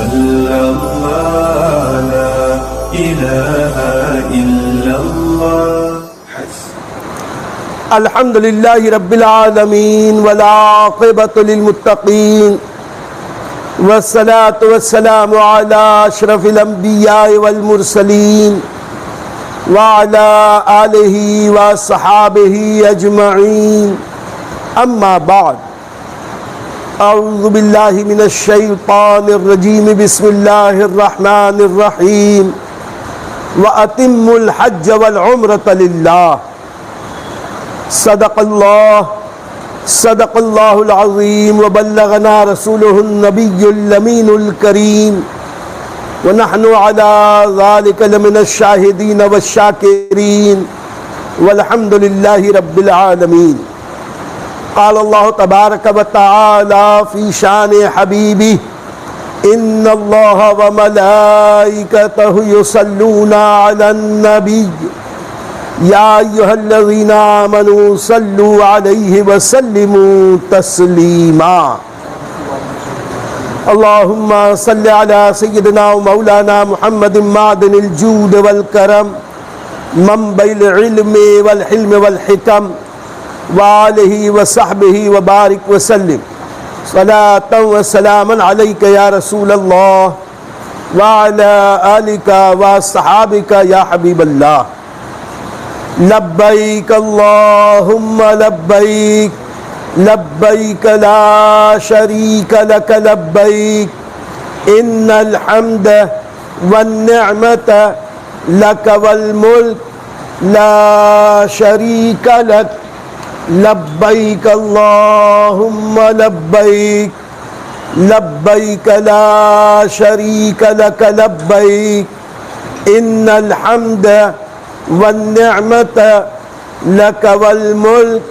صلی اللہ لا الہ الا اللہ۔ الحمدللہ رب العالمین والعاقبۃ للمتقین والصلاة والسلام علی اشرف الانبیاء والمرسلین وعلی آلہ وصحابہ اجمعین، اما بعد، اعوذ باللہ من الشیطان الرجیم، بسم اللہ الرحمن الرحیم، وَأَتِمُّ الْحَجَّ وَالْعُمْرَةَ لِلَّهِ۔ صدق اللہ العظیم، وبلغنا رسولہ النبی الامین الکریم، ونحن علی ذلک لمن الشاہدین والشاکرین، والحمد للہ رب العالمین۔ قال اللہ تبارک وتعالی فی شان حبیبہ، ان اللہ وملائکتہ یصلون علی النبی یا ایہا الذین آمنوا صلوا علیہ وسلموا تسلیما۔ اللہم صل علی سیدنا و مولانا محمد معدن الجود والکرم، منبع العلم والحلم والحکم، وآلہ وصحبہ وبارک وسلم، صلاۃ و سلاما علیک یا رسول اللہ، وعلی آلک واصحابک یا حبیب اللہ۔ لبیک اللہم لبیک، لبیک لا شریک لک لبیک، ان الحمد والنعمت لک والملک لا شریک لک، لبیک اللہم لبیک، لبیک لا شریک لک لبیک، ان الحمد والنعمت لک والملک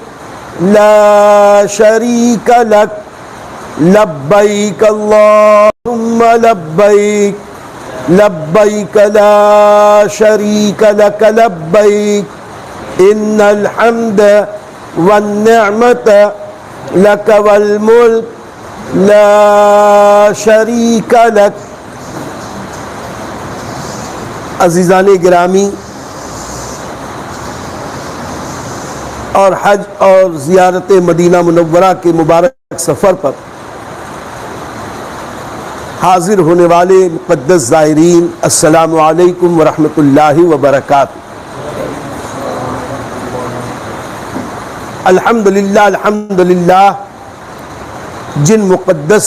لا شریک لک، لبیک اللہم لبیک، لبیک لا شریک لک لبیک، ان الحمد والنعمت لک والملک لا شریک لک۔ عزیزان گرامی، اور حج اور زیارت مدینہ منورہ کے مبارک سفر پر حاضر ہونے والے مقدس زائرین، السلام علیکم ورحمۃ اللہ وبرکاتہ۔ الحمدللہ، الحمدللہ، جن مقدس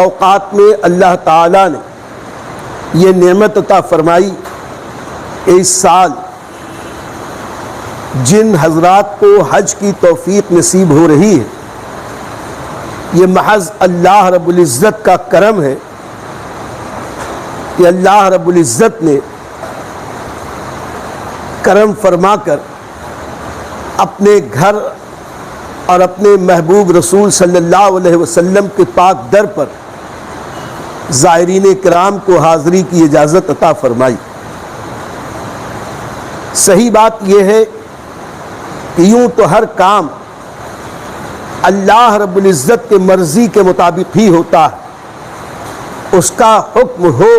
اوقات میں اللہ تعالیٰ نے یہ نعمت عطا فرمائی کہ اس سال جن حضرات کو حج کی توفیق نصیب ہو رہی ہے، یہ محض اللہ رب العزت کا کرم ہے کہ اللہ رب العزت نے کرم فرما کر اپنے گھر اور اپنے محبوب رسول صلی اللہ علیہ وسلم کے پاک در پر زائرین کرام کو حاضری کی اجازت عطا فرمائی۔ صحیح بات یہ ہے کہ یوں تو ہر کام اللہ رب العزت کے مرضی کے مطابق ہی ہوتا ہے، اس کا حکم ہو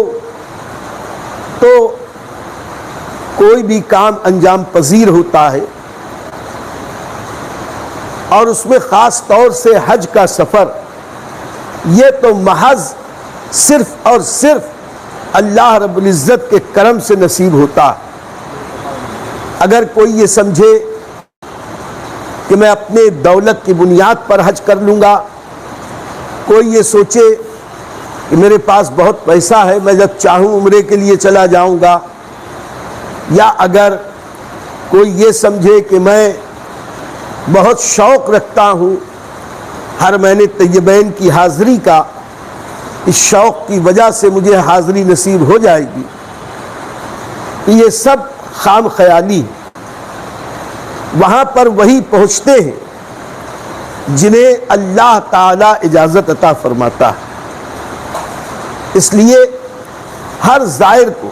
تو کوئی بھی کام انجام پذیر ہوتا ہے، اور اس میں خاص طور سے حج کا سفر، یہ تو محض صرف اور صرف اللہ رب العزت کے کرم سے نصیب ہوتا ہے۔ اگر کوئی یہ سمجھے کہ میں اپنے دولت کی بنیاد پر حج کر لوں گا، کوئی یہ سوچے کہ میرے پاس بہت پیسہ ہے، میں جب چاہوں عمرے کے لیے چلا جاؤں گا، یا اگر کوئی یہ سمجھے کہ میں بہت شوق رکھتا ہوں ہر مہینے طیبین کی حاضری کا، اس شوق کی وجہ سے مجھے حاضری نصیب ہو جائے گی، یہ سب خام خیالی ہے۔ وہاں پر وہی پہنچتے ہیں جنہیں اللہ تعالی اجازت عطا فرماتا ہے۔ اس لیے ہر زائر کو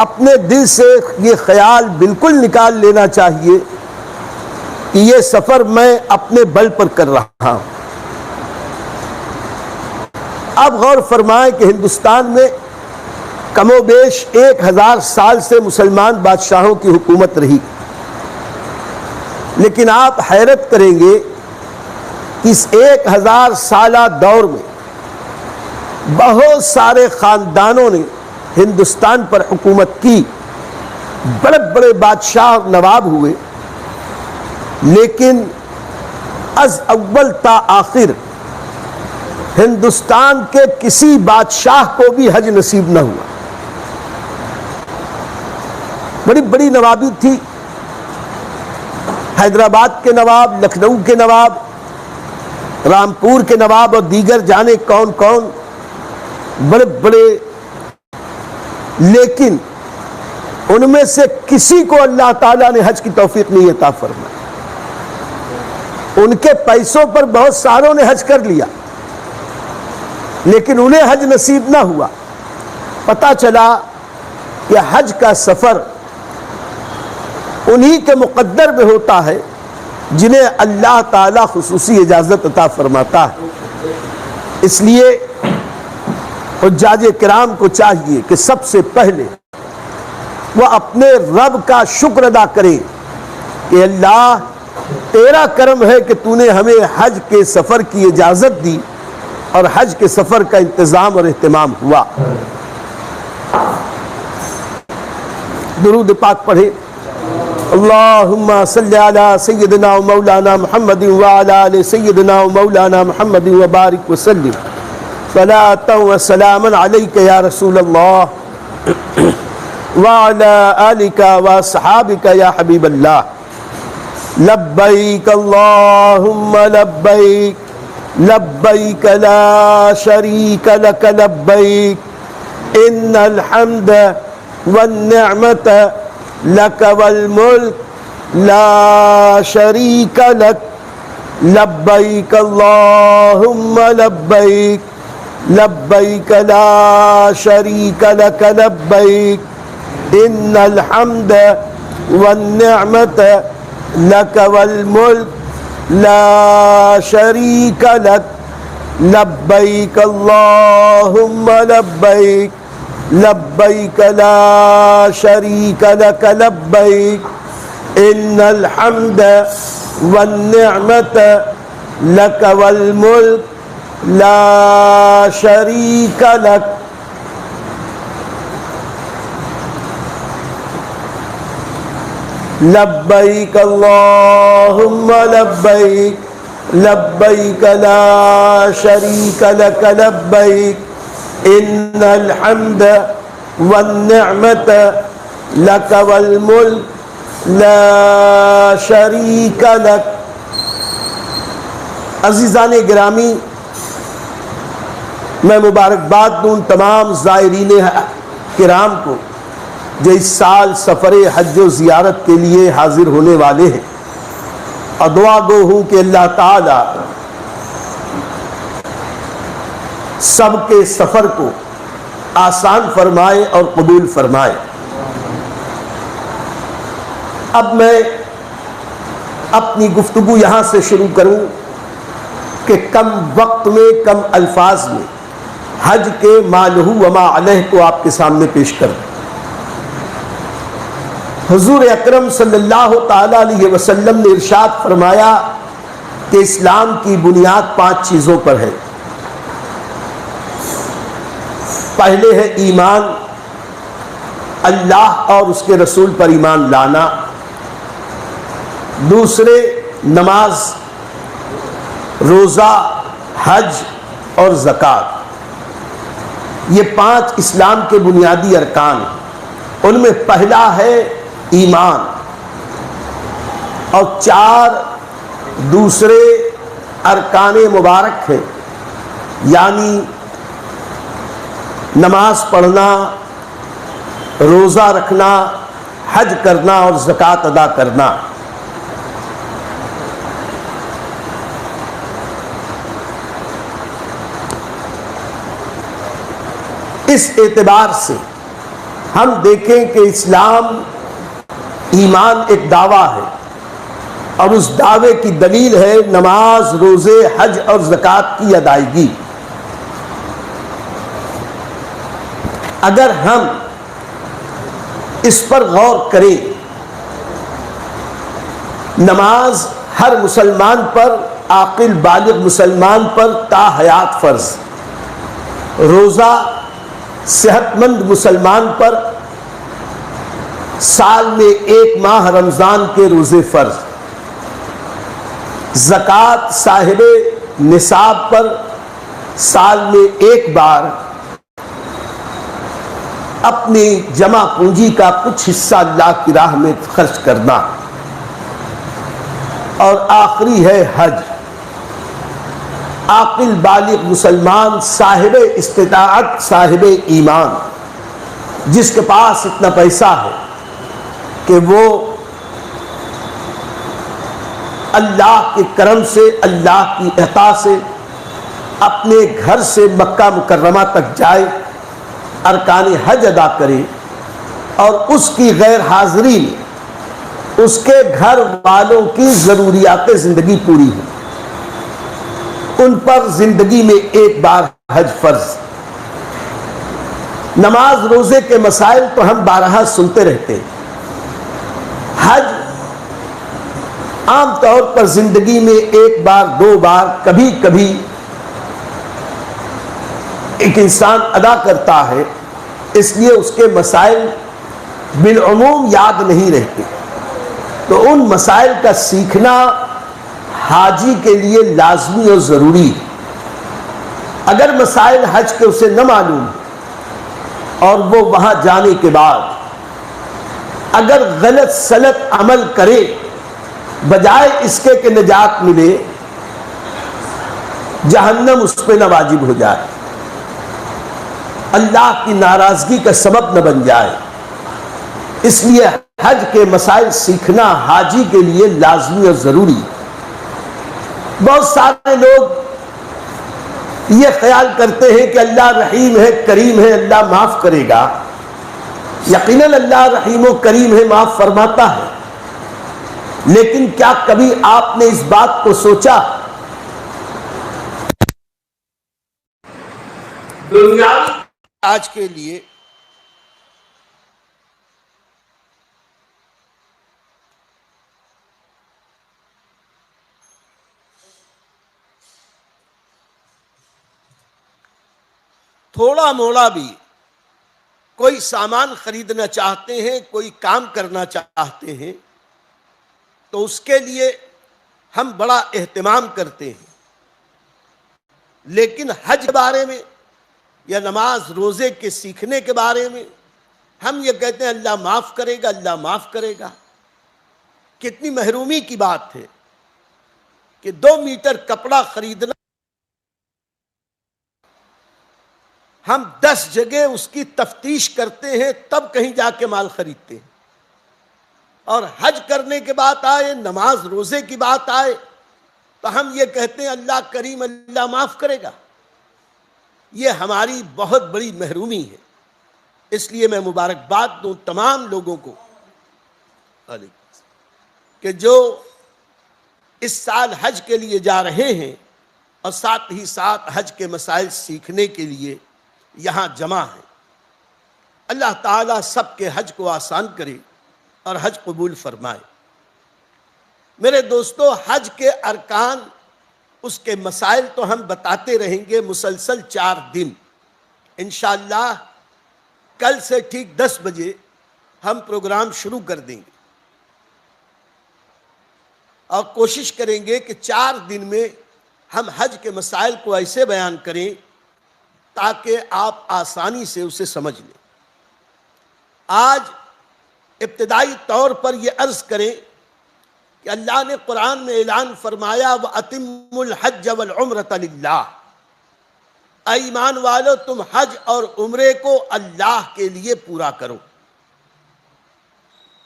اپنے دل سے یہ خیال بالکل نکال لینا چاہیے کہ یہ سفر میں اپنے بل پر کر رہا ہوں، اب غور فرمائیں کہ ہندوستان میں کم و بیش 1000 سال سے مسلمان بادشاہوں کی حکومت رہی، لیکن آپ حیرت کریں گے کہ اس 1000 سالہ دور میں بہت سارے خاندانوں نے ہندوستان پر حکومت کی، بڑے بڑے بادشاہ اور نواب ہوئے، لیکن از اول تا آخر ہندوستان کے کسی بادشاہ کو بھی حج نصیب نہ ہوا۔ بڑی بڑی نوابی تھی، حیدرآباد کے نواب، لکھنؤ کے نواب، رامپور کے نواب اور دیگر جانے کون کون، بڑے بڑے، لیکن ان میں سے کسی کو اللہ تعالیٰ نے حج کی توفیق نہیں عطا فرمائی۔ ان کے پیسوں پر بہت ساروں نے حج کر لیا، لیکن انہیں حج نصیب نہ ہوا۔ پتہ چلا کہ حج کا سفر انہی کے مقدر میں ہوتا ہے جنہیں اللہ تعالیٰ خصوصی اجازت عطا فرماتا ہے۔ اس لیے حجاج کرام کو چاہیے کہ سب سے پہلے وہ اپنے رب کا شکر ادا کریں کہ اللہ تیرا کرم ہے کہ تو نے ہمیں حج کے سفر کی اجازت دی اور حج کے سفر کا انتظام اور اہتمام ہوا۔ درود پاک پڑھیں۔ اللہم صلی علی سیدنا و مولانا محمد وعلی آل سیدنا و مولانا محمد وبارک وسلم صلاة و سلاما علیک یا رسول اللہ وعلی آلک و اصحابک یا حبیب اللہ۔ لبیک اللہم لبیک لبیک لا شریک لک لبیک ان الحمد والنعمت لک والملک لا شریک لک لبیک اللہم لبیک لبیک لا شریک لک لبیک ان الحمد والنعمت لک والملک لا شریک لک لبیک اللہم لبیک لبیک لا شریک لک لبیک ان الحمد والنعمت لک والملک لا شریک لک۔ لبیک اللہم لبیک لبیک لا شریک لک لبیک ان الحمد والنعمت لک والملک لا شریک لک۔ عزیزان گرامی، میں مبارکباد دوں تمام زائرین کرام کو جو اس سال سفر حج و زیارت کے لیے حاضر ہونے والے ہیں، اور دعا گو ہوں کہ اللہ تعالی سب کے سفر کو آسان فرمائے اور قبول فرمائے۔ اب میں اپنی گفتگو یہاں سے شروع کروں کہ کم وقت میں کم الفاظ میں حج کے ما لہ و ما علیہ کو آپ کے سامنے پیش کروں۔ حضور اکرم صلی اللہ تعالی علیہ وسلم نے ارشاد فرمایا کہ اسلام کی بنیاد 5 چیزوں پر ہے۔ پہلے ہے ایمان، اللہ اور اس کے رسول پر ایمان لانا۔ دوسرے نماز، روزہ، حج اور زکوٰۃ، یہ 5 اسلام کے بنیادی ارکان ہیں۔ ان میں پہلا ہے ایمان، اور 4 دوسرے ارکان مبارک ہیں، یعنی نماز پڑھنا، روزہ رکھنا، حج کرنا اور زکوٰۃ ادا کرنا۔ اس اعتبار سے ہم دیکھیں کہ اسلام ایمان ایک دعویٰ ہے، اور اس دعوے کی دلیل ہے نماز، روزے، حج اور زکوٰۃ کی ادائیگی۔ اگر ہم اس پر غور کریں، نماز ہر مسلمان پر، عاقل بالغ مسلمان پر تا حیات فرض، روزہ صحت مند مسلمان پر سال میں 1 ماہ رمضان کے روزے فرض، زکوٰۃ صاحب نصاب پر سال میں 1 بار اپنی جمع پونجی کا کچھ حصہ اللہ کی راہ میں خرچ کرنا، اور آخری ہے حج۔ عاقل بالغ مسلمان صاحب استطاعت، صاحب ایمان، جس کے پاس اتنا پیسہ ہے کہ وہ اللہ کے کرم سے، اللہ کی عطا سے اپنے گھر سے مکہ مکرمہ تک جائے، ارکان حج ادا کرے، اور اس کی غیر حاضری میں اس کے گھر والوں کی ضروریات زندگی پوری ہو، ان پر زندگی میں 1 بار حج فرض۔ نماز روزے کے مسائل تو ہم بارہا سنتے رہتے ہیں، حج عام طور پر زندگی میں 1 بار 2 بار کبھی کبھی ایک انسان ادا کرتا ہے، اس لیے اس کے مسائل بالعموم یاد نہیں رہتے، تو ان مسائل کا سیکھنا حاجی کے لیے لازمی اور ضروری ہے۔ اگر مسائل حج کے اسے نہ معلوم اور وہ وہاں جانے کے بعد اگر غلط سلط عمل کرے، بجائے اس کے کہ نجات ملے، جہنم اس پہ نہ واجب ہو جائے، اللہ کی ناراضگی کا سبب نہ بن جائے، اس لیے حج کے مسائل سیکھنا حاجی کے لیے لازمی اور ضروری ہے۔ بہت سارے لوگ یہ خیال کرتے ہیں کہ اللہ رحیم ہے، کریم ہے، اللہ معاف کرے گا۔ یقیناً اللہ رحیم و کریم ہے، معاف فرماتا ہے، لیکن کیا کبھی آپ نے اس بات کو سوچا دنیا آج کے لیے تھوڑا موڑا بھی کوئی سامان خریدنا چاہتے ہیں، کوئی کام کرنا چاہتے ہیں، تو اس کے لیے ہم بڑا اہتمام کرتے ہیں، لیکن حج کے بارے میں یا نماز روزے کے سیکھنے کے بارے میں ہم یہ کہتے ہیں اللہ معاف کرے گا، اللہ معاف کرے گا۔ کتنی محرومی کی بات ہے کہ 2 میٹر کپڑا خریدنا، ہم 10 جگہ اس کی تفتیش کرتے ہیں، تب کہیں جا کے مال خریدتے ہیں، اور حج کرنے کے بات آئے، نماز روزے کی بات آئے تو ہم یہ کہتے ہیں اللہ کریم، اللہ معاف کرے گا۔ یہ ہماری بہت بڑی محرومی ہے، اس لیے میں مبارکباد دوں تمام لوگوں کو کہ جو اس سال حج کے لیے جا رہے ہیں اور ساتھ ہی ساتھ حج کے مسائل سیکھنے کے لیے یہاں جمع ہیں۔ اللہ تعالیٰ سب کے حج کو آسان کرے اور حج قبول فرمائے۔ میرے دوستو، حج کے ارکان، اس کے مسائل تو ہم بتاتے رہیں گے مسلسل 4 دن۔ انشاءاللہ کل سے ٹھیک 10 بجے ہم پروگرام شروع کر دیں گے، اور کوشش کریں گے کہ 4 دن میں ہم حج کے مسائل کو ایسے بیان کریں تاکہ آپ آسانی سے اسے سمجھ لیں۔ آج ابتدائی طور پر یہ عرض کریں کہ اللہ نے قرآن میں اعلان فرمایا وَأَتِمُّ الْحَجَّ وَالْعُمْرَةَ لِلَّهِ، اے ایمان والو تم حج اور عمرے کو اللہ کے لیے پورا کرو۔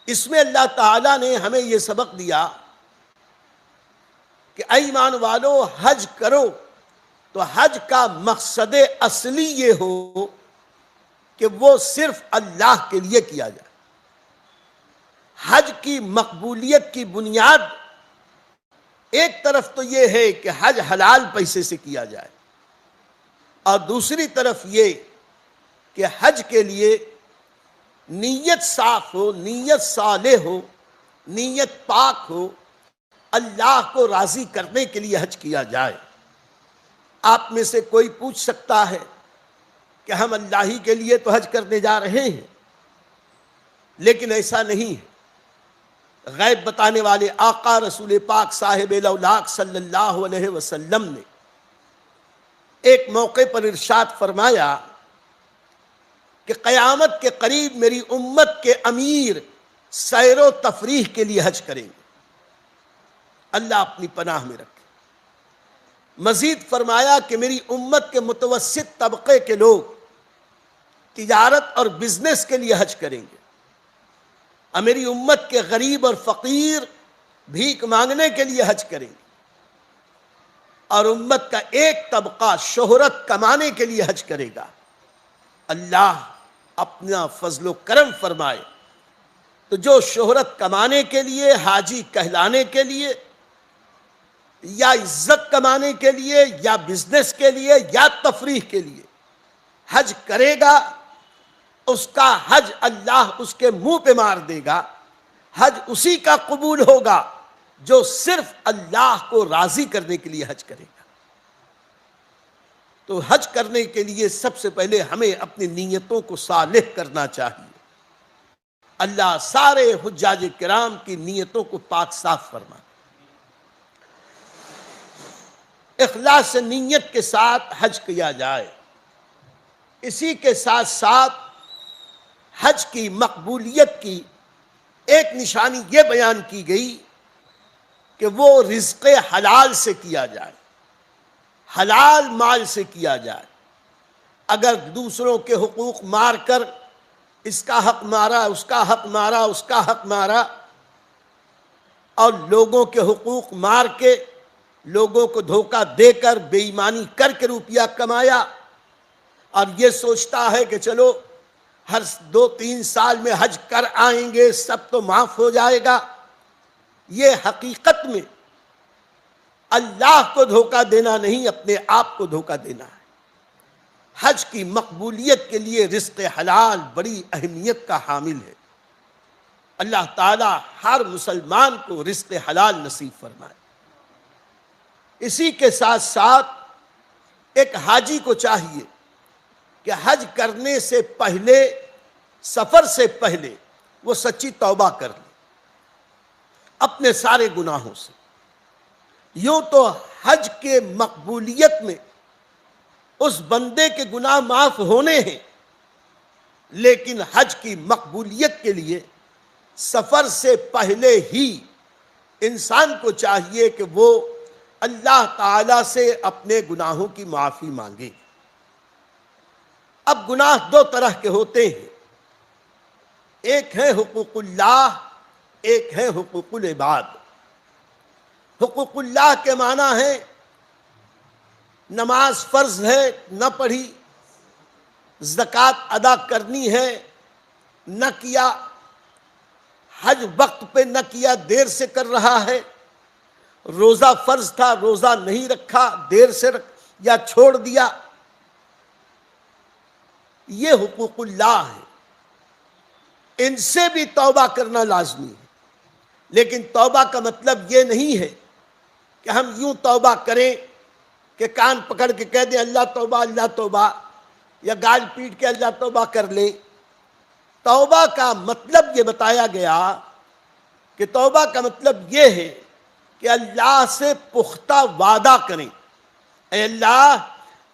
اس میں اللہ تعالیٰ نے ہمیں یہ سبق دیا کہ اے ایمان والو حج کرو، تو حج کا مقصد اصلی یہ ہو کہ وہ صرف اللہ کے لیے کیا جائے۔ حج کی مقبولیت کی بنیاد ایک طرف تو یہ ہے کہ حج حلال پیسے سے کیا جائے، اور دوسری طرف یہ کہ حج کے لیے نیت صاف ہو، نیت صالح ہو، نیت پاک ہو، اللہ کو راضی کرنے کے لیے حج کیا جائے۔ آپ میں سے کوئی پوچھ سکتا ہے کہ ہم اللہ ہی کے لیے تو حج کرنے جا رہے ہیں، لیکن ایسا نہیں ہے۔ غیب بتانے والے آقا رسول پاک صاحب الاولاق صلی اللہ علیہ وسلم نے ایک موقع پر ارشاد فرمایا کہ قیامت کے قریب میری امت کے امیر سیر و تفریح کے لیے حج کریں گے۔ اللہ اپنی پناہ میں رکھے۔ مزید فرمایا کہ میری امت کے متوسط طبقے کے لوگ تجارت اور بزنس کے لیے حج کریں گے، اور میری امت کے غریب اور فقیر بھیک مانگنے کے لیے حج کریں گے، اور امت کا ایک طبقہ شہرت کمانے کے لیے حج کرے گا۔ اللہ اپنا فضل و کرم فرمائے تو جو شہرت کمانے کے لیے، حاجی کہلانے کے لیے، یا عزت کمانے کے لیے، یا بزنس کے لیے، یا تفریح کے لیے حج کرے گا، اس کا حج اللہ اس کے منہ پہ مار دے گا۔ حج اسی کا قبول ہوگا جو صرف اللہ کو راضی کرنے کے لیے حج کرے گا۔ تو حج کرنے کے لیے سب سے پہلے ہمیں اپنی نیتوں کو صالح کرنا چاہیے۔ اللہ سارے حجاج کرام کی نیتوں کو پاک صاف فرمائے۔ اخلاص نیت کے ساتھ حج کیا جائے۔ اسی کے ساتھ ساتھ حج کی مقبولیت کی ایک نشانی یہ بیان کی گئی کہ وہ رزق حلال سے کیا جائے، حلال مال سے کیا جائے۔ اگر دوسروں کے حقوق مار کر اس کا حق مارا، اس کا حق مارا، اس کا حق مارا، اور لوگوں کے حقوق مار کے، لوگوں کو دھوکہ دے کر، بے ایمانی کر کے روپیہ کمایا، اور یہ سوچتا ہے کہ چلو ہر 2-3 سال میں حج کر آئیں گے، سب تو معاف ہو جائے گا، یہ حقیقت میں اللہ کو دھوکہ دینا نہیں، اپنے آپ کو دھوکہ دینا ہے۔ حج کی مقبولیت کے لیے رزق حلال بڑی اہمیت کا حامل ہے۔ اللہ تعالی ہر مسلمان کو رزق حلال نصیب فرمائے۔ اسی کے ساتھ ساتھ ایک حاجی کو چاہیے کہ حج کرنے سے پہلے، سفر سے پہلے وہ سچی توبہ کر لے اپنے سارے گناہوں سے۔ یوں تو حج کے مقبولیت میں اس بندے کے گناہ معاف ہونے ہیں، لیکن حج کی مقبولیت کے لیے سفر سے پہلے ہی انسان کو چاہیے کہ وہ اللہ تعالی سے اپنے گناہوں کی معافی مانگے۔ اب گناہ 2 طرح کے ہوتے ہیں، ایک ہے حقوق اللہ، ایک ہے حقوق العباد۔ حقوق اللہ کے معنی ہے نماز فرض ہے، نہ پڑھی، زکوٰۃ ادا کرنی ہے، نہ کیا، حج وقت پہ نہ کیا، دیر سے کر رہا ہے، روزہ فرض تھا، روزہ نہیں رکھا، دیر سے یا چھوڑ دیا، یہ حقوق اللہ ہے۔ ان سے بھی توبہ کرنا لازمی ہے، لیکن توبہ کا مطلب یہ نہیں ہے کہ ہم یوں توبہ کریں کہ کان پکڑ کے کہہ دیں اللہ توبہ اللہ توبہ، یا گال پیٹ کے اللہ توبہ کر لیں۔ توبہ کا مطلب یہ بتایا گیا کہ توبہ کا مطلب یہ ہے کہ اللہ سے پختہ وعدہ کریں، اے اللہ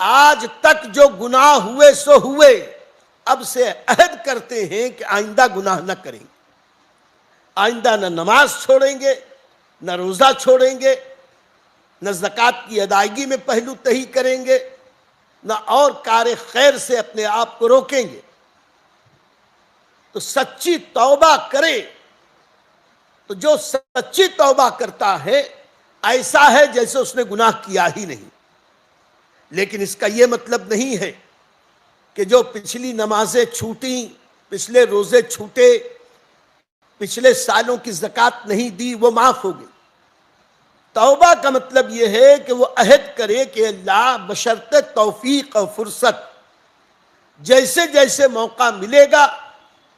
آج تک جو گناہ ہوئے سو ہوئے، اب سے عہد کرتے ہیں کہ آئندہ گناہ نہ کریں گے، آئندہ نہ نماز چھوڑیں گے، نہ روزہ چھوڑیں گے، نہ زکوٰۃ کی ادائیگی میں پہلو تہی کریں گے، نہ اور کار خیر سے اپنے آپ کو روکیں گے۔ تو سچی توبہ کرے تو جو سچی توبہ کرتا ہے ایسا ہے جیسے اس نے گناہ کیا ہی نہیں۔ لیکن اس کا یہ مطلب نہیں ہے کہ جو پچھلی نمازیں چھوٹیں، پچھلے روزے چھوٹے، پچھلے سالوں کی زکوٰۃ نہیں دی، وہ معاف ہو گئی۔ توبہ کا مطلب یہ ہے کہ وہ عہد کرے کہ اللہ بشرط توفیق اور فرصت جیسے جیسے موقع ملے گا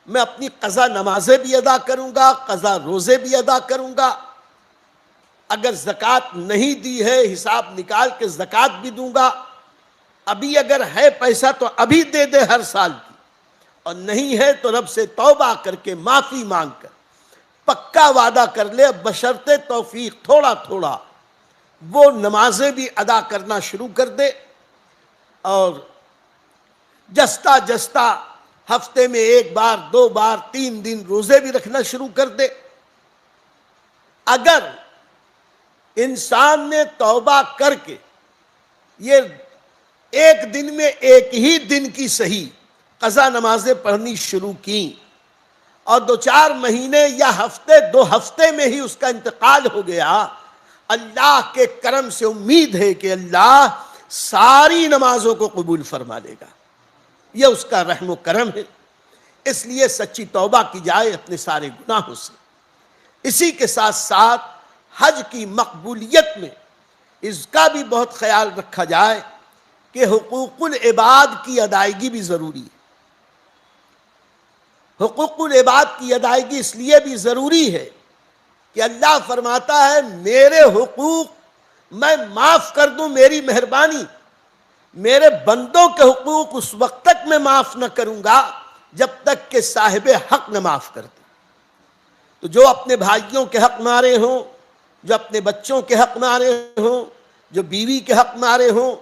میں اپنی قضا نمازیں بھی ادا کروں گا، قضا روزے بھی ادا کروں گا. اگر زکوٰۃ نہیں دی ہے حساب نکال کے زکوٰۃ بھی دوں گا. ابھی اگر ہے پیسہ تو ابھی دے دے ہر سال کی، اور نہیں ہے تو رب سے توبہ کر کے معافی مانگ کر پکا وعدہ کر لے بشرطِ توفیق تھوڑا تھوڑا وہ نمازیں بھی ادا کرنا شروع کر دے، اور جستا جستا ہفتے میں 1 بار 2 بار 3 دن روزے بھی رکھنا شروع کر دے. اگر انسان نے توبہ کر کے یہ ایک دن میں ایک ہی دن کی صحیح قضا نمازیں پڑھنی شروع کی اور 2-4 مہینے یا ہفتے 2 ہفتے میں ہی اس کا انتقال ہو گیا، اللہ کے کرم سے امید ہے کہ اللہ ساری نمازوں کو قبول فرما لے گا. یہ اس کا رحم و کرم ہے. اس لیے سچی توبہ کی جائے اپنے سارے گناہوں سے. اسی کے ساتھ ساتھ حج کی مقبولیت میں اس کا بھی بہت خیال رکھا جائے کہ حقوق العباد کی ادائیگی بھی ضروری ہے. حقوق العباد کی ادائیگی اس لیے بھی ضروری ہے کہ اللہ فرماتا ہے میرے حقوق میں معاف کر دوں، میری مہربانی. میرے بندوں کے حقوق اس وقت تک میں معاف نہ کروں گا جب تک کہ صاحب حق نہ معاف کر دے. تو جو اپنے بھائیوں کے حق مارے ہوں، جو اپنے بچوں کے حق مارے ہوں، جو بیوی کے حق مارے ہوں،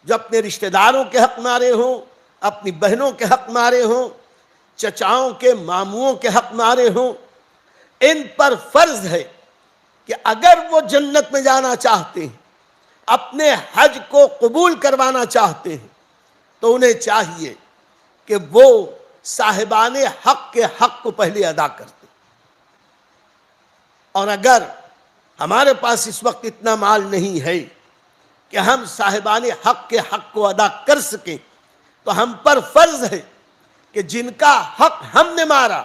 جو اپنے رشتہ داروں کے حق مارے ہوں، اپنی بہنوں کے حق مارے ہوں، چچاؤں کے ماموں کے حق مارے ہوں، ان پر فرض ہے کہ اگر وہ جنت میں جانا چاہتے ہیں، اپنے حج کو قبول کروانا چاہتے ہیں، تو انہیں چاہیے کہ وہ صاحبان حق کے حق کو پہلے ادا کر دیں. اور اگر ہمارے پاس اس وقت اتنا مال نہیں ہے کہ ہم صاحبان حق کے حق کو ادا کر سکیں، تو ہم پر فرض ہے کہ جن کا حق ہم نے مارا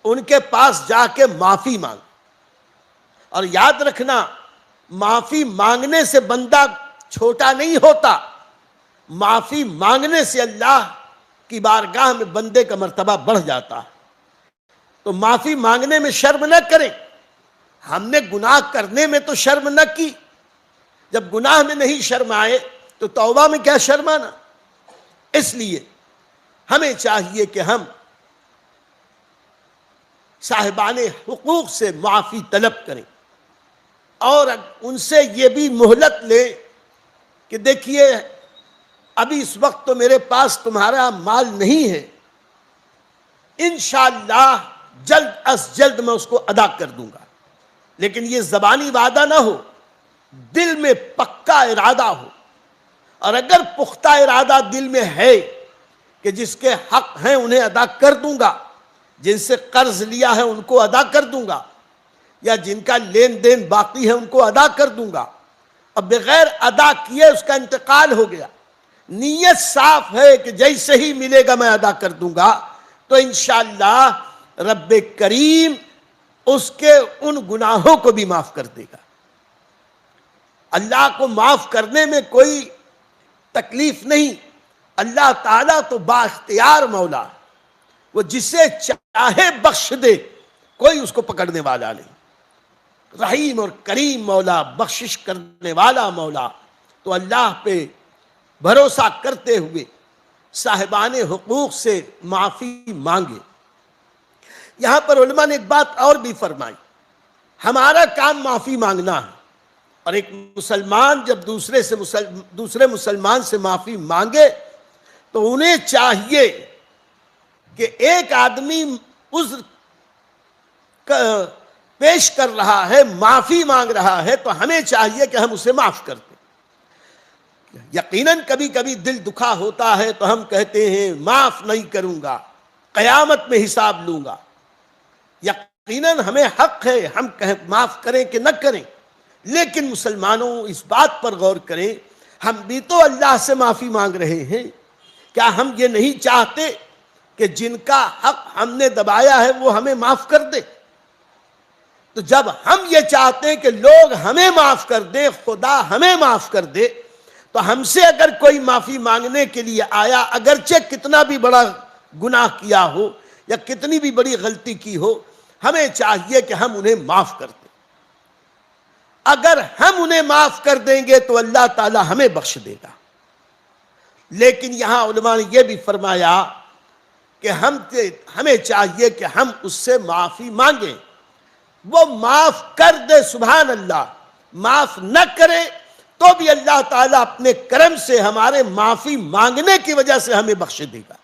ان کے پاس جا کے معافی مانگ. اور یاد رکھنا، معافی مانگنے سے بندہ چھوٹا نہیں ہوتا، معافی مانگنے سے اللہ کی بارگاہ میں بندے کا مرتبہ بڑھ جاتا ہے. تو معافی مانگنے میں شرم نہ کریں. ہم نے گناہ کرنے میں تو شرم نہ کی، جب گناہ میں نہیں شرم آئے تو توبہ میں کیا شرم آنا. اس لیے ہمیں چاہیے کہ ہم صاحبان حقوق سے معافی طلب کریں، اور ان سے یہ بھی مہلت لیں کہ دیکھیے ابھی اس وقت تو میرے پاس تمہارا مال نہیں ہے، انشاءاللہ جلد از جلد میں اس کو ادا کر دوں گا. لیکن یہ زبانی وعدہ نہ ہو، دل میں پکا ارادہ ہو. اور اگر پختہ ارادہ دل میں ہے کہ جس کے حق ہیں انہیں ادا کر دوں گا، جن سے قرض لیا ہے ان کو ادا کر دوں گا، یا جن کا لین دین باقی ہے ان کو ادا کر دوں گا، اب بغیر ادا کیے اس کا انتقال ہو گیا، نیت صاف ہے کہ جیسے ہی ملے گا میں ادا کر دوں گا، تو انشاءاللہ رب کریم اس کے ان گناہوں کو بھی معاف کر دے گا. اللہ کو معاف کرنے میں کوئی تکلیف نہیں. اللہ تعالیٰ تو با اختیار مولا، وہ جسے چاہے بخش دے، کوئی اس کو پکڑنے والا نہیں. رحیم اور کریم مولا، بخشش کرنے والا مولا. تو اللہ پہ بھروسہ کرتے ہوئے صاحبان حقوق سے معافی مانگے. یہاں پر علماء نے ایک بات اور بھی فرمائی، ہمارا کام معافی مانگنا ہے، اور ایک مسلمان جب دوسرے مسلمان سے معافی مانگے تو انہیں چاہیے کہ ایک آدمی عذر پیش کر رہا ہے، معافی مانگ رہا ہے، تو ہمیں چاہیے کہ ہم اسے معاف کر دیں. یقیناً کبھی کبھی دل دکھا ہوتا ہے تو ہم کہتے ہیں معاف نہیں کروں گا، قیامت میں حساب لوں گا. یقیناً ہمیں حق ہے ہم معاف کریں کہ نہ کریں، لیکن مسلمانوں اس بات پر غور کریں، ہم بھی تو اللہ سے معافی مانگ رہے ہیں. کیا ہم یہ نہیں چاہتے کہ جن کا حق ہم نے دبایا ہے وہ ہمیں معاف کر دے؟ تو جب ہم یہ چاہتے ہیں کہ لوگ ہمیں معاف کر دے، خدا ہمیں معاف کر دے، تو ہم سے اگر کوئی معافی مانگنے کے لیے آیا، اگرچہ کتنا بھی بڑا گناہ کیا ہو یا کتنی بھی بڑی غلطی کی ہو، ہمیں چاہیے کہ ہم انہیں معاف کر دیں۔ اگر ہم انہیں معاف کر دیں گے تو اللہ تعالی ہمیں بخش دے گا۔ لیکن یہاں علماء نے یہ بھی فرمایا کہ ہمیں چاہیے کہ ہم اس سے معافی مانگیں، وہ معاف کر دے سبحان اللہ، معاف نہ کرے تو بھی اللہ تعالیٰ اپنے کرم سے ہمارے معافی مانگنے کی وجہ سے ہمیں بخش دے گا۔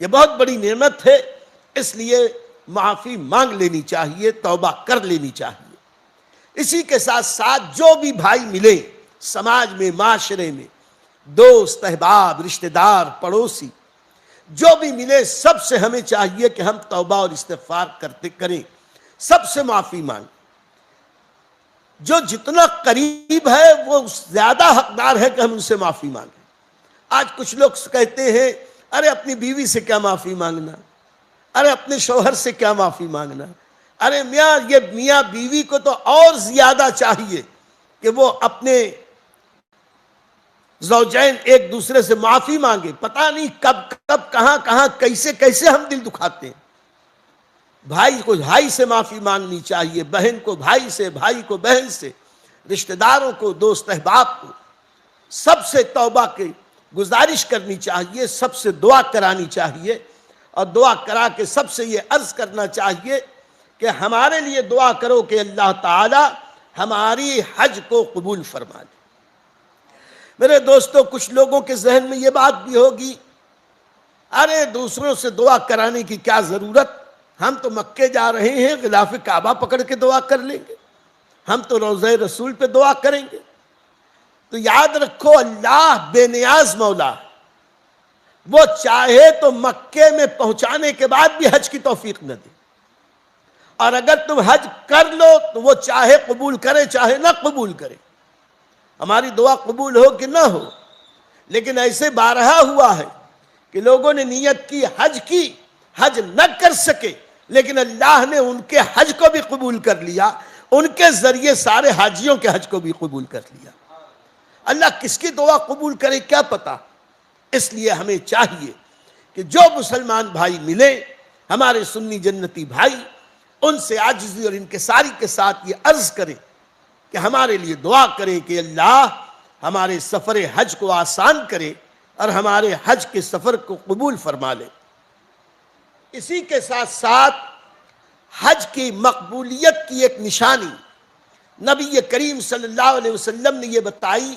یہ بہت بڑی نعمت ہے، اس لیے معافی مانگ لینی چاہیے، توبہ کر لینی چاہیے۔ اسی کے ساتھ ساتھ جو بھی بھائی ملے سماج میں، معاشرے میں، دوست، احباب، رشتہ دار، پڑوسی، جو بھی ملے سب سے ہمیں چاہیے کہ ہم توبہ اور استغفار کریں، سب سے معافی مانگیں۔ جو جتنا قریب ہے وہ زیادہ حقدار ہے کہ ہم ان سے معافی مانگیں۔ آج کچھ لوگ کہتے ہیں ارے اپنی بیوی سے کیا معافی مانگنا، ارے اپنے شوہر سے کیا معافی مانگنا، ارے میاں بیوی کو تو اور زیادہ چاہیے کہ وہ اپنے زوجین ایک دوسرے سے معافی مانگے۔ پتہ نہیں کب کہاں کیسے ہم دل دکھاتے ہیں۔ بھائی کو بھائی سے معافی مانگنی چاہیے، بہن کو بھائی سے، بھائی کو بہن سے، رشتہ داروں کو، دوست احباب کو، سب سے توبہ کی گزارش کرنی چاہیے، سب سے دعا کرانی چاہیے، اور دعا کرا کے سب سے یہ عرض کرنا چاہیے کہ ہمارے لیے دعا کرو کہ اللہ تعالی ہماری حج کو قبول فرما لے۔ میرے دوستو، کچھ لوگوں کے ذہن میں یہ بات بھی ہوگی ارے دوسروں سے دعا کرانے کی کیا ضرورت، ہم تو مکے جا رہے ہیں، غلاف کعبہ پکڑ کے دعا کر لیں گے، ہم تو روضہ رسول پہ دعا کریں گے۔ تو یاد رکھو اللہ بے نیاز مولا، وہ چاہے تو مکے میں پہنچانے کے بعد بھی حج کی توفیق نہ دے، اور اگر تم حج کر لو تو وہ چاہے قبول کرے چاہے نہ قبول کرے، ہماری دعا قبول ہو کہ نہ ہو۔ لیکن ایسے بارہا ہوا ہے کہ لوگوں نے نیت کی، حج نہ کر سکے، لیکن اللہ نے ان کے حج کو بھی قبول کر لیا، ان کے ذریعے سارے حاجیوں کے حج کو بھی قبول کر لیا۔ اللہ کس کی دعا قبول کرے کیا پتا، اس لیے ہمیں چاہیے کہ جو مسلمان بھائی ملے ہمارے سنی جنتی بھائی، ان سے عاجزی اور انکساری کے ساتھ یہ عرض کریں کہ ہمارے لیے دعا کریں کہ اللہ ہمارے سفر حج کو آسان کرے اور ہمارے حج کے سفر کو قبول فرما لے۔ اسی کے ساتھ ساتھ حج کی مقبولیت کی ایک نشانی نبی کریم صلی اللہ علیہ وسلم نے یہ بتائی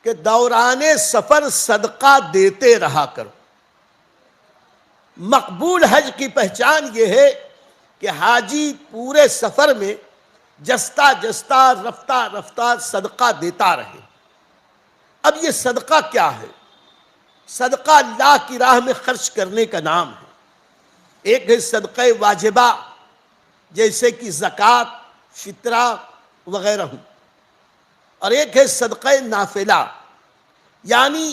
کہ دوران سفر صدقہ دیتے رہا کرو۔ مقبول حج کی پہچان یہ ہے کہ حاجی پورے سفر میں جستا رفتہ صدقہ دیتا رہے۔ اب یہ صدقہ کیا ہے؟ صدقہ اللہ کی راہ میں خرچ کرنے کا نام ہے۔ ایک ہے صدقہ واجبہ جیسے کہ زکوٰۃ، فطرہ وغیرہ ہوں، اور ایک ہے صدقہ نافلہ، یعنی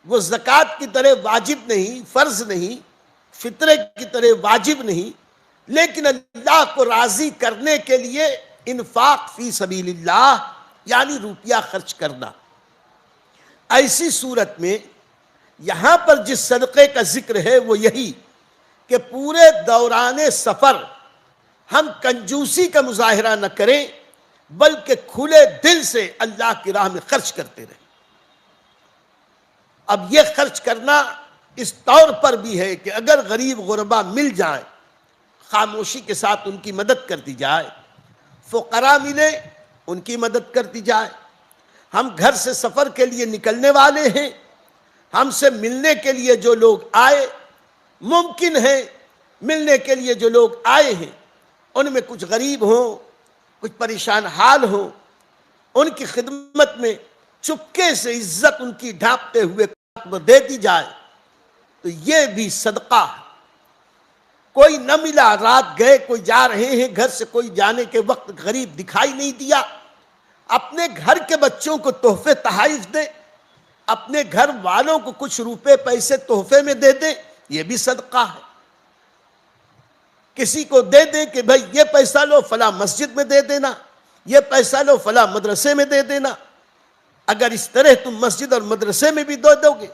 وہ زکوٰۃ کی طرح واجب نہیں، فرض نہیں، فطرے کی طرح واجب نہیں، لیکن اللہ کو راضی کرنے کے لیے انفاق فی سبیل اللہ، یعنی روپیہ خرچ کرنا۔ ایسی صورت میں یہاں پر جس صدقے کا ذکر ہے وہ یہی کہ پورے دوران سفر ہم کنجوسی کا مظاہرہ نہ کریں، بلکہ کھلے دل سے اللہ کی راہ میں خرچ کرتے رہیں۔ اب یہ خرچ کرنا اس طور پر بھی ہے کہ اگر غریب غربا مل جائیں، خاموشی کے ساتھ ان کی مدد کر دی جائے، فقراء ملے ان کی مدد کر دی جائے۔ ہم گھر سے سفر کے لیے نکلنے والے ہیں، ہم سے ملنے کے لیے جو لوگ آئے، ممکن ہے ملنے کے لیے جو لوگ آئے ہیں ان میں کچھ غریب ہوں، کچھ پریشان حال ہوں، ان کی خدمت میں چپکے سے عزت ان کی ڈھانپتے ہوئے دے دی جائے تو یہ بھی صدقہ ہے۔ کوئی نہ ملا، رات گئے، کوئی جا رہے ہیں، گھر سے کوئی جانے کے وقت غریب دکھائی نہیں دیا، اپنے گھر کے بچوں کو تحفے تحائف دے، اپنے گھر والوں کو کچھ روپے پیسے تحفے میں دے دے، یہ بھی صدقہ ہے۔ کسی کو دے دیں کہ بھائی یہ پیسہ لو فلاں مسجد میں دے دینا، یہ پیسہ لو فلاں مدرسے میں دے دینا۔ اگر اس طرح تم مسجد اور مدرسے میں بھی دو گے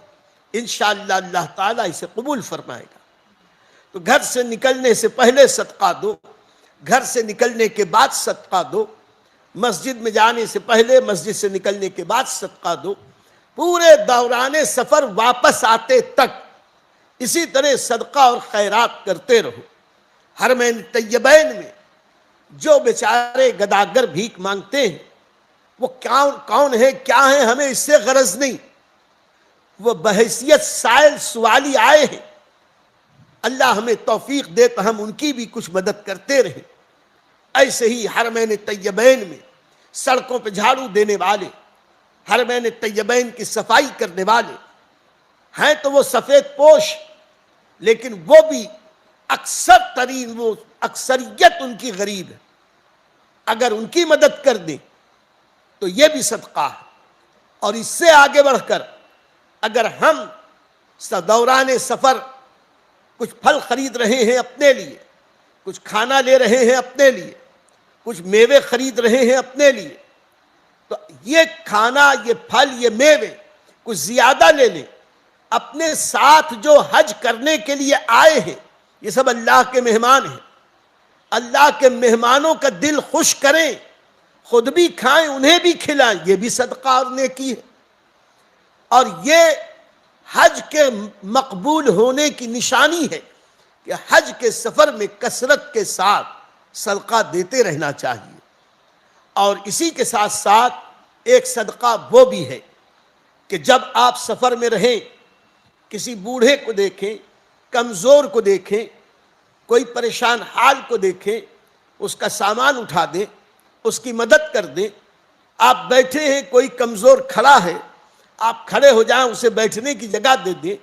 انشاءاللہ اللہ تعالیٰ اسے قبول فرمائے گا۔ تو گھر سے نکلنے سے پہلے صدقہ دو، گھر سے نکلنے کے بعد صدقہ دو، مسجد میں جانے سے پہلے، مسجد سے نکلنے کے بعد صدقہ دو، پورے دوران سفر واپس آتے تک اسی طرح صدقہ اور خیرات کرتے رہو۔ حرمین طیبین میں جو بیچارے گداگر بھیک مانگتے ہیں وہ کون ہے کیا ہے ہمیں اس سے غرض نہیں، وہ بحیثیت سائل سوالی آئے ہیں، اللہ ہمیں توفیق دے تو ہم ان کی بھی کچھ مدد کرتے رہیں۔ ایسے ہی حرمین طیبین میں سڑکوں پہ جھاڑو دینے والے، حرمین طیبین کی صفائی کرنے والے ہیں تو وہ سفید پوش، لیکن وہ بھی اکثر ترین وہ اکثریت ان کی غریب ہے، اگر ان کی مدد کر دیں تو یہ بھی صدقہ ہے۔ اور اس سے آگے بڑھ کر اگر ہم دوران سفر کچھ پھل خرید رہے ہیں اپنے لیے، کچھ کھانا لے رہے ہیں اپنے لیے، کچھ میوے خرید رہے ہیں اپنے لیے، تو یہ کھانا، یہ پھل، یہ میوے کچھ زیادہ لے لیں۔ اپنے ساتھ جو حج کرنے کے لیے آئے ہیں یہ سب اللہ کے مہمان ہیں، اللہ کے مہمانوں کا دل خوش کریں، خود بھی کھائیں انہیں بھی کھلائیں، یہ بھی صدقہ اور نیکی ہے۔ اور یہ حج کے مقبول ہونے کی نشانی ہے کہ حج کے سفر میں کثرت کے ساتھ صدقہ دیتے رہنا چاہیے۔ اور اسی کے ساتھ ساتھ ایک صدقہ وہ بھی ہے کہ جب آپ سفر میں رہیں، کسی بوڑھے کو دیکھیں، کمزور کو دیکھیں، کوئی پریشان حال کو دیکھیں، اس کا سامان اٹھا دیں، اس کی مدد کر دیں۔ آپ بیٹھے ہیں، کوئی کمزور کھڑا ہے، آپ کھڑے ہو جائیں، اسے بیٹھنے کی جگہ دے دیں،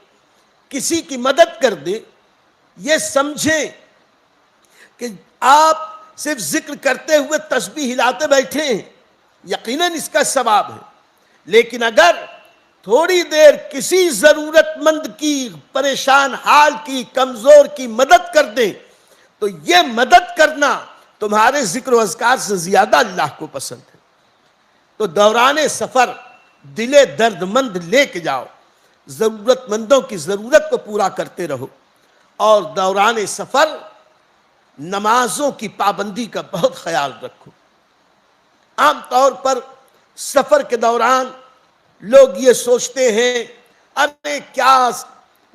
کسی کی مدد کر دیں۔ یہ سمجھیں کہ آپ صرف ذکر کرتے ہوئے تسبیح ہلاتے بیٹھے ہیں، یقیناً اس کا ثواب ہے، لیکن اگر تھوڑی دیر کسی ضرورت مند کی، پریشان حال کی، کمزور کی مدد کر دیں تو یہ مدد کرنا تمہارے ذکر و اذکار سے زیادہ اللہ کو پسند ہے۔ تو دوران سفر دل درد مند لے کے جاؤ، ضرورت مندوں کی ضرورت کو پورا کرتے رہو، اور دوران سفر نمازوں کی پابندی کا بہت خیال رکھو۔ عام طور پر سفر کے دوران لوگ یہ سوچتے ہیں ارے کیا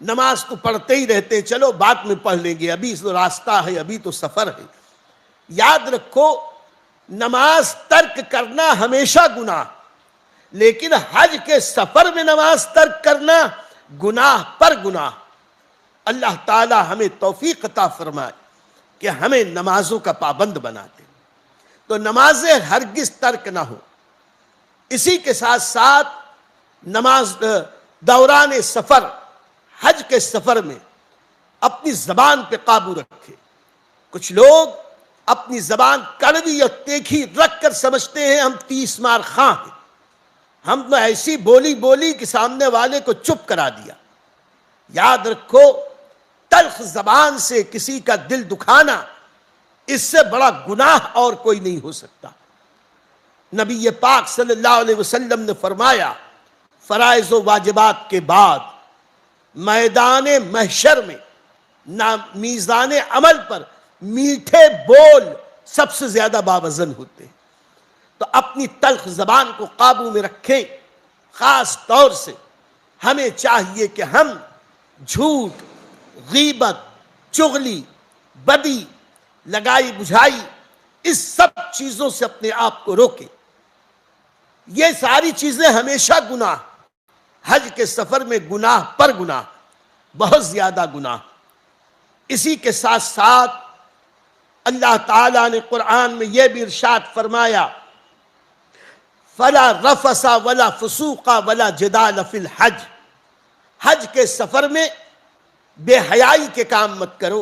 نماز تو پڑھتے ہی رہتے، چلو بعد میں پڑھ لیں گے، ابھی تو راستہ ہے، ابھی تو سفر ہے۔ یاد رکھو نماز ترک کرنا ہمیشہ گناہ، لیکن حج کے سفر میں نماز ترک کرنا گناہ پر گناہ۔ اللہ تعالی ہمیں توفیق عطا فرمائے کہ ہمیں نمازوں کا پابند بنا دے، تو نمازیں ہرگز ترک نہ ہو۔ اسی کے ساتھ ساتھ نماز دوران سفر، حج کے سفر میں اپنی زبان پہ قابو رکھے۔ کچھ لوگ اپنی زبان کڑوی اور تیکھی رکھ کر سمجھتے ہیں ہم 30 مار خاں ہیں، ہم نے ایسی بولی کہ سامنے والے کو چپ کرا دیا۔ یاد رکھو تلخ زبان سے کسی کا دل دکھانا اس سے بڑا گناہ اور کوئی نہیں ہو سکتا۔ نبی پاک صلی اللہ علیہ وسلم نے فرمایا فرائض و واجبات کے بعد میدان محشر میں میزان عمل پر میٹھے بول سب سے زیادہ باوزن ہوتے ہیں۔ تو اپنی تلخ زبان کو قابو میں رکھیں۔ خاص طور سے ہمیں چاہیے کہ ہم جھوٹ، غیبت، چغلی، بدی، لگائی بجھائی، اس سب چیزوں سے اپنے آپ کو روکیں۔ یہ ساری چیزیں ہمیشہ گناہ، حج کے سفر میں گناہ پر گناہ، بہت زیادہ گناہ۔ اسی کے ساتھ ساتھ اللہ تعالیٰ نے قرآن میں یہ بھی ارشاد فرمایا فَلَا رَفَثَ وَلَا فُسُوقَ وَلَا جِدَالَ فِي الْحَجِّ، حج کے سفر میں بے حیائی کے کام مت کرو،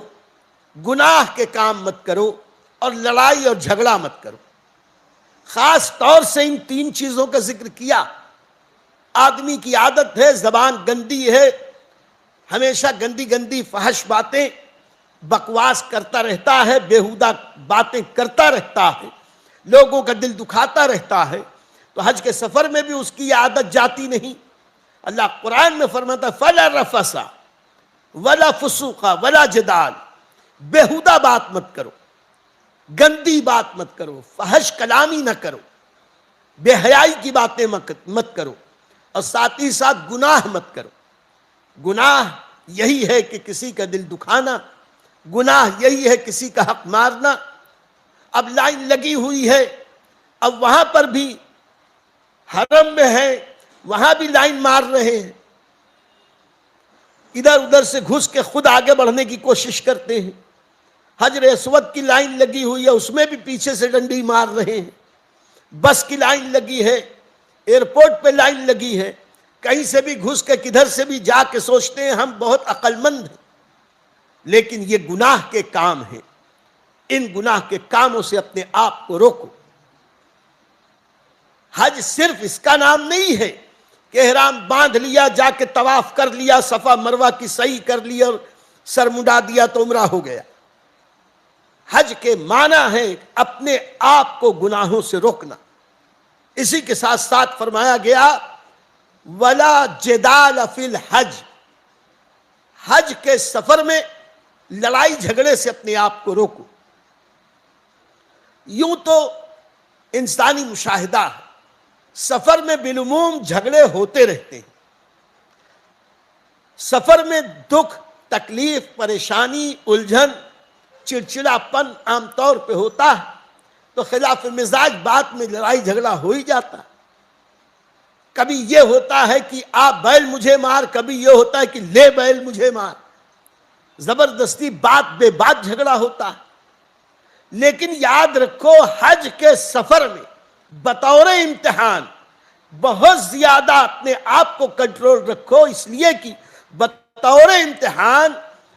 گناہ کے کام مت کرو، اور لڑائی اور جھگڑا مت کرو۔ خاص طور سے ان 3 چیزوں کا ذکر کیا۔ آدمی کی عادت ہے، زبان گندی ہے، ہمیشہ گندی گندی فحش باتیں، بکواس کرتا رہتا ہے، بیہودہ باتیں کرتا رہتا ہے، لوگوں کا دل دکھاتا رہتا ہے۔ تو حج کے سفر میں بھی اس کی یہ عادت جاتی نہیں. اللہ قرآن میں فرماتا فَلَا رَفَسَ وَلَا فُسُوقَ وَلَا جِدَالَ، بیہودہ بات مت کرو، گندی بات مت کرو، فحش کلامی نہ کرو، بے حیائی کی باتیں مت کرو، اور ساتھ ہی ساتھ گناہ مت کرو. گناہ یہی ہے کہ کسی کا دل دکھانا، گناہ یہی ہے کسی کا حق مارنا. اب لائن لگی ہوئی ہے، اب وہاں پر بھی حرم میں ہے، وہاں بھی لائن مار رہے ہیں، ادھر ادھر سے گھس کے خود آگے بڑھنے کی کوشش کرتے ہیں. حجر اسود کی لائن لگی ہوئی ہے، اس میں بھی پیچھے سے ڈنڈی مار رہے ہیں. بس کی لائن لگی ہے، ایئرپورٹ پہ لائن لگی ہے، کہیں سے بھی گھس کے کدھر سے بھی جا کے سوچتے ہیں ہم بہت عقل مند ہیں. لیکن یہ گناہ کے کام ہیں، ان گناہ کے کاموں سے اپنے آپ کو روکو. حج صرف اس کا نام نہیں ہے کہ احرام باندھ لیا، جا کے طواف کر لیا، صفا مروہ کی سعی کر لی اور سر مڈا دیا تو عمرہ ہو گیا. حج کے معنی ہے اپنے آپ کو گناہوں سے روکنا. اسی کے ساتھ ساتھ فرمایا گیا وَلَا جِدَالَ فِي الْحَجِّ، حج کے سفر میں لڑائی جھگڑے سے اپنے آپ کو روکو. یوں تو انسانی مشاہدہ ہے، سفر میں بالعموم جھگڑے ہوتے رہتے ہیں. سفر میں دکھ، تکلیف، پریشانی، الجھن، چڑچڑا پن عام طور پہ ہوتا ہے. تو خلاف مزاج بات میں لڑائی جھگڑا ہو ہی جاتا ہے. کبھی یہ ہوتا ہے کہ آ بیل مجھے مار، کبھی یہ ہوتا ہے کہ لے بیل مجھے مار، زبردستی بات بے بات جھگڑا ہوتا ہے. لیکن یاد رکھو حج کے سفر میں بطور امتحان بہت زیادہ اپنے آپ کو کنٹرول رکھو، اس لیے کہ بطور امتحان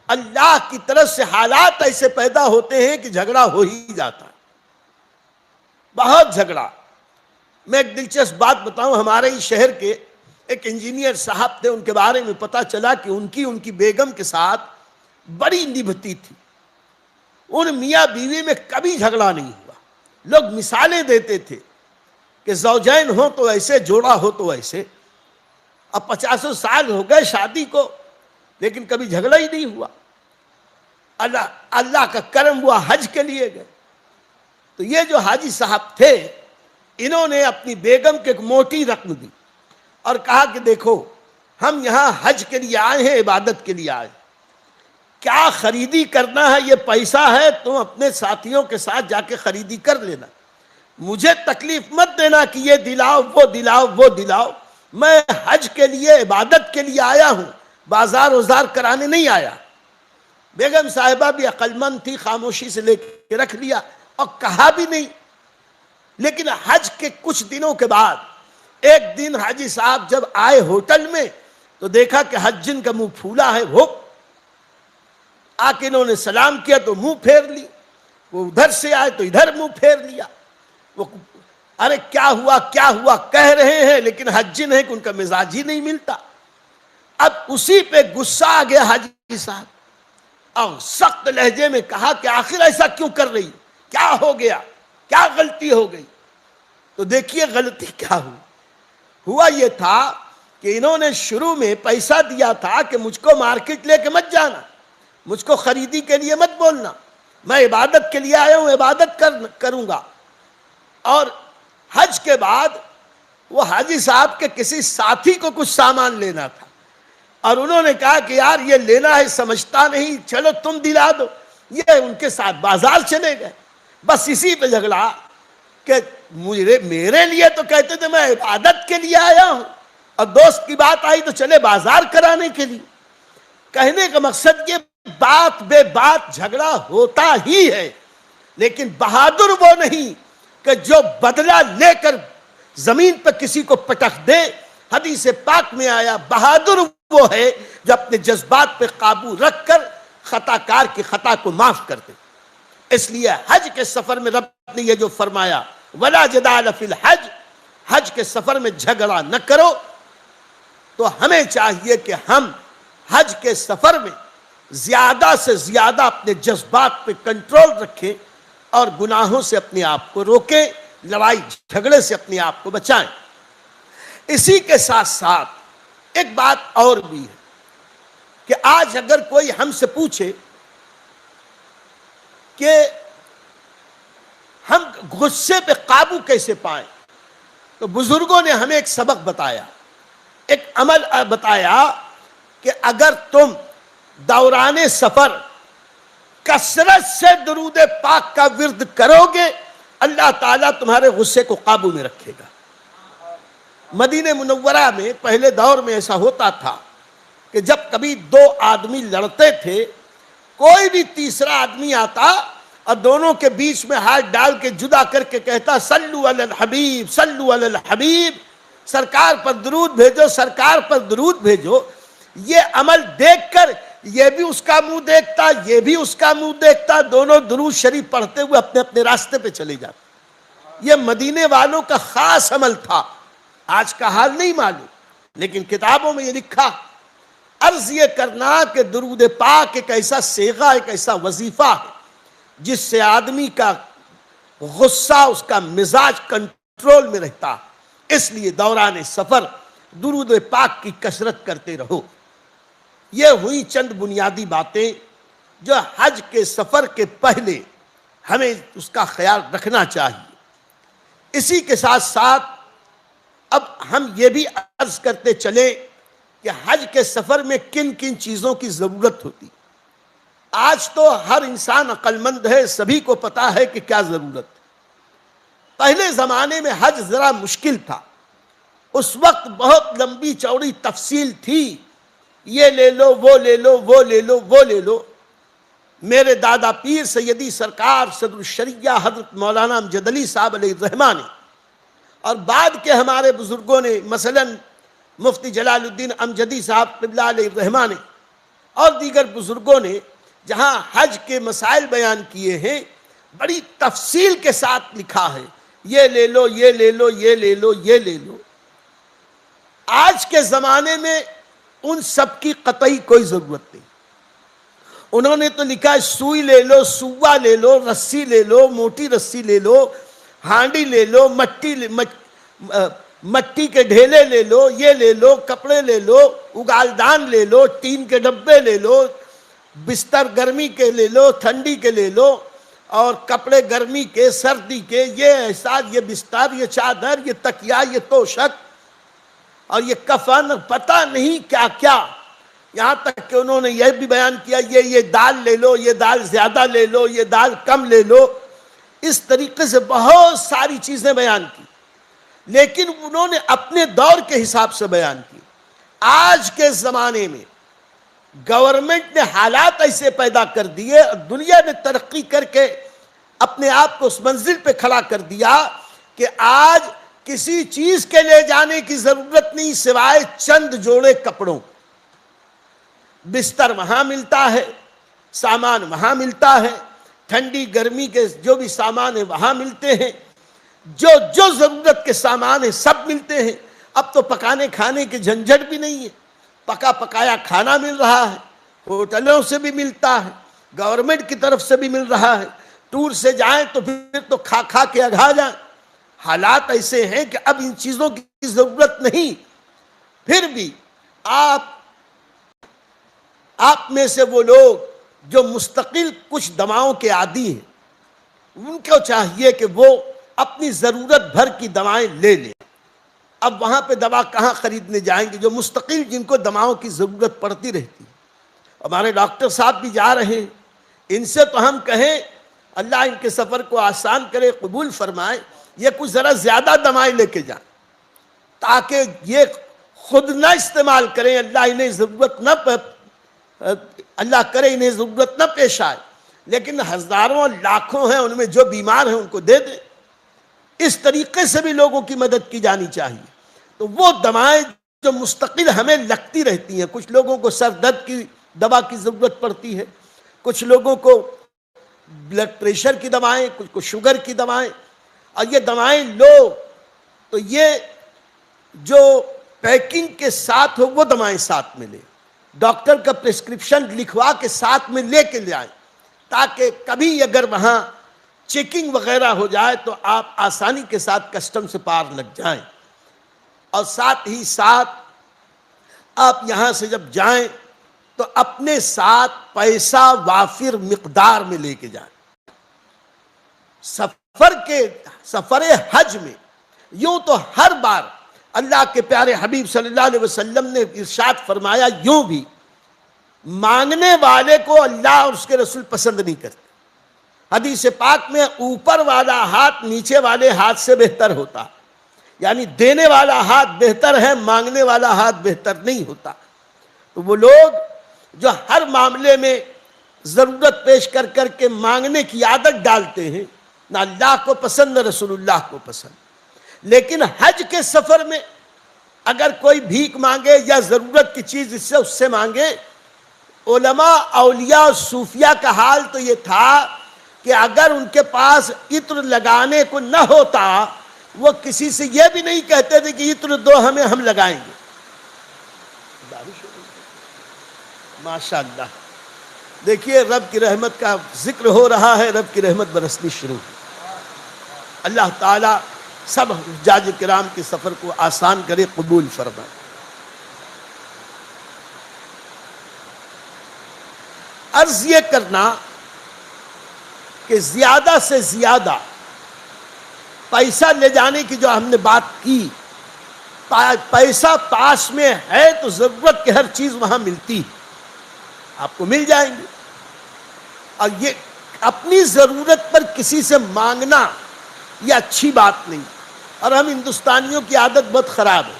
اللہ کی طرف سے حالات ایسے پیدا ہوتے ہیں کہ جھگڑا ہو ہی جاتا ہے، بہت جھگڑا. میں ایک دلچسپ بات بتاؤں، ہمارے ہی شہر کے ایک انجینئر صاحب تھے، ان کے بارے میں پتا چلا کہ ان کی بیگم کے ساتھ بڑی نبھتی تھی. ان میاں بیوی میں کبھی جھگڑا نہیں ہوا. لوگ مثالیں دیتے تھے کہ زوجین ہو تو ایسے، جوڑا ہو تو ایسے. اب 50 سال ہو گئے شادی کو، لیکن کبھی جھگڑا ہی نہیں ہوا. اللہ کا کرم ہوا، حج کے لیے گئے. تو یہ جو حاجی صاحب تھے، انہوں نے اپنی بیگم کو ایک موٹی رقم دی اور کہا کہ دیکھو ہم یہاں حج کے لیے آئے ہیں، عبادت کے لیے آئے ہیں، کیا خریدی کرنا ہے یہ پیسہ ہے، تم اپنے ساتھیوں کے ساتھ جا کے خریدی کر لینا، مجھے تکلیف مت دینا کہ یہ دلاؤ وہ دلاؤ وہ دلاؤ. میں حج کے لیے عبادت کے لیے آیا ہوں، بازار وزار کرانے نہیں آیا. بیگم صاحبہ بھی عقل مند تھی، خاموشی سے لے کے رکھ لیا اور کہا بھی نہیں. لیکن حج کے کچھ دنوں کے بعد ایک دن حاجی صاحب جب آئے ہوٹل میں تو دیکھا کہ حجن کا منہ پھولا ہے. وہ آ کے انہوں نے سلام کیا تو منہ پھیر لی، وہ ادھر سے آئے تو ادھر منہ پھیر لیا. وہ ارے کیا ہوا کہہ رہے ہیں، لیکن حجن ہے کہ ان کا مزاج ہی نہیں ملتا. اب اسی پہ غصہ آ گیا حاجی صاحب اور سخت لہجے میں کہا کہ آخر ایسا کیوں کر رہی، کیا ہو گیا، کیا غلطی ہو گئی. تو دیکھیے غلطی کیا ہوا یہ تھا کہ انہوں نے شروع میں پیسہ دیا تھا کہ مجھ کو مارکیٹ لے کے مت جانا، مجھ کو خریدی کے لیے مت بولنا، میں عبادت کے لیے آیا ہوں، عبادت کروں گا. اور حج کے بعد وہ حاجی صاحب کے کسی ساتھی کو کچھ سامان لینا تھا اور انہوں نے کہا کہ یار یہ لینا ہے، سمجھتا نہیں، چلو تم دلا دو. یہ ان کے ساتھ بازار چلے گئے. بس اسی پہ جھگڑا کہ میرے لیے تو کہتے تھے میں عبادت کے لیے آیا ہوں، اور دوست کی بات آئی تو چلے بازار کرانے کے لیے. کہنے کا مقصد یہ بات بے بات جھگڑا ہوتا ہی ہے، لیکن بہادر وہ نہیں کہ جو بدلہ لے کر زمین پہ کسی کو پٹخ دے. حدیث پاک میں آیا بہادر وہ ہے جو اپنے جذبات پہ قابو رکھ کر خطا کار کی خطا کو معاف کر دے. اس لیے حج کے سفر میں رب نے یہ جو فرمایا وَلَا جِدَالَ فِي الْحَجِّ، حج کے سفر میں جھگڑا نہ کرو. تو ہمیں چاہیے کہ ہم حج کے سفر میں زیادہ سے زیادہ اپنے جذبات پہ کنٹرول رکھیں اور گناہوں سے اپنے آپ کو روکیں. لڑائی جھگڑے سے اپنے آپ کو بچائیں۔ اسی کے ساتھ ساتھ ایک بات اور بھی ہے کہ آج اگر کوئی ہم سے پوچھے کہ ہم غصے پہ قابو کیسے پائیں، تو بزرگوں نے ہمیں ایک سبق بتایا، ایک عمل بتایا کہ اگر تم دوران سفر کثرت سے درود پاک کا ورد کرو گے، اللہ تعالیٰ تمہارے غصے کو قابو میں رکھے گا۔ مدینہ منورہ میں پہلے دور میں ایسا ہوتا تھا کہ جب کبھی دو آدمی لڑتے تھے، کوئی بھی تیسرا آدمی آتا اور دونوں کے بیچ میں ہاتھ ڈال کے جدا کر کے کہتا صلو علی الحبیب صلو علی الحبیب، سرکار پر درود بھیجو، سرکار پر درود بھیجو۔ یہ عمل دیکھ کر یہ بھی اس کا منہ دیکھتا، یہ بھی اس کا منہ دیکھتا، دونوں درود شریف پڑھتے ہوئے اپنے اپنے راستے پہ چلے جاتے۔ یہ مدینے والوں کا خاص عمل تھا، آج کا حال نہیں معلوم، لیکن کتابوں میں یہ لکھا۔ عرض یہ کرنا کہ درود پاک ایک ایسا صیغہ، ایک ایسا وظیفہ ہے جس سے آدمی کا غصہ، اس کا مزاج کنٹرول میں رہتا، اس لیے دوران سفر درود پاک کی کثرت کرتے رہو۔ یہ ہوئی چند بنیادی باتیں جو حج کے سفر کے پہلے ہمیں اس کا خیال رکھنا چاہیے۔ اسی کے ساتھ ساتھ اب ہم یہ بھی عرض کرتے چلیں کہ حج کے سفر میں کن کن چیزوں کی ضرورت ہوتی۔ آج تو ہر انسان عقل مند ہے، سبھی کو پتا ہے کہ کیا ضرورت۔ پہلے زمانے میں حج ذرا مشکل تھا، اس وقت بہت لمبی چوڑی تفصیل تھی، یہ لے لو، وہ لے لو، وہ لے لو، وہ لے لو۔ میرے دادا پیر سیدی سرکار صدر الشریعہ حضرت مولانا امجد علی صاحب علیہ الرحمہ نے اور بعد کے ہمارے بزرگوں نے، مثلا مفتی جلال الدین امجدی صاحب قبلہ علیہ الرحمہ نے اور دیگر بزرگوں نے جہاں حج کے مسائل بیان کیے ہیں، بڑی تفصیل کے ساتھ لکھا ہے، یہ لے لو، یہ لے لو، یہ لے لو، یہ لے لو۔ آج کے زمانے میں ان سب کی قطعی کوئی ضرورت نہیں۔ انہوں نے تو لکھا ہے سوئی لے لو، سوا لے لو، رسی لے لو، موٹی رسی لے لو، ہانڈی لے لو، مٹی کے ڈھیلے لے لو، یہ لے لو، کپڑے لے لو، اگالدان لے لو، ٹین کے ڈبے لے لو، بستر گرمی کے لے لو، ٹھنڈی کے لے لو، اور کپڑے گرمی کے، سردی کے، یہ ایسا، یہ بستر، یہ چادر، یہ تکیا، یہ توشک اور یہ کفن، پتہ نہیں کیا کیا۔ یہاں تک کہ انہوں نے یہ بھی بیان کیا یہ دال لے لو، یہ دال زیادہ لے لو، یہ دال کم لے لو۔ اس طریقے سے بہت ساری چیزیں بیان کی، لیکن انہوں نے اپنے دور کے حساب سے بیان کی۔ آج کے زمانے میں گورنمنٹ نے حالات ایسے پیدا کر دیے، دنیا نے ترقی کر کے اپنے آپ کو اس منزل پہ کھڑا کر دیا کہ آج کسی چیز کے لے جانے کی ضرورت نہیں سوائے چند جوڑے کپڑوں۔ بستر وہاں ملتا ہے، سامان وہاں ملتا ہے، ٹھنڈی گرمی کے جو بھی سامان ہیں وہاں ملتے ہیں، جو ضرورت کے سامان ہیں سب ملتے ہیں۔ اب تو پکانے کھانے کے جھنجھٹ بھی نہیں ہے، پکا پکایا کھانا مل رہا ہے، ہوٹلوں سے بھی ملتا ہے، گورنمنٹ کی طرف سے بھی مل رہا ہے، ٹور سے جائیں تو پھر تو کھا کھا کے اگھا جائیں۔ حالات ایسے ہیں کہ اب ان چیزوں کی ضرورت نہیں۔ پھر بھی آپ میں سے وہ لوگ جو مستقل کچھ دواؤں کے عادی ہیں، ان کو چاہیے کہ وہ اپنی ضرورت بھر کی دوائیں لے لیں۔ اب وہاں پہ دوا کہاں خریدنے جائیں گے جو مستقل جن کو دواؤں کی ضرورت پڑتی رہتی ہے؟ ہمارے ڈاکٹر صاحب بھی جا رہے ہیں، ان سے تو ہم کہیں اللہ ان کے سفر کو آسان کرے، قبول فرمائے، یہ کچھ ذرا زیادہ دوائیں لے کے جائیں تاکہ یہ خود نہ استعمال کریں، اللہ کرے انہیں ضرورت نہ پیش آئے، لیکن ہزاروں لاکھوں ہیں ان میں جو بیمار ہیں ان کو دے دیں۔ اس طریقے سے بھی لوگوں کی مدد کی جانی چاہیے۔ تو وہ دوائیں جو مستقل ہمیں لگتی رہتی ہیں، کچھ لوگوں کو سر درد کی دوا کی ضرورت پڑتی ہے، کچھ لوگوں کو بلڈ پریشر کی دوائیں، کچھ کو شوگر کی دوائیں، اور یہ دوائیں لو تو یہ جو پیکنگ کے ساتھ ہو وہ دوائیں ساتھ میں لیں، ڈاکٹر کا پرسکرپشن لکھوا کے ساتھ میں لے کے لے آئیں، تاکہ کبھی اگر وہاں چیکنگ وغیرہ ہو جائے تو آپ آسانی کے ساتھ کسٹم سے پار لگ جائیں، اور ساتھ ہی ساتھ آپ یہاں سے جب جائیں تو اپنے ساتھ پیسہ وافر مقدار میں لے کے جائیں۔ سفر حج میں یوں تو ہر بار اللہ کے پیارے حبیب صلی اللہ علیہ وسلم نے ارشاد فرمایا، یوں بھی مانگنے والے کو اللہ اور اس کے رسول پسند نہیں کرتے۔ حدیث پاک میں اوپر والا ہاتھ نیچے والے ہاتھ سے بہتر ہوتا، یعنی دینے والا ہاتھ بہتر ہے، مانگنے والا ہاتھ بہتر نہیں ہوتا۔ تو وہ لوگ جو ہر معاملے میں ضرورت پیش کر کر کے مانگنے کی عادت ڈالتے ہیں، نہ اللہ کو پسند نہ رسول اللہ کو پسند۔ لیکن حج کے سفر میں اگر کوئی بھیک مانگے یا ضرورت کی چیز اس سے مانگے، علماء، اولیاء اور صوفیاء کا حال تو یہ تھا کہ اگر ان کے پاس عطر لگانے کو نہ ہوتا، وہ کسی سے یہ بھی نہیں کہتے تھے کہ عطر دو ہمیں، ہم لگائیں گے۔ بارش ہو رہی ہے ماشاءاللہ، دیکھیے رب کی رحمت کا ذکر ہو رہا ہے، رب کی رحمت برسنی شروع ہے۔ اللہ تعالیٰ سب حجاج کرام کے سفر کو آسان کرے، قبول فرمائے۔ عرض یہ کرنا کہ زیادہ سے زیادہ پیسہ لے جانے کی جو ہم نے بات کی، پیسہ پاس میں ہے تو ضرورت کی ہر چیز وہاں ملتی، آپ کو مل جائیں گے۔ اور یہ اپنی ضرورت پر کسی سے مانگنا یہ اچھی بات نہیں، اور ہم ہندوستانیوں کی عادت بہت خراب ہے۔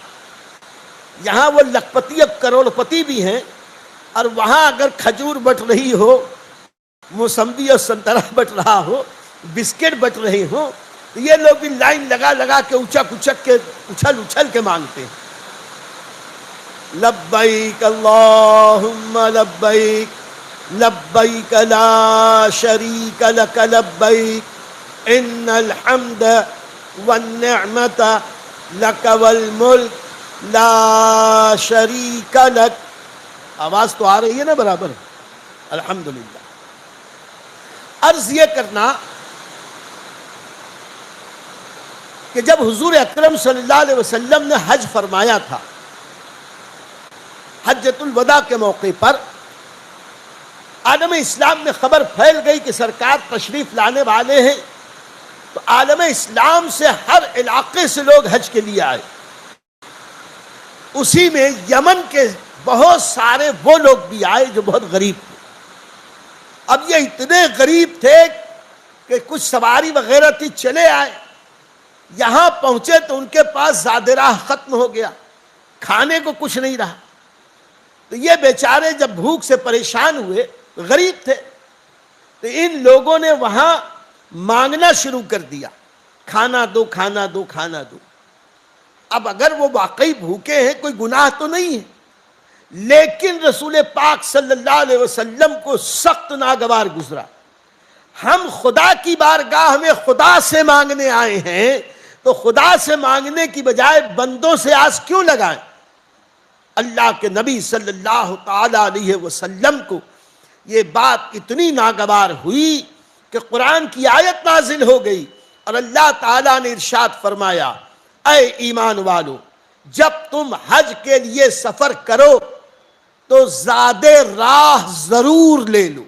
یہاں وہ لکھپتی اب کروڑ پتی بھی ہیں، اور وہاں اگر کھجور بٹ رہی ہو، موسمبی اور سنترا بٹ رہا ہو، بسکٹ بٹ رہے ہوں، تو یہ لوگ بھی لائن لگا لگا کے اچھل کے مانگتے ہیں۔ لبیک اللہم لبیک لبیک لا شریک لک لبیک ان الحمد والنعمت لک والملک لا شریک لک۔ آواز تو آ رہی ہے نا برابر؟ الحمدللہ۔ عرض یہ کرنا کہ جب حضور اکرم صلی اللہ علیہ وسلم نے حج فرمایا تھا، حجۃ الوداع کے موقع پر عالم اسلام میں خبر پھیل گئی کہ سرکار تشریف لانے والے ہیں، تو عالم اسلام سے ہر علاقے سے لوگ حج کے لیے آئے۔ اسی میں یمن کے بہت سارے وہ لوگ بھی آئے جو بہت غریب تھے۔ اب یہ اتنے غریب تھے کہ کچھ سواری وغیرہ تھی، چلے آئے، یہاں پہنچے تو ان کے پاس زاد راہ ختم ہو گیا، کھانے کو کچھ نہیں رہا۔ تو یہ بیچارے جب بھوک سے پریشان ہوئے، غریب تھے، تو ان لوگوں نے وہاں مانگنا شروع کر دیا، کھانا دو، کھانا دو، کھانا دو۔ اب اگر وہ واقعی بھوکے ہیں، کوئی گناہ تو نہیں ہے، لیکن رسول پاک صلی اللہ علیہ وسلم کو سخت ناگوار گزرا۔ ہم خدا کی بارگاہ میں خدا سے مانگنے آئے ہیں، تو خدا سے مانگنے کی بجائے بندوں سے آس کیوں لگائیں؟ اللہ کے نبی صلی اللہ تعالی علیہ وسلم کو یہ بات اتنی ناگوار ہوئی کہ قرآن کی آیت نازل ہو گئی، اور اللہ تعالیٰ نے ارشاد فرمایا، اے ایمان والو، جب تم حج کے لیے سفر کرو تو زاد راہ ضرور لے لو۔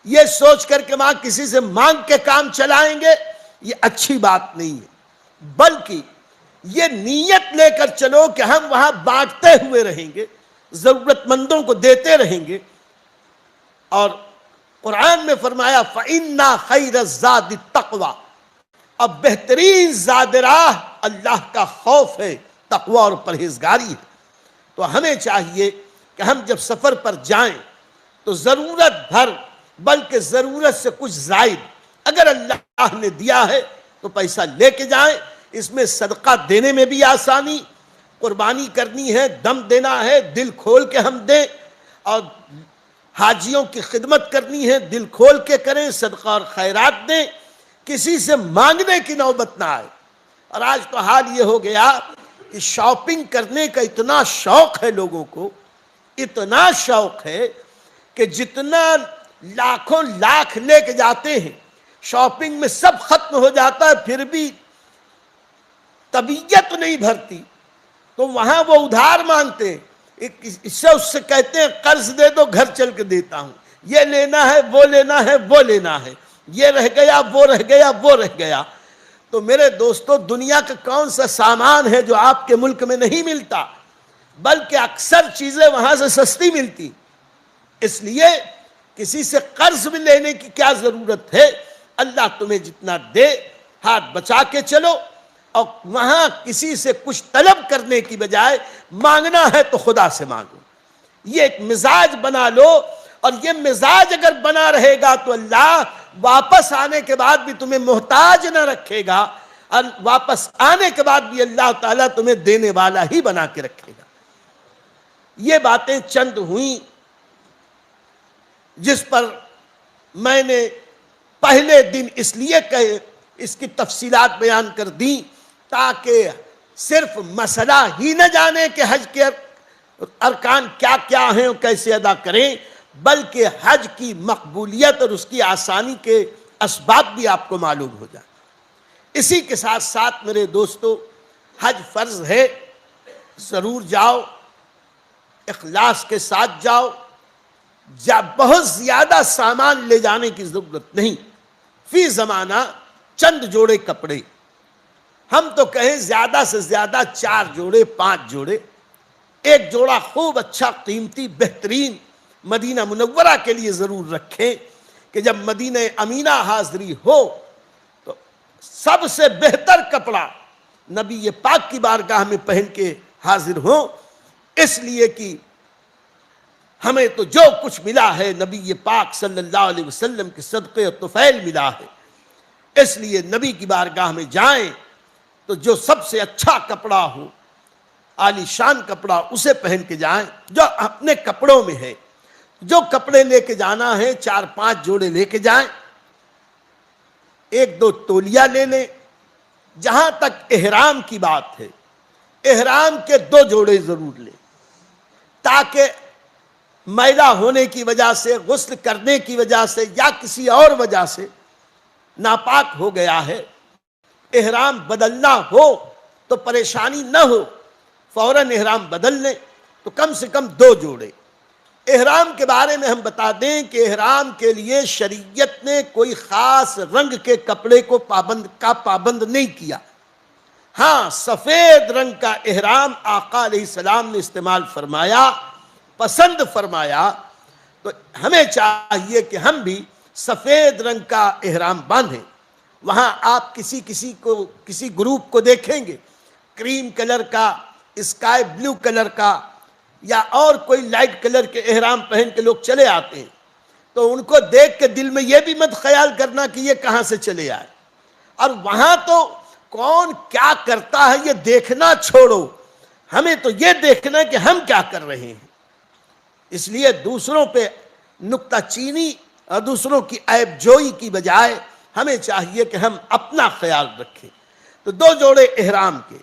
یہ سوچ کر کہ وہاں کسی سے مانگ کے کام چلائیں گے، یہ اچھی بات نہیں ہے، بلکہ یہ نیت لے کر چلو کہ ہم وہاں بانٹتے ہوئے رہیں گے، ضرورت مندوں کو دیتے رہیں گے۔ اور قرآن میں فرمایا فَإِنَّا خَيْرَ الزَّادِ التَّقْوَى، اب بہترین زاد راہ اللہ کا خوف ہے، تقوی اور پرہیزگاری ہے۔ تو ہمیں چاہیے کہ ہم جب سفر پر جائیں تو ضرورت بھر، بلکہ ضرورت سے کچھ زائد اگر اللہ نے دیا ہے تو پیسہ لے کے جائیں۔ اس میں صدقہ دینے میں بھی آسانی، قربانی کرنی ہے، دم دینا ہے، دل کھول کے ہم دیں، اور حاجیوں کی خدمت کرنی ہے، دل کھول کے کریں، صدقہ اور خیرات دیں، کسی سے مانگنے کی نوبت نہ آئے۔ اور آج تو حال یہ ہو گیا کہ شاپنگ کرنے کا اتنا شوق ہے لوگوں کو، اتنا شوق ہے کہ جتنا لاکھوں لاکھ لے کے جاتے ہیں، شاپنگ میں سب ختم ہو جاتا ہے پھر بھی طبیعت نہیں بھرتی، تو وہاں وہ ادھار مانگتے ہیں، اس سے کہتے ہیں قرض دے دو گھر چل کے دیتا ہوں، یہ لینا ہے وہ لینا ہے وہ لینا ہے، یہ رہ گیا وہ رہ گیا وہ رہ گیا۔ تو میرے دوستو، دنیا کا کون سا سامان ہے جو آپ کے ملک میں نہیں ملتا، بلکہ اکثر چیزیں وہاں سے سستی ملتی۔ اس لیے کسی سے قرض بھی لینے کی کیا ضرورت ہے؟ اللہ تمہیں جتنا دے ہاتھ بچا کے چلو، اور وہاں کسی سے کچھ طلب کرنے کی بجائے مانگنا ہے تو خدا سے مانگو۔ یہ ایک مزاج بنا لو، اور یہ مزاج اگر بنا رہے گا تو اللہ واپس آنے کے بعد بھی تمہیں محتاج نہ رکھے گا، اور واپس آنے کے بعد بھی اللہ تعالیٰ تمہیں دینے والا ہی بنا کے رکھے گا۔ یہ باتیں چند ہوئیں جس پر میں نے پہلے دن اس لیے اس کی تفصیلات بیان کر دیں تاکہ صرف مسئلہ ہی نہ جانے کہ حج کے ارکان کیا کیا ہیں اور کیسے ادا کریں، بلکہ حج کی مقبولیت اور اس کی آسانی کے اسباب بھی آپ کو معلوم ہو جائیں۔ اسی کے ساتھ ساتھ میرے دوستو، حج فرض ہے، ضرور جاؤ، اخلاص کے ساتھ جاؤ، بہت زیادہ سامان لے جانے کی ضرورت نہیں، فی زمانہ چند جوڑے کپڑے، ہم تو کہیں زیادہ سے زیادہ 4 جوڑے 5 جوڑے، ایک جوڑا خوب اچھا قیمتی بہترین مدینہ منورہ کے لیے ضرور رکھیں کہ جب مدینہ امینہ حاضری ہو تو سب سے بہتر کپڑا نبی پاک کی بارگاہ میں پہن کے حاضر ہوں، اس لیے کہ ہمیں تو جو کچھ ملا ہے نبی پاک صلی اللہ علیہ وسلم کے صدقے اور طفیل ملا ہے، اس لیے نبی کی بارگاہ میں جائیں تو جو سب سے اچھا کپڑا ہو، عالی شان کپڑا، اسے پہن کے جائیں جو اپنے کپڑوں میں ہے۔ جو کپڑے لے کے جانا ہے 4-5 جوڑے لے کے جائیں، 1-2 تولیہ لے لیں۔ جہاں تک احرام کی بات ہے، احرام کے 2 جوڑے ضرور لیں، تاکہ میلا ہونے کی وجہ سے، غسل کرنے کی وجہ سے یا کسی اور وجہ سے ناپاک ہو گیا ہے، احرام بدلنا ہو تو پریشانی نہ ہو، فوراً احرام بدل لیں۔ تو کم سے کم 2 جوڑے۔ احرام کے بارے میں ہم بتا دیں کہ احرام کے لیے شریعت نے کوئی خاص رنگ کے کپڑے کو پابند نہیں کیا۔ ہاں، سفید رنگ کا احرام آقا علیہ السلام نے استعمال فرمایا، پسند فرمایا، تو ہمیں چاہیے کہ ہم بھی سفید رنگ کا احرام باندھیں۔ وہاں آپ کسی گروپ کو دیکھیں گے کریم کلر کا، اسکائی بلو کلر کا یا اور کوئی لائٹ کلر کے احرام پہن کے لوگ چلے آتے ہیں، تو ان کو دیکھ کے دل میں یہ بھی مت خیال کرنا کہ یہ کہاں سے چلے آئے، اور وہاں تو کون کیا کرتا ہے یہ دیکھنا چھوڑو، ہمیں تو یہ دیکھنا ہے کہ ہم کیا کر رہے ہیں۔ اس لیے دوسروں پہ نکتہ چینی اور دوسروں کی عیب جوئی کی بجائے ہمیں چاہیے کہ ہم اپنا خیال رکھیں۔ تو 2 جوڑے احرام کے۔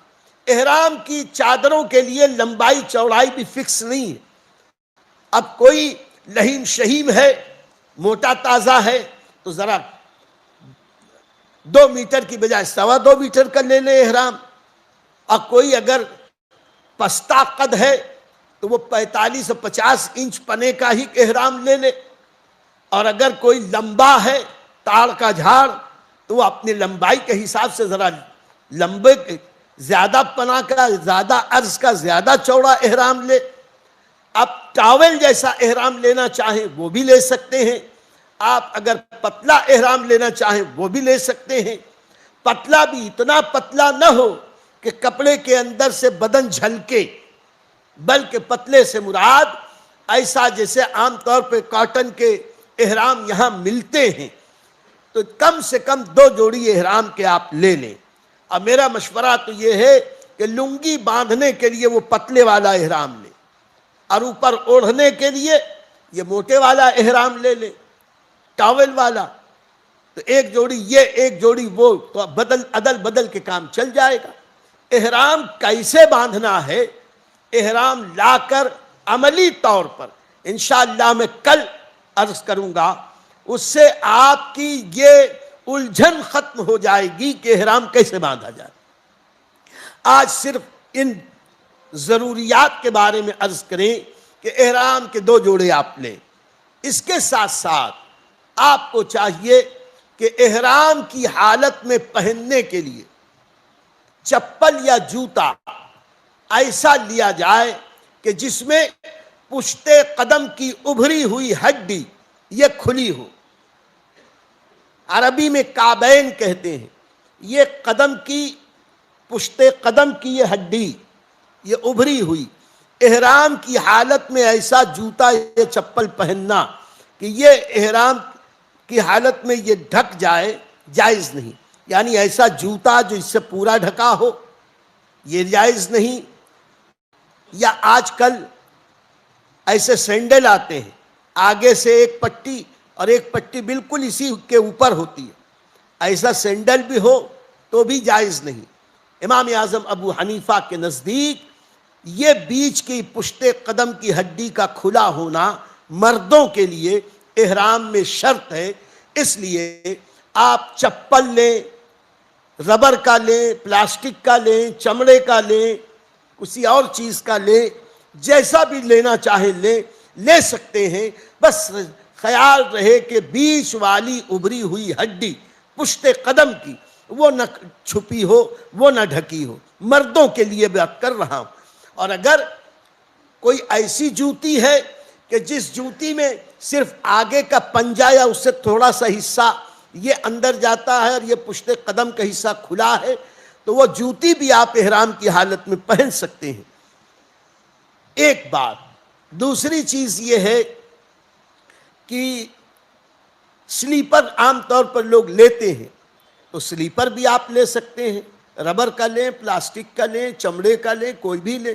احرام کی چادروں کے لیے لمبائی چوڑائی بھی فکس نہیں ہے۔ اب کوئی لہیم شہیم ہے، موٹا تازہ ہے، تو ذرا 2 میٹر کی بجائے 2.25 میٹر کا لے لے احرام، اور کوئی اگر پستہ قد ہے تو وہ 45 سے 50 انچ پنے کا ہی احرام لے لے، اور اگر کوئی لمبا ہے تاڑ کا جھاڑ تو وہ اپنی لمبائی کے حساب سے ذرا لمبے زیادہ پنا کا، زیادہ عرض کا، زیادہ چوڑا احرام لے۔ اب ٹاول جیسا احرام لینا چاہیں وہ بھی لے سکتے ہیں، آپ اگر پتلا احرام لینا چاہیں وہ بھی لے سکتے ہیں۔ پتلا بھی اتنا پتلا نہ ہو کہ کپڑے کے اندر سے بدن جھلکے، بلکہ پتلے سے مراد ایسا جیسے عام طور پہ کاٹن کے احرام یہاں ملتے ہیں، تو کم سے کم 2 جوڑی احرام کے آپ لے لیں۔ اب میرا مشورہ تو یہ ہے کہ لنگی باندھنے کے لیے وہ پتلے والا احرام لیں، اور اوپر اوڑھنے کے لیے یہ موٹے والا احرام لے لیں، ٹاول والا۔ تو 1 جوڑی یہ 1 جوڑی وہ، تو عدل بدل کے کام چل جائے گا۔ احرام کیسے باندھنا ہے، احرام لا کر عملی طور پر انشاءاللہ میں کل عرض کروں گا، اس سے آپ کی یہ الجھن ختم ہو جائے گی کہ احرام کیسے باندھا جائے۔ آج صرف ان ضروریات کے بارے میں عرض کریں کہ احرام کے 2 جوڑے آپ لیں، اس کے ساتھ ساتھ آپ کو چاہیے کہ احرام کی حالت میں پہننے کے لیے چپل یا جوتا ایسا لیا جائے کہ جس میں پشت قدم کی ابھری ہوئی ہڈی یہ کھلی ہو۔ عربی میں کعبین کہتے ہیں، یہ قدم کی پشت قدم کی یہ ہڈی یہ ابھری ہوئی، احرام کی حالت میں ایسا جوتا یا چپل پہننا کہ یہ احرام کی حالت میں یہ ڈھک جائے، جائز نہیں۔ یعنی ایسا جوتا جو اس سے پورا ڈھکا ہو یہ جائز نہیں۔ یا آج کل ایسے سینڈل آتے ہیں، آگے سے ایک پٹی اور ایک پٹی بالکل اسی کے اوپر ہوتی ہے، ایسا سینڈل بھی ہو تو بھی جائز نہیں۔ امام اعظم ابو حنیفہ کے نزدیک یہ بیچ کی پشت قدم کی ہڈی کا کھلا ہونا مردوں کے لیے احرام میں شرط ہے، اس لیے آپ چپل لیں، ربر کا لیں، پلاسٹک کا لیں، چمڑے کا لیں، کسی اور چیز کا لیں، جیسا بھی لینا چاہیں لے سکتے ہیں، بس خیال رہے کہ بیچ والی ابھری ہوئی ہڈی پشت قدم کی وہ نہ چھپی ہو، وہ نہ ڈھکی ہو۔ مردوں کے لیے بات کر رہا ہوں۔ اور اگر کوئی ایسی جوتی ہے کہ جس جوتی میں صرف آگے کا پنجہ یا اس سے تھوڑا سا حصہ یہ اندر جاتا ہے اور یہ پشت قدم کا حصہ کھلا ہے، تو وہ جوتی بھی آپ احرام کی حالت میں پہن سکتے ہیں۔ ایک بات۔ دوسری چیز یہ ہے کہ سلیپر عام طور پر لوگ لیتے ہیں، تو سلیپر بھی آپ لے سکتے ہیں، ربر کا لیں، پلاسٹک کا لیں، چمڑے کا لیں، کوئی بھی لیں۔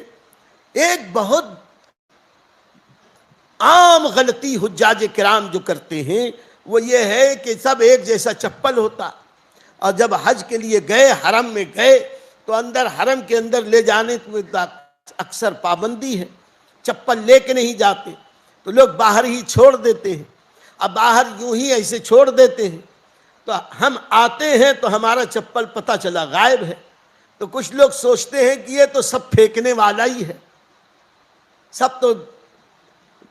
ایک بہت عام غلطی حجاج کرام جو کرتے ہیں وہ یہ ہے کہ سب ایک جیسا چپل ہوتا، اور جب حج کے لیے گئے، حرم میں گئے، تو حرم کے اندر لے جانے میں اکثر پابندی ہے، چپل لے کے نہیں جاتے، تو لوگ باہر ہی چھوڑ دیتے ہیں۔ اب باہر یوں ہی ایسے چھوڑ دیتے ہیں، تو ہم آتے ہیں تو ہمارا چپل پتہ چلا غائب ہے، تو کچھ لوگ سوچتے ہیں کہ یہ تو سب پھینکنے والا ہی ہے، سب تو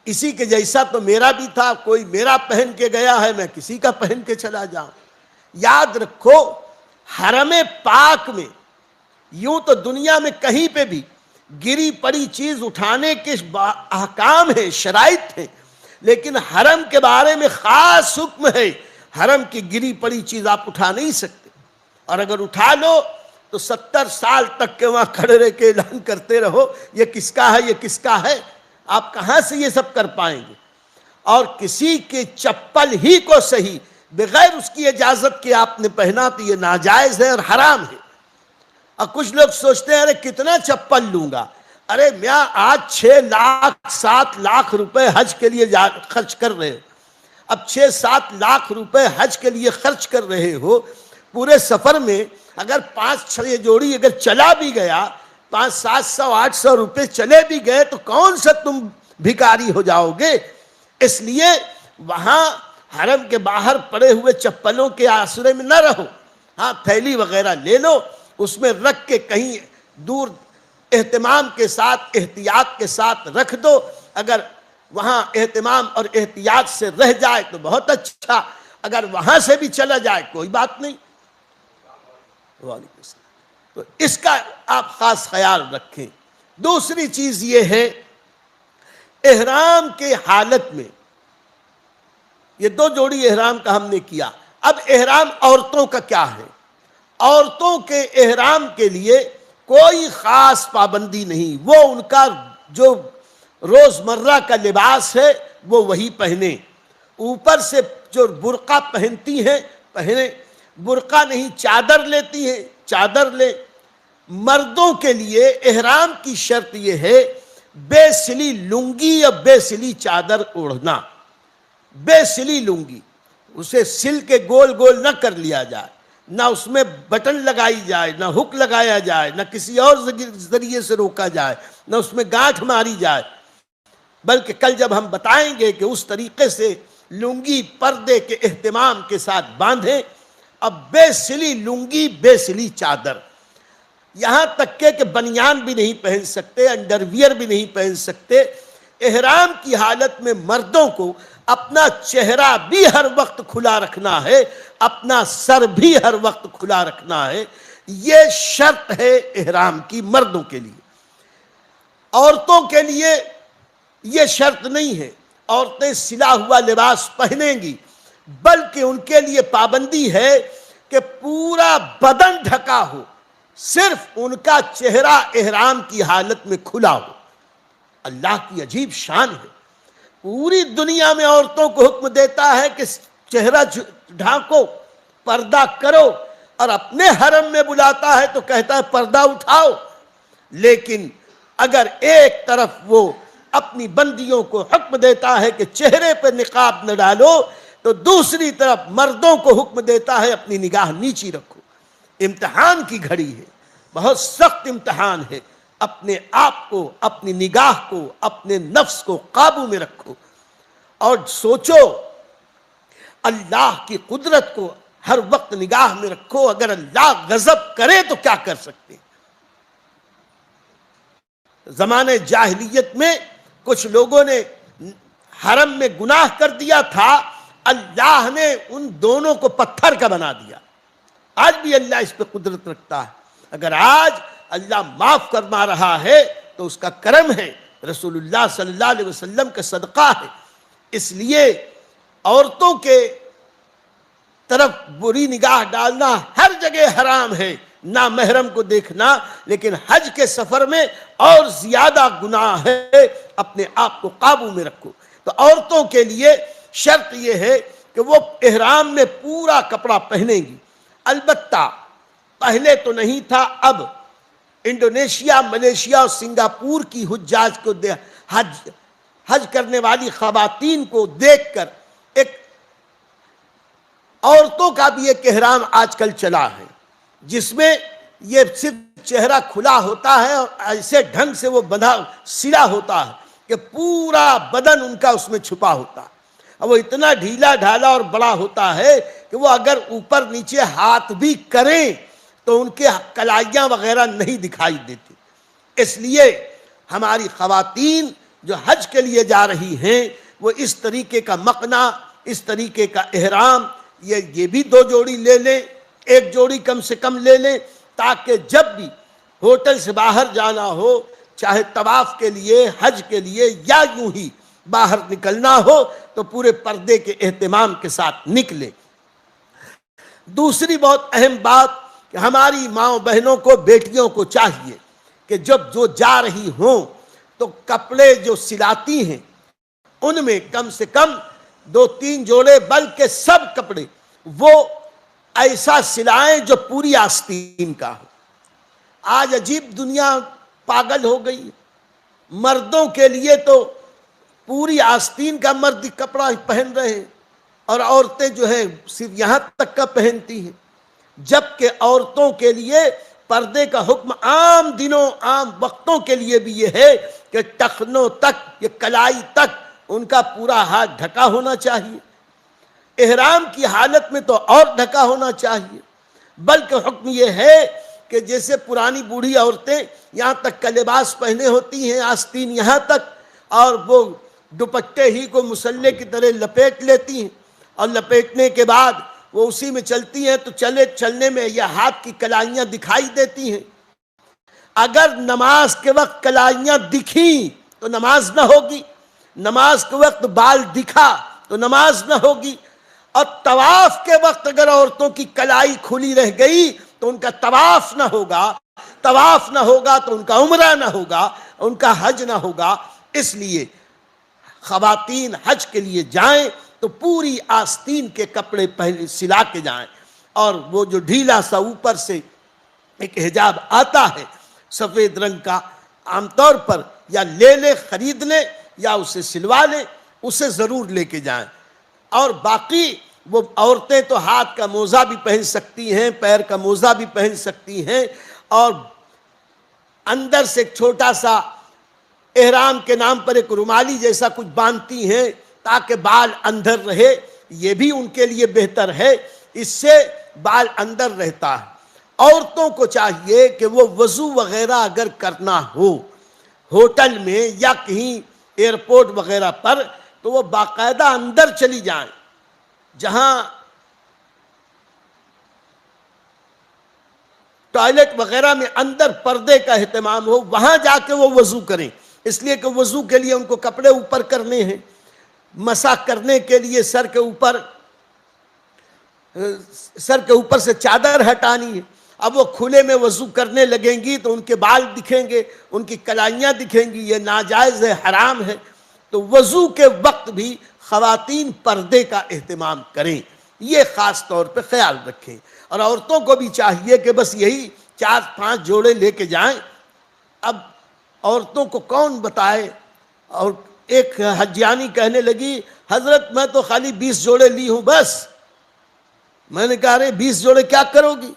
اسی کے جیسا تو میرا بھی تھا، کوئی میرا پہن کے گیا ہے، میں کسی کا پہن کے چلا جاؤں۔ یاد رکھو، حرم پاک میں یوں تو دنیا میں کہیں پہ بھی گری پڑی چیز اٹھانے کے احکام ہیں، شرائط ہیں، لیکن حرم کے بارے میں خاص حکم ہے، حرم کی گری پڑی چیز آپ اٹھا نہیں سکتے، اور اگر اٹھا لو تو 70 سال تک کے وہاں کھڑے رہ کے اعلان کرتے رہو یہ کس کا ہے، یہ کس کا ہے، آپ کہاں سے یہ سب کر پائیں گے؟ اور کسی کے چپل ہی کو صحیح بغیر اس کی اجازت کے آپ نے پہنا تو یہ ناجائز ہے اور حرام ہے۔ اور کچھ لوگ سوچتے ہیں ارے کتنا چپل لوں گا، ارے میاں آج 6 لاکھ 7 لاکھ روپے حج کے لیے خرچ کر رہے ہو، اب 6-7 لاکھ روپے حج کے لیے خرچ کر رہے ہو، پورے سفر میں اگر 5-6 جوڑی اگر چلا بھی گیا، 500-700-800 روپے چلے بھی گئے تو کون سا تم بھکاری ہو جاؤ گے؟ اس لیے وہاں حرم کے باہر پڑے ہوئے چپلوں کے آسرے میں نہ رہو، ہاں تھیلی وغیرہ لے لو، اس میں رکھ کے کہیں دور اہتمام کے ساتھ احتیاط کے ساتھ رکھ دو، اگر وہاں اہتمام اور احتیاط سے رہ جائے تو بہت اچھا، اگر وہاں سے بھی چلا جائے کوئی بات نہیں۔ وعلیکم السلام۔ تو اس کا آپ خاص خیال رکھیں۔ دوسری چیز یہ ہے، احرام کے حالت میں یہ 2 جوڑی احرام کا ہم نے کیا، اب احرام عورتوں کا کیا ہے؟ عورتوں کے احرام کے لیے کوئی خاص پابندی نہیں، وہ ان کا جو روزمرہ کا لباس ہے وہ وہی پہنے، اوپر سے جو برقع پہنتی ہیں پہنے، برقع نہیں چادر لیتی ہیں چادر لیں۔ مردوں کے لیے احرام کی شرط یہ ہے بے سلی لنگی یا بے سلی چادر اوڑھنا۔ بے سلی لنگی، اسے سل کے گول گول نہ کر لیا جائے، نہ اس میں بٹن لگائی جائے، نہ ہک لگایا جائے، نہ کسی اور ذریعے سے روکا جائے، نہ اس میں گانٹھ ماری جائے، بلکہ کل جب ہم بتائیں گے کہ اس طریقے سے لنگی پردے کے اہتمام کے ساتھ باندھیں، اب بے سلی لنگی، بے سلی چادر، یہاں تک کہ بنیان بھی نہیں پہن سکتے، انڈرویئر بھی نہیں پہن سکتے۔ احرام کی حالت میں مردوں کو اپنا چہرہ بھی ہر وقت کھلا رکھنا ہے، اپنا سر بھی ہر وقت کھلا رکھنا ہے، یہ شرط ہے احرام کی مردوں کے لیے۔ عورتوں کے لیے یہ شرط نہیں ہے، عورتیں سلا ہوا لباس پہنیں گی، بلکہ ان کے لیے پابندی ہے کہ پورا بدن ڈھکا ہو، صرف ان کا چہرہ احرام کی حالت میں کھلا ہو۔ اللہ کی عجیب شان ہے، پوری دنیا میں عورتوں کو حکم دیتا ہے کہ چہرہ ڈھانکو، پردہ کرو، اور اپنے حرم میں بلاتا ہے تو کہتا ہے پردہ اٹھاؤ۔ لیکن اگر ایک طرف وہ اپنی بندیوں کو حکم دیتا ہے کہ چہرے پہ نقاب نہ ڈالو، تو دوسری طرف مردوں کو حکم دیتا ہے اپنی نگاہ نیچی رکھو۔ امتحان کی گھڑی ہے، بہت سخت امتحان ہے، اپنے آپ کو، اپنی نگاہ کو، اپنے نفس کو قابو میں رکھو اور سوچو، اللہ کی قدرت کو ہر وقت نگاہ میں رکھو۔ اگر اللہ غضب کرے تو کیا کر سکتے ہیں؟ زمانے جاہلیت میں کچھ لوگوں نے حرم میں گناہ کر دیا تھا، اللہ نے ان دونوں کو پتھر کا بنا دیا۔ آج بھی اللہ اس پہ قدرت رکھتا ہے، اگر آج اللہ معاف فرما رہا ہے تو اس کا کرم ہے، رسول اللہ صلی اللہ علیہ وسلم کا صدقہ ہے۔ اس لیے عورتوں کے طرف بری نگاہ ڈالنا ہر جگہ حرام ہے، نامحرم کو دیکھنا، لیکن حج کے سفر میں اور زیادہ گناہ ہے۔ اپنے آپ کو قابو میں رکھو۔ تو عورتوں کے لیے شرط یہ ہے کہ وہ احرام میں پورا کپڑا پہنیں گی۔ البتہ پہلے تو نہیں تھا، اب انڈونیشیا، ملیشیا اور سنگاپور کی حجاج کو حج کرنے والی خواتین کو دیکھ کر ایک عورتوں کا بھی ایک احرام آج کل چلا ہے، جس میں یہ صرف چہرہ کھلا ہوتا ہے اور ایسے ڈھنگ سے وہ بندھا سلا ہوتا ہے کہ پورا بدن ان کا اس میں چھپا ہوتا ہے، اور وہ اتنا ڈھیلا ڈھالا اور بڑا ہوتا ہے کہ وہ اگر اوپر نیچے ہاتھ بھی کریں تو ان کے کلائیاں وغیرہ نہیں دکھائی دیتی۔ اس لیے ہماری خواتین جو حج کے لیے جا رہی ہیں وہ اس طریقے کا مقنا، اس طریقے کا احرام، یہ بھی 2 جوڑی لے لیں، 1 جوڑی کم سے کم لے لیں، تاکہ جب بھی ہوٹل سے باہر جانا ہو، چاہے طواف کے لیے، حج کے لیے، یا یوں ہی باہر نکلنا ہو تو پورے پردے کے اہتمام کے ساتھ نکلے۔ دوسری بہت اہم بات کہ ہماری ماؤں بہنوں کو، بیٹیوں کو چاہیے کہ جب جو جا رہی ہوں تو کپڑے جو سلاتی ہیں ان میں کم سے کم 2-3 جوڑے، بلکہ سب کپڑے وہ ایسا سلائیں جو پوری آستین کا ہو۔ آج عجیب دنیا پاگل ہو گئی، مردوں کے لیے تو پوری آستین کا مرد کپڑا پہن رہے ہیں اور عورتیں جو ہے صرف یہاں تک کا پہنتی ہیں، جبکہ عورتوں کے لیے پردے کا حکم عام دنوں، عام وقتوں کے لیے بھی یہ ہے کہ ٹخنوں تک، یہ کلائی تک ان کا پورا ہاتھ ڈھکا ہونا چاہیے۔ احرام کی حالت میں تو اور ڈھکا ہونا چاہیے، بلکہ حکم یہ ہے کہ جیسے پرانی بوڑھی عورتیں یہاں تک کا لباس پہنے ہوتی ہیں، آستین یہاں تک، اور وہ دوپٹے ہی کو مسلح کی طرح لپیٹ لیتی ہیں، اور لپیٹنے کے بعد وہ اسی میں چلتی ہیں تو چلنے میں یہ ہاتھ کی کلائیاں دکھائی دیتی ہیں۔ اگر نماز کے وقت کلائیاں دکھیں تو نماز نہ ہوگی، نماز کے وقت بال دکھا تو نماز نہ ہوگی، اور طواف کے وقت اگر عورتوں کی کلائی کھلی رہ گئی تو ان کا طواف نہ ہوگا، طواف نہ ہوگا تو ان کا عمرہ نہ ہوگا، ان کا حج نہ ہوگا۔ اس لیے خواتین حج کے لیے جائیں تو پوری آستین کے کپڑے پہلے سلا کے جائیں، اور وہ جو ڈھیلا سا اوپر سے ایک حجاب آتا ہے سفید رنگ کا، عام طور پر یا لے لیں، خرید لیں، یا اسے سلوا لیں، اسے ضرور لے کے جائیں۔ اور باقی وہ عورتیں تو ہاتھ کا موزہ بھی پہن سکتی ہیں، پیر کا موزہ بھی پہن سکتی ہیں، اور اندر سے ایک چھوٹا سا احرام کے نام پر ایک رومالی جیسا کچھ باندھتی ہیں تاکہ بال اندر رہے، یہ بھی ان کے لیے بہتر ہے۔ اس سے بال اندر رہتا ہے۔ عورتوں کو چاہیے کہ وہ وضو وغیرہ اگر کرنا ہو ہوٹل میں یا کہیں ایئرپورٹ وغیرہ پر، تو وہ باقاعدہ اندر چلی جائیں، جہاں ٹوائلٹ وغیرہ میں اندر پردے کا اہتمام ہو، وہاں جا کے وہ وضو کریں، اس لیے کہ وضو کے لیے ان کو کپڑے اوپر کرنے ہیں، مسح کرنے کے لیے سر کے اوپر سے چادر ہٹانی ہے۔ اب وہ کھلے میں وضو کرنے لگیں گی تو ان کے بال دکھیں گے، ان کی کلائیاں دکھیں گی، یہ ناجائز ہے، حرام ہے۔ تو وضو کے وقت بھی خواتین پردے کا اہتمام کریں، یہ خاص طور پہ خیال رکھیں۔ اور عورتوں کو بھی چاہیے کہ بس یہی 4-5 جوڑے لے کے جائیں۔ اب عورتوں کو کون بتائے؟ اور ایک حجیانی کہنے لگی، حضرت میں تو خالی 20 جوڑے لی ہوں بس۔ میں نے کہا ارے 20 جوڑے کیا کرو گی؟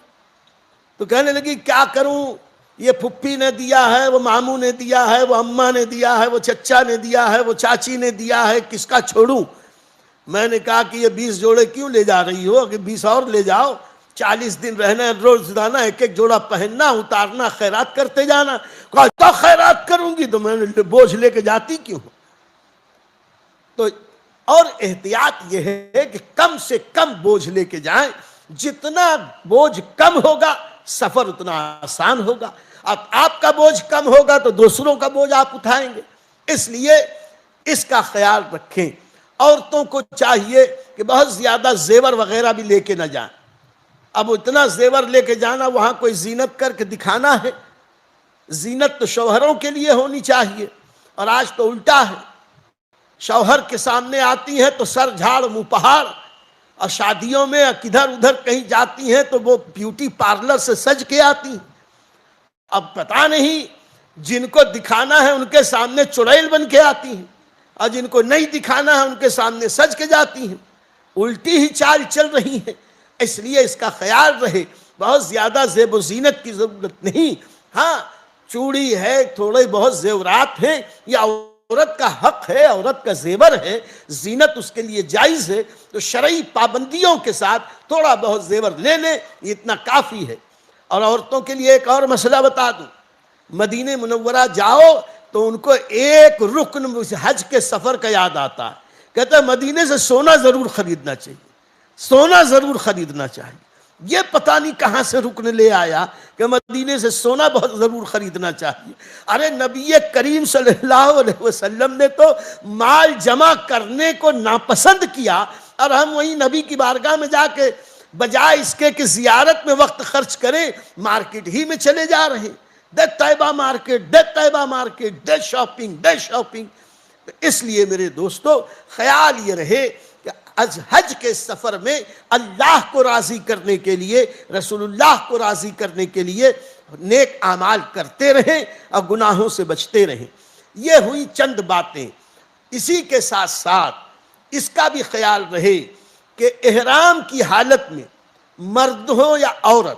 تو کہنے لگی کیا کروں، یہ پھپھی نے دیا ہے، وہ ماموں نے دیا ہے، وہ اماں نے دیا ہے، وہ چچا نے دیا ہے، وہ چاچی نے دیا ہے، کس کا چھوڑوں؟ میں نے کہا کہ یہ 20 جوڑے کیوں لے جا رہی ہو؟ کہ 20 اور لے جاؤ، 40 دن رہنا، روزانہ ایک ایک جوڑا پہننا، اتارنا، خیرات کرتے جانا۔ کہا تو خیرات کروں گی تو میں نے بوجھ لے کے جاتی کیوں؟ تو اور احتیاط یہ ہے کہ کم سے کم بوجھ لے کے جائیں، جتنا بوجھ کم ہوگا سفر اتنا آسان ہوگا۔ اب آپ کا بوجھ کم ہوگا تو دوسروں کا بوجھ آپ اٹھائیں گے، اس لیے اس کا خیال رکھیں۔ عورتوں کو چاہیے کہ بہت زیادہ زیور وغیرہ بھی لے کے نہ جائیں۔ اب اتنا زیور لے کے جانا، وہاں کوئی زینت کر کے دکھانا ہے؟ زینت تو شوہروں کے لیے ہونی چاہیے، اور آج تو الٹا ہے، شوہر کے سامنے آتی ہیں تو سر جھاڑ منہ پہاڑ، اور شادیوں میں کدھر ادھر کہیں جاتی ہیں تو وہ بیوٹی پارلر سے سج کے آتی ہیں۔ اب پتہ نہیں، جن کو دکھانا ہے ان کے سامنے چڑیل بن کے آتی ہیں، اور جن کو نہیں دکھانا ہے ان کے سامنے سج کے جاتی ہیں۔ الٹی ہی چال چل رہی ہیں۔ اس لیے اس کا خیال رہے، بہت زیادہ زیب و زینت کی ضرورت نہیں۔ ہاں چوڑی ہے، تھوڑے بہت زیورات ہیں، یہ عورت کا حق ہے، عورت کا زیور ہے، زینت اس کے لیے جائز ہے، تو شرعی پابندیوں کے ساتھ تھوڑا بہت زیور لے لیں، یہ اتنا کافی ہے۔ اور عورتوں کے لیے ایک اور مسئلہ بتا دوں، مدینہ منورہ جاؤ تو ان کو ایک رکن حج کے سفر کا یاد آتا ہے، کہتے ہیں مدینے سے سونا ضرور خریدنا چاہیے، سونا ضرور خریدنا چاہیے۔ یہ پتہ نہیں کہاں سے رکن لے آیا کہ مدینے سے سونا بہت ضرور خریدنا چاہیے۔ ارے نبی کریم صلی اللہ علیہ وسلم نے تو مال جمع کرنے کو ناپسند کیا، اور ہم وہیں نبی کی بارگاہ میں جا کے بجائے اس کے کہ زیارت میں وقت خرچ کریں، مارکیٹ ہی میں چلے جا رہے ہیں۔ دے طیبہ مارکیٹ، دے طیبہ مارکیٹ، دے شاپنگ، دے شاپنگ۔ اس لیے میرے دوستو خیال یہ رہے کہ حج کے سفر میں اللہ کو راضی کرنے کے لیے، رسول اللہ کو راضی کرنے کے لیے نیک اعمال کرتے رہیں اور گناہوں سے بچتے رہیں۔ یہ ہوئی چند باتیں۔ اسی کے ساتھ ساتھ اس کا بھی خیال رہے کہ احرام کی حالت میں مرد ہو یا عورت،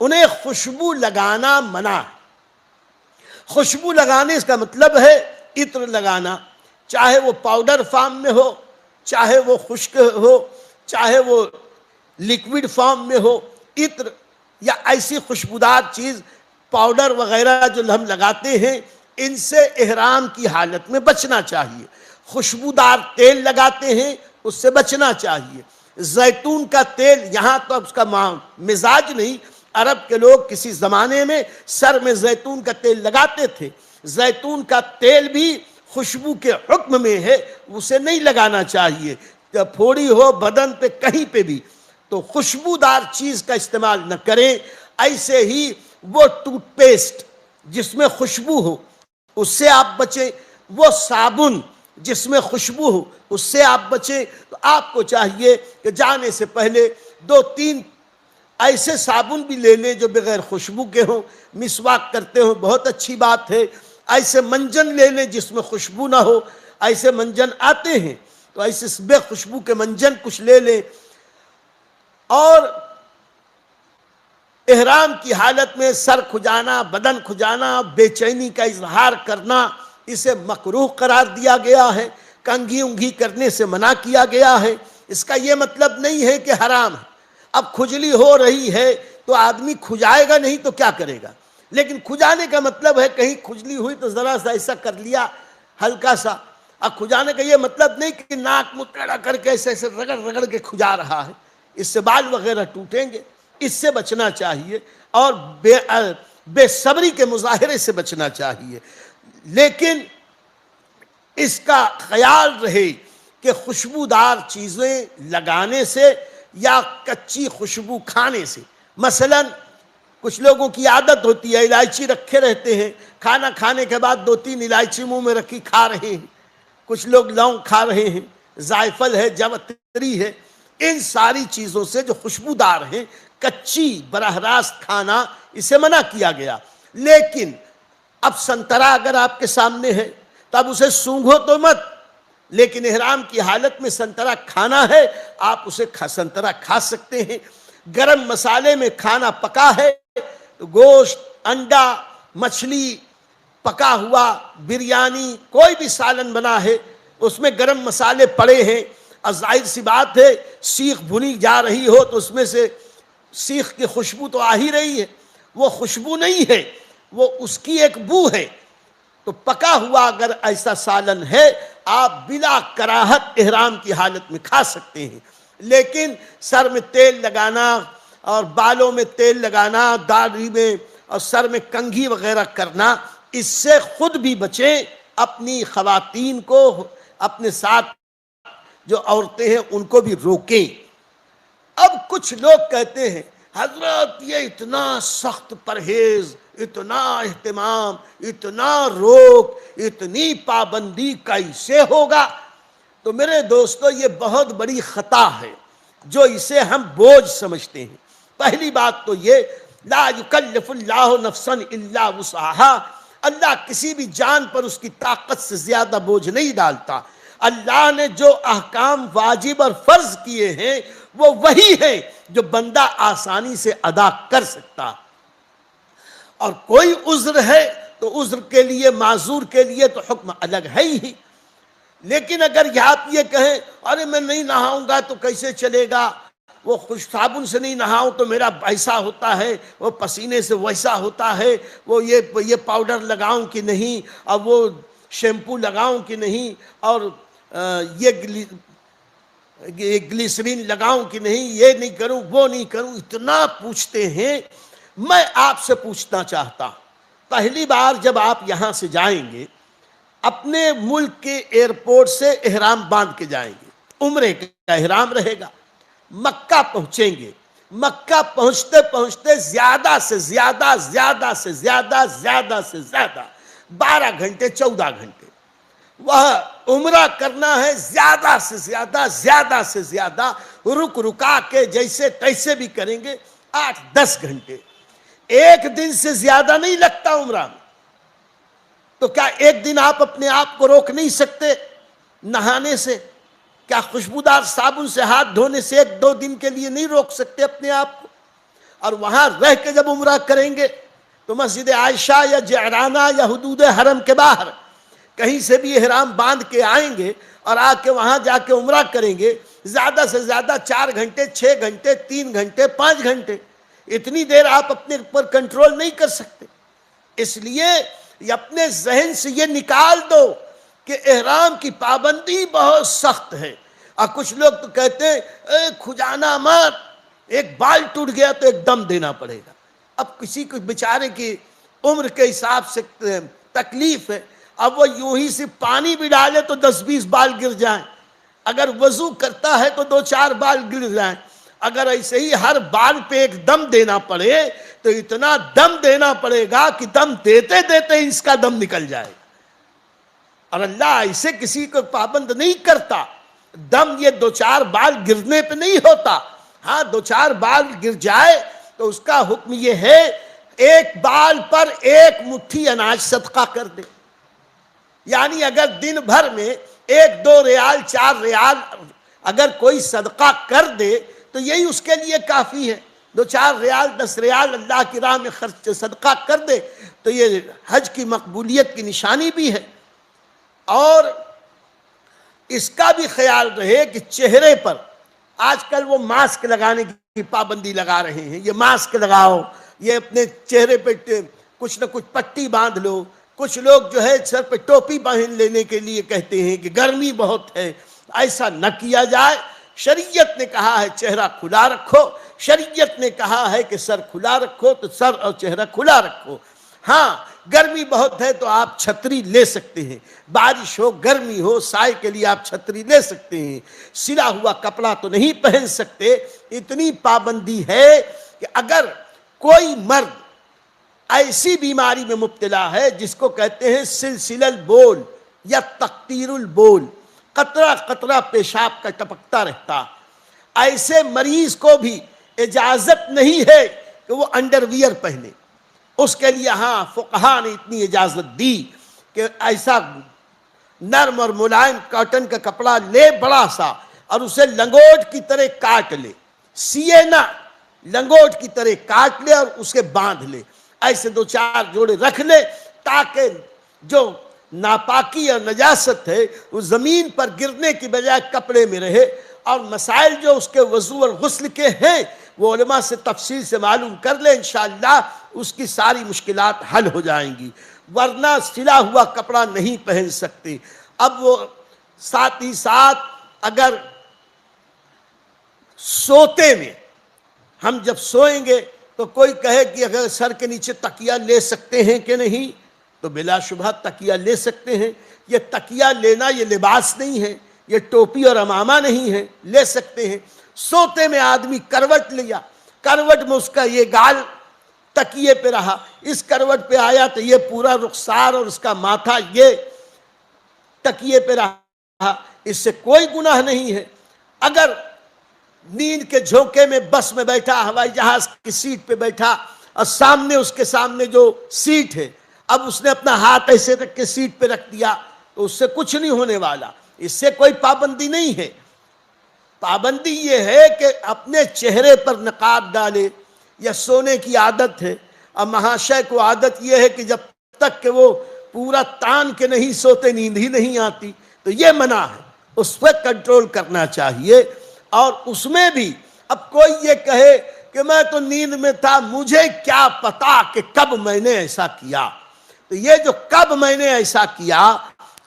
انہیں خوشبو لگانا منع ہے۔ خوشبو لگانے اس کا مطلب ہے عطر لگانا، چاہے وہ پاؤڈر فارم میں ہو، چاہے وہ خشک ہو، چاہے وہ لیکوڈ فارم میں ہو، عطر یا ایسی خوشبودار چیز، پاؤڈر وغیرہ جو ہم لگاتے ہیں، ان سے احرام کی حالت میں بچنا چاہیے۔ خوشبودار تیل لگاتے ہیں، اس سے بچنا چاہیے۔ زیتون کا تیل، یہاں تو اس کا مزاج نہیں، عرب کے لوگ کسی زمانے میں سر میں زیتون کا تیل لگاتے تھے۔ زیتون کا تیل بھی خوشبو کے حکم میں ہے، اسے نہیں لگانا چاہیے، پھوڑی ہو بدن پہ کہیں پہ بھی، تو خوشبودار چیز کا استعمال نہ کریں۔ ایسے ہی وہ ٹوتھ پیسٹ جس میں خوشبو ہو اس سے آپ بچیں، وہ صابن جس میں خوشبو ہو اس سے آپ بچیں۔ تو آپ کو چاہیے کہ جانے سے پہلے 2-3 ایسے صابن بھی لے لیں جو بغیر خوشبو کے ہوں۔ مسواک کرتے ہوں بہت اچھی بات ہے، ایسے منجن لے لیں جس میں خوشبو نہ ہو، ایسے منجن آتے ہیں تو ایسے بے خوشبو کے منجن کچھ لے لیں۔ اور احرام کی حالت میں سر کھجانا، بدن کھجانا، بے چینی کا اظہار کرنا، اسے مکروہ قرار دیا گیا ہے، کنگھی انگھی کرنے سے منع کیا گیا ہے۔ اس کا یہ مطلب نہیں ہے کہ حرام ہے، اب کھجلی ہو رہی ہے تو آدمی کھجائے گا نہیں تو کیا کرے گا؟ لیکن کھجانے کا مطلب ہے کہیں کھجلی ہوئی تو ذرا سا ایسا کر لیا ہلکا سا. اب کھجانے کا یہ مطلب نہیں کہ ناک منہ ٹیڑھا کر کے ایسے ایسے رگڑ رگڑ کے کھجا رہا ہے، اس سے بال وغیرہ ٹوٹیں گے، اس سے بچنا چاہیے. اور بے صبری کے مظاہرے سے بچنا چاہیے. لیکن اس کا خیال رہے کہ خوشبودار چیزیں لگانے سے یا کچی خوشبو کھانے سے، مثلا کچھ لوگوں کی عادت ہوتی ہے الائچی رکھے رہتے ہیں، کھانا کھانے کے بعد 2-3 الائچی منہ میں رکھی کھا رہے ہیں، کچھ لوگ لونگ کھا رہے ہیں، زائفل ہے، جوتری ہے. ان ساری چیزوں سے جو خوشبودار ہیں کچی براہ راست کھانا اسے منع کیا گیا. لیکن اب سنترا اگر آپ کے سامنے ہے تو اب اسے سونگھو تو مت، لیکن احرام کی حالت میں سنترا کھانا ہے آپ اسے سنترا کھا سکتے ہیں. گرم مسالے میں کھانا پکا ہے، گوشت، انڈا، مچھلی، پکا ہوا بریانی، کوئی بھی سالن بنا ہے اس میں گرم مسالے پڑے ہیں، اور ظاہر سی بات ہے سیخ بھنی جا رہی ہو تو اس میں سے سیخ کی خوشبو تو آ ہی رہی ہے. وہ خوشبو نہیں ہے، وہ اس کی ایک بو ہے. تو پکا ہوا اگر ایسا سالن ہے آپ بلا کراہت احرام کی حالت میں کھا سکتے ہیں. لیکن سر میں تیل لگانا اور بالوں میں تیل لگانا، داڑھی میں اور سر میں کنگھی وغیرہ کرنا، اس سے خود بھی بچیں، اپنی خواتین کو، اپنے ساتھ جو عورتیں ہیں ان کو بھی روکیں. اب کچھ لوگ کہتے ہیں حضرت یہ اتنا سخت پرہیز، اتنا اہتمام، اتنا روک، اتنی پابندی کیسے ہوگا؟ تو میرے دوستو یہ بہت بڑی خطا ہے جو اسے ہم بوجھ سمجھتے ہیں. پہلی بات تو یہ لا یکلف اللہ نفسا الا وسعہا، اللہ کسی بھی جان پر اس کی طاقت سے زیادہ بوجھ نہیں ڈالتا. اللہ نے جو احکام واجب اور فرض کیے ہیں وہ وہی ہیں جو بندہ آسانی سے ادا کر سکتا. اور کوئی عذر ہے تو عذر کے لیے، معذور کے لیے تو حکم الگ ہے ہی. لیکن اگر آپ یہ کہیں ارے میں نہیں نہاؤں گا تو کیسے چلے گا، وہ خوش صابن سے نہیں نہاؤں تو میرا ایسا ہوتا ہے، وہ پسینے سے ویسا ہوتا ہے، وہ یہ پاؤڈر لگاؤں کہ نہیں، اور وہ شیمپو لگاؤں کہ نہیں، اور یہ گلیسرین لگاؤں کہ نہیں، یہ نہیں کروں وہ نہیں کروں، اتنا پوچھتے ہیں. میں آپ سے پوچھنا چاہتا ہوں، پہلی بار جب آپ یہاں سے جائیں گے اپنے ملک کے ایئرپورٹ سے احرام باندھ کے جائیں گے، عمرے کا احرام رہے گا، مکہ پہنچیں گے، مکہ پہنچتے پہنچتے زیادہ سے زیادہ 12 گھنٹے 14 گھنٹے وہ عمرہ کرنا ہے. زیادہ سے زیادہ رک رکا کے جیسے تیسے بھی کریں گے 8-10 گھنٹے. ایک دن سے زیادہ نہیں لگتا عمرہ میں. تو کیا ایک دن آپ اپنے آپ کو روک نہیں سکتے نہانے سے؟ کیا خوشبودار صابن سے ہاتھ دھونے سے 1-2 دن کے لیے نہیں روک سکتے اپنے آپ کو؟ اور وہاں رہ کے جب عمرہ کریں گے تو مسجد عائشہ یا جعرانہ یا حدود حرم کے باہر کہیں سے بھی احرام باندھ کے آئیں گے اور آ کے وہاں جا کے عمرہ کریں گے. زیادہ سے زیادہ 4 گھنٹے 6 گھنٹے 3 گھنٹے 5 گھنٹے، اتنی دیر آپ اپنے اوپر کنٹرول نہیں کر سکتے. اس لیے اپنے ذہن سے یہ نکال دو کہ احرام کی پابندی بہت سخت ہے. اور کچھ لوگ تو کہتے ہیں کھجانا مت، ایک بال ٹوٹ گیا تو ایک دم دینا پڑے گا. اب کسی کو بیچارے کی عمر کے حساب سے تکلیف ہے، اب وہ یوں ہی سے پانی بھی ڈالے تو 10-20 بال گر جائیں، اگر وضو کرتا ہے تو 2-4 بال گر جائیں. اگر ایسے ہی ہر بال پہ ایک دم دینا پڑے تو اتنا دم دینا پڑے گا کہ دم دیتے دیتے اس کا دم نکل جائے. اور اللہ ایسے کسی کو پابند نہیں کرتا. دم یہ 2-4 بال گرنے پہ نہیں ہوتا. ہاں 2-4 بال گر جائے تو اس کا حکم یہ ہے ایک بال پر 1 مٹھی اناج صدقہ کر دے. یعنی اگر دن بھر میں 1-2 ریال 4 ریال اگر کوئی صدقہ کر دے تو یہی اس کے لیے کافی ہے. 2-4 ریال 10 ریال اللہ کی راہ میں خرچ صدقہ کر دے تو یہ حج کی مقبولیت کی نشانی بھی ہے. اور اس کا بھی خیال رہے کہ چہرے پر آج کل وہ ماسک لگانے کی پابندی لگا رہے ہیں، یہ ماسک لگاؤ، یہ اپنے چہرے پہ کچھ نہ کچھ پٹی باندھ لو، کچھ لوگ جو ہے سر پہ ٹوپی پہن لینے کے لیے کہتے ہیں کہ گرمی بہت ہے۔ ایسا نہ کیا جائے، شریعت نے کہا ہے چہرہ کھلا رکھو، شریعت نے کہا ہے کہ سر کھلا رکھو، تو سر اور چہرہ کھلا رکھو۔ ہاں گرمی بہت ہے تو آپ چھتری لے سکتے ہیں، بارش ہو گرمی ہو سائے کے لیے آپ چھتری لے سکتے ہیں، سلا ہوا کپڑا تو نہیں پہن سکتے۔ اتنی پابندی ہے کہ اگر کوئی مرد ایسی بیماری میں مبتلا ہے جس کو کہتے ہیں سلسلہ البول یا تقطیر البول، قطرہ قطرہ پیشاب کا ٹپکتا رہتا، ایسے مریض کو بھی اجازت نہیں ہے کہ وہ انڈر ویئر پہنے۔ اس کے لیے ہاں فقہا نے اتنی اجازت دی کہ ایسا نرم اور ملائم کاٹن کا کپڑا لے بڑا سا، اور اسے لنگوٹ کی طرح کاٹ لے، سیے نہ، لنگوٹ کی طرح کاٹ لے اور اسے باندھ لے، ایسے دو چار جوڑے رکھ لے تاکہ جو ناپاکی اور نجاست ہے وہ زمین پر گرنے کی بجائے کپڑے میں رہے، اور مسائل جو اس کے وضو اور غسل کے ہیں وہ علماء سے تفصیل سے معلوم کر لے، انشاءاللہ اس کی ساری مشکلات حل ہو جائیں گی، ورنہ سلا ہوا کپڑا نہیں پہن سکتے۔ اب وہ ساتھ ہی ساتھ اگر سوتے میں ہم جب سوئیں گے تو کوئی کہے کہ اگر سر کے نیچے تکیہ لے سکتے ہیں کہ نہیں، تو بلا شبہ تکیہ لے سکتے ہیں۔ یہ تکیہ لینا یہ لباس نہیں ہے، یہ ٹوپی اور عمامہ نہیں ہے، لے سکتے ہیں۔ سوتے میں آدمی کروٹ لیا، کروٹ میں اس کا یہ گال تکیے پہ رہا، اس کروٹ پہ آیا تو یہ پورا رخسار اور اس کا ماتھا یہ تکیے پہ رہا، اس سے کوئی گناہ نہیں ہے۔ اگر نیند کے جھونکے میں بس میں بیٹھا، ہوائی جہاز کی سیٹ پہ بیٹھا، اور سامنے اس کے سامنے جو سیٹ ہے، اب اس نے اپنا ہاتھ ایسے رکھ کے سیٹ پہ رکھ دیا تو اس سے کچھ نہیں ہونے والا، اس سے کوئی پابندی نہیں ہے۔ پابندی یہ ہے کہ اپنے چہرے پر نقاب ڈالے، یا سونے کی عادت ہے، اور مہاشے کو عادت یہ ہے کہ جب تک کہ وہ پورا تان کے نہیں سوتے نیند ہی نہیں آتی، تو یہ منع ہے، اس پہ کنٹرول کرنا چاہیے۔ اور اس میں بھی اب کوئی یہ کہے کہ میں تو نیند میں تھا، مجھے کیا پتا کہ کب میں نے ایسا کیا، تو یہ جو کب میں نے ایسا کیا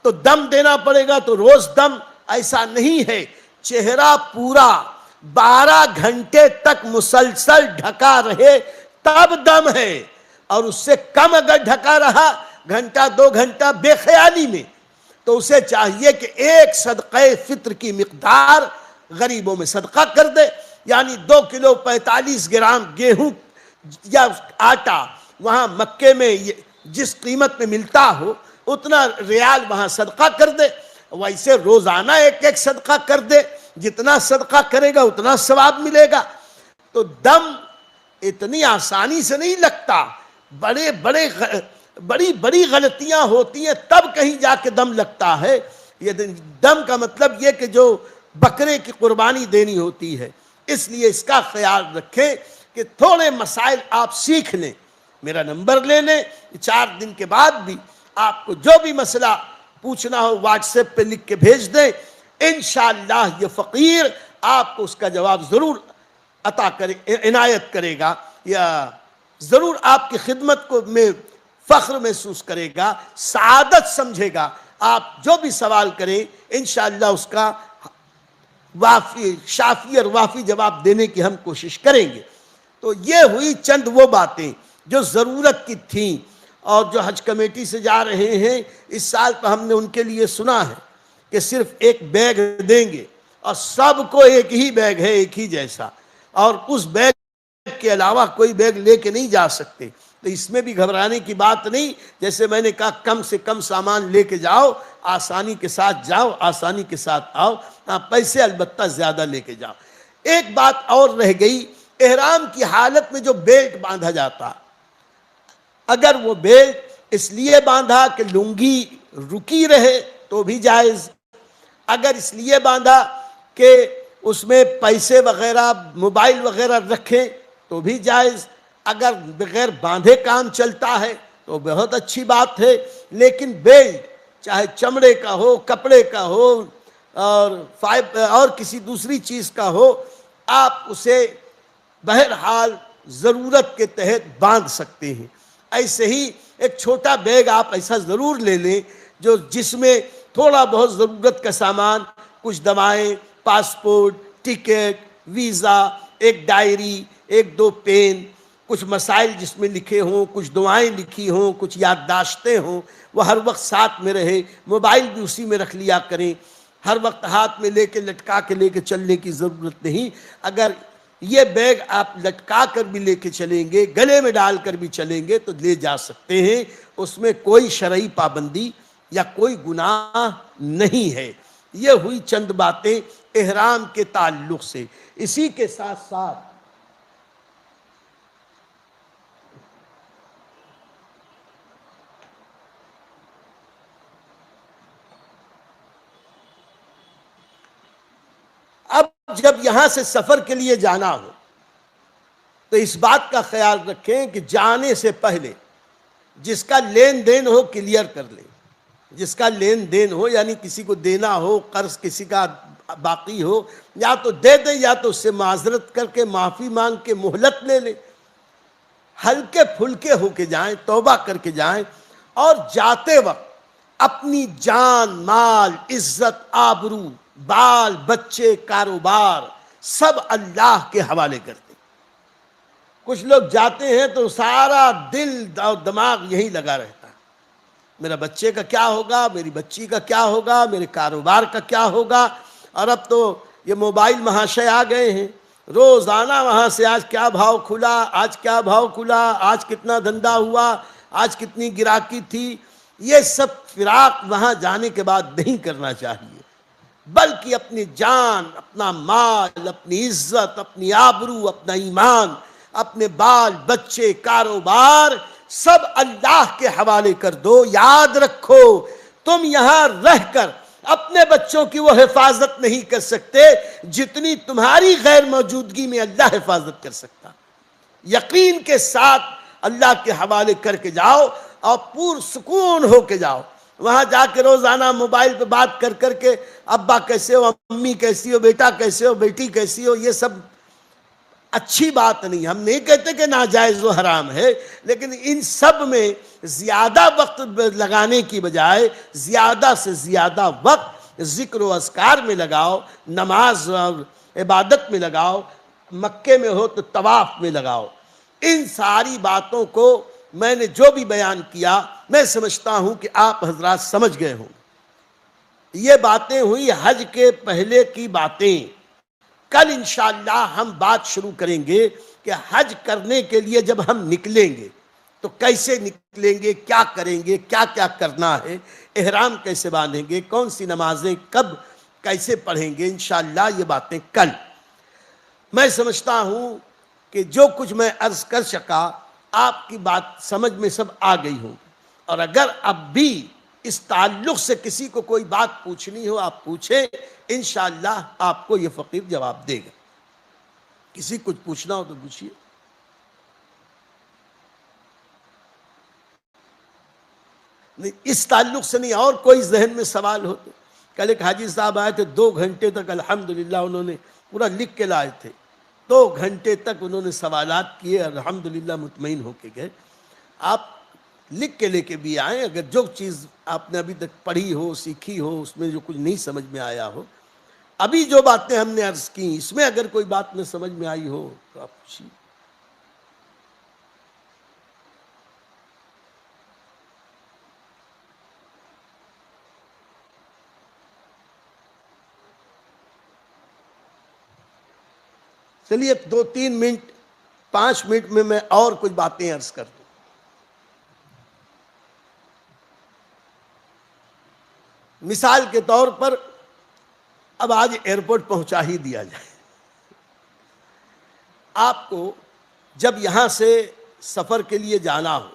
تو دم دینا پڑے گا، تو روز دم ایسا نہیں ہے، چہرہ پورا 12 گھنٹے تک مسلسل ڈھکا رہے تب دم ہے، اور اس سے کم اگر ڈھکا رہا گھنٹہ 2 گھنٹہ بے خیالی میں، تو اسے چاہیے کہ 1 صدقہ فطر کی مقدار غریبوں میں صدقہ کر دے، یعنی 2 کلو 45 گرام گیہوں یا آٹا وہاں مکے میں جس قیمت میں ملتا ہو اتنا ریال وہاں صدقہ کر دے، ویسے روزانہ 1 صدقہ کر دے، جتنا صدقہ کرے گا اتنا ثواب ملے گا۔ تو دم اتنی آسانی سے نہیں لگتا، بڑی بڑی غلطیاں ہوتی ہیں تب کہیں جا کے دم لگتا ہے۔ یہ دم کا مطلب یہ کہ جو بکرے کی قربانی دینی ہوتی ہے، اس لیے اس کا خیال رکھیں کہ تھوڑے مسائل آپ سیکھ لیں، میرا نمبر لے لیں، 4 دن کے بعد بھی آپ کو جو بھی مسئلہ پوچھنا ہو واٹس ایپ پہ لکھ کے بھیج دیں، انشاءاللہ یہ فقیر آپ کو اس کا جواب ضرور عطا کرے، عنایت کرے گا، یا ضرور آپ کی خدمت کو میں فخر محسوس کرے گا، سعادت سمجھے گا۔ آپ جو بھی سوال کریں انشاءاللہ اس کا شافی اور وافی جواب دینے کی ہم کوشش کریں گے۔ تو یہ ہوئی چند وہ باتیں جو ضرورت کی تھیں، اور جو حج کمیٹی سے جا رہے ہیں اس سال تو ہم نے ان کے لیے سنا ہے کہ صرف 1 بیگ دیں گے، اور سب کو ایک ہی بیگ ہے، ایک ہی جیسا، اور اس بیگ کے علاوہ کوئی بیگ لے کے نہیں جا سکتے، تو اس میں بھی گھبرانے کی بات نہیں۔ جیسے میں نے کہا کم سے کم سامان لے کے جاؤ، آسانی کے ساتھ جاؤ، آسانی کے ساتھ آؤ، پیسے البتہ زیادہ لے کے جاؤ۔ ایک بات اور رہ گئی، احرام کی حالت میں جو بیلٹ باندھا جاتا، اگر وہ بیلٹ اس لیے باندھا کہ لنگی رکی رہے تو بھی جائز، اگر اس لیے باندھا کہ اس میں پیسے وغیرہ موبائل وغیرہ رکھیں تو بھی جائز، اگر بغیر باندھے کام چلتا ہے تو بہت اچھی بات ہے، لیکن بیلٹ چاہے چمڑے کا ہو، کپڑے کا ہو، اور کسی دوسری چیز کا ہو، آپ اسے بہرحال ضرورت کے تحت باندھ سکتے ہیں۔ ایسے ہی ایک چھوٹا بیگ آپ ایسا ضرور لے لیں جس میں تھوڑا بہت ضرورت کا سامان، کچھ دوائیں، پاسپورٹ، ٹکٹ، ویزا، ایک ڈائری، ایک دو پین، کچھ مسائل جس میں لکھے ہوں، کچھ دعائیں لکھی ہوں، کچھ یادداشتیں ہوں، وہ ہر وقت ساتھ میں رہے۔ موبائل بھی اسی میں رکھ لیا کریں، ہر وقت ہاتھ میں لے کے لٹکا کے لے کے چلنے کی ضرورت نہیں۔ اگر یہ بیگ آپ لٹکا کر بھی لے کے چلیں گے، گلے میں ڈال کر بھی چلیں گے تو لے جا سکتے ہیں، اس میں کوئی شرعی پابندی یا کوئی گناہ نہیں ہے۔ یہ ہوئی چند باتیں احرام کے تعلق سے۔ اسی کے ساتھ ساتھ اب جب یہاں سے سفر کے لیے جانا ہو تو اس بات کا خیال رکھیں کہ جانے سے پہلے جس کا لین دین ہو کلیئر کر لیں۔ جس کا لین دین ہو، یعنی کسی کو دینا ہو، قرض کسی کا باقی ہو، یا تو دے دیں یا تو اس سے معذرت کر کے معافی مانگ کے مہلت لے لیں۔ ہلکے پھلکے ہو کے جائیں، توبہ کر کے جائیں، اور جاتے وقت اپنی جان، مال، عزت، آبرو، بال بچے، کاروبار سب اللہ کے حوالے کر دیں۔ کچھ لوگ جاتے ہیں تو سارا دل اور دماغ یہی لگا رہتا ہے، میرا بچے کا کیا ہوگا، میری بچی کا کیا ہوگا، میرے کاروبار کا کیا ہوگا۔ اور اب تو یہ موبائل مہاشے آ گئے ہیں، روزانہ وہاں سے آج کیا بھاؤ کھلا، آج کیا بھاؤ کھلا، آج کتنا دھندا ہوا، آج کتنی گراکی تھی۔ یہ سب فراق وہاں جانے کے بعد نہیں کرنا چاہیے، بلکہ اپنی جان، اپنا مال، اپنی عزت، اپنی آبرو، اپنا ایمان، اپنے بال بچے، کاروبار سب اللہ کے حوالے کر دو۔ یاد رکھو، تم یہاں رہ کر اپنے بچوں کی وہ حفاظت نہیں کر سکتے جتنی تمہاری غیر موجودگی میں اللہ حفاظت کر سکتا۔ یقین کے ساتھ اللہ کے حوالے کر کے جاؤ اور پرسکون ہو کے جاؤ۔ وہاں جا کے روزانہ موبائل پہ بات کر کر کے ابا کیسے ہو، امی کیسی ہو، بیٹا کیسے ہو، بیٹی کیسی ہو، یہ سب اچھی بات نہیں۔ ہم نہیں کہتے کہ ناجائز و حرام ہے، لیکن ان سب میں زیادہ وقت لگانے کی بجائے زیادہ سے زیادہ وقت ذکر و اذکار میں لگاؤ، نماز اور عبادت میں لگاؤ، مکے میں ہو تو طواف میں لگاؤ۔ ان ساری باتوں کو میں نے جو بھی بیان کیا، میں سمجھتا ہوں کہ آپ حضرات سمجھ گئے ہوں۔ یہ باتیں ہوئی حج کے پہلے کی باتیں۔ کل انشاءاللہ ہم بات شروع کریں گے کہ حج کرنے کے لیے جب ہم نکلیں گے تو کیسے نکلیں گے، کیا کریں گے، کیا کیا کرنا ہے، احرام کیسے باندھیں گے، کون سی نمازیں کب کیسے پڑھیں گے، انشاءاللہ یہ باتیں کل۔ میں سمجھتا ہوں کہ جو کچھ میں عرض کر سکا آپ کی بات سمجھ میں سب آ گئی ہوں، اور اگر اب بھی اس تعلق سے کسی کو کوئی بات پوچھنی ہو آپ پوچھیں، انشاءاللہ آپ کو یہ فقیر جواب دے گا۔ کسی کچھ پوچھنا ہو تو پوچھیے۔ نہیں، اس تعلق سے نہیں، اور کوئی ذہن میں سوال ہو تو۔ کل ایک حاجی صاحب آئے تھے، 2 گھنٹے تک الحمدللہ انہوں نے پورا لکھ کے لائے تھے، 2 گھنٹے تک انہوں نے سوالات کیے، الحمدللہ مطمئن ہو کے گئے۔ آپ لکھ کے لے کے بھی آئیں، اگر جو چیز آپ نے ابھی تک پڑھی ہو، سیکھی ہو، اس میں جو کچھ نہیں سمجھ میں آیا ہو، ابھی جو باتیں ہم نے عرض کی اس میں اگر کوئی بات میں سمجھ میں آئی ہو تو آپ پوچھیے۔ چلیے 2-3 منٹ 5 منٹ میں اور کچھ باتیں عرض کر دوں۔ مثال کے طور پر اب آج ایئرپورٹ پہنچا ہی دیا جائے، آپ کو جب یہاں سے سفر کے لیے جانا ہو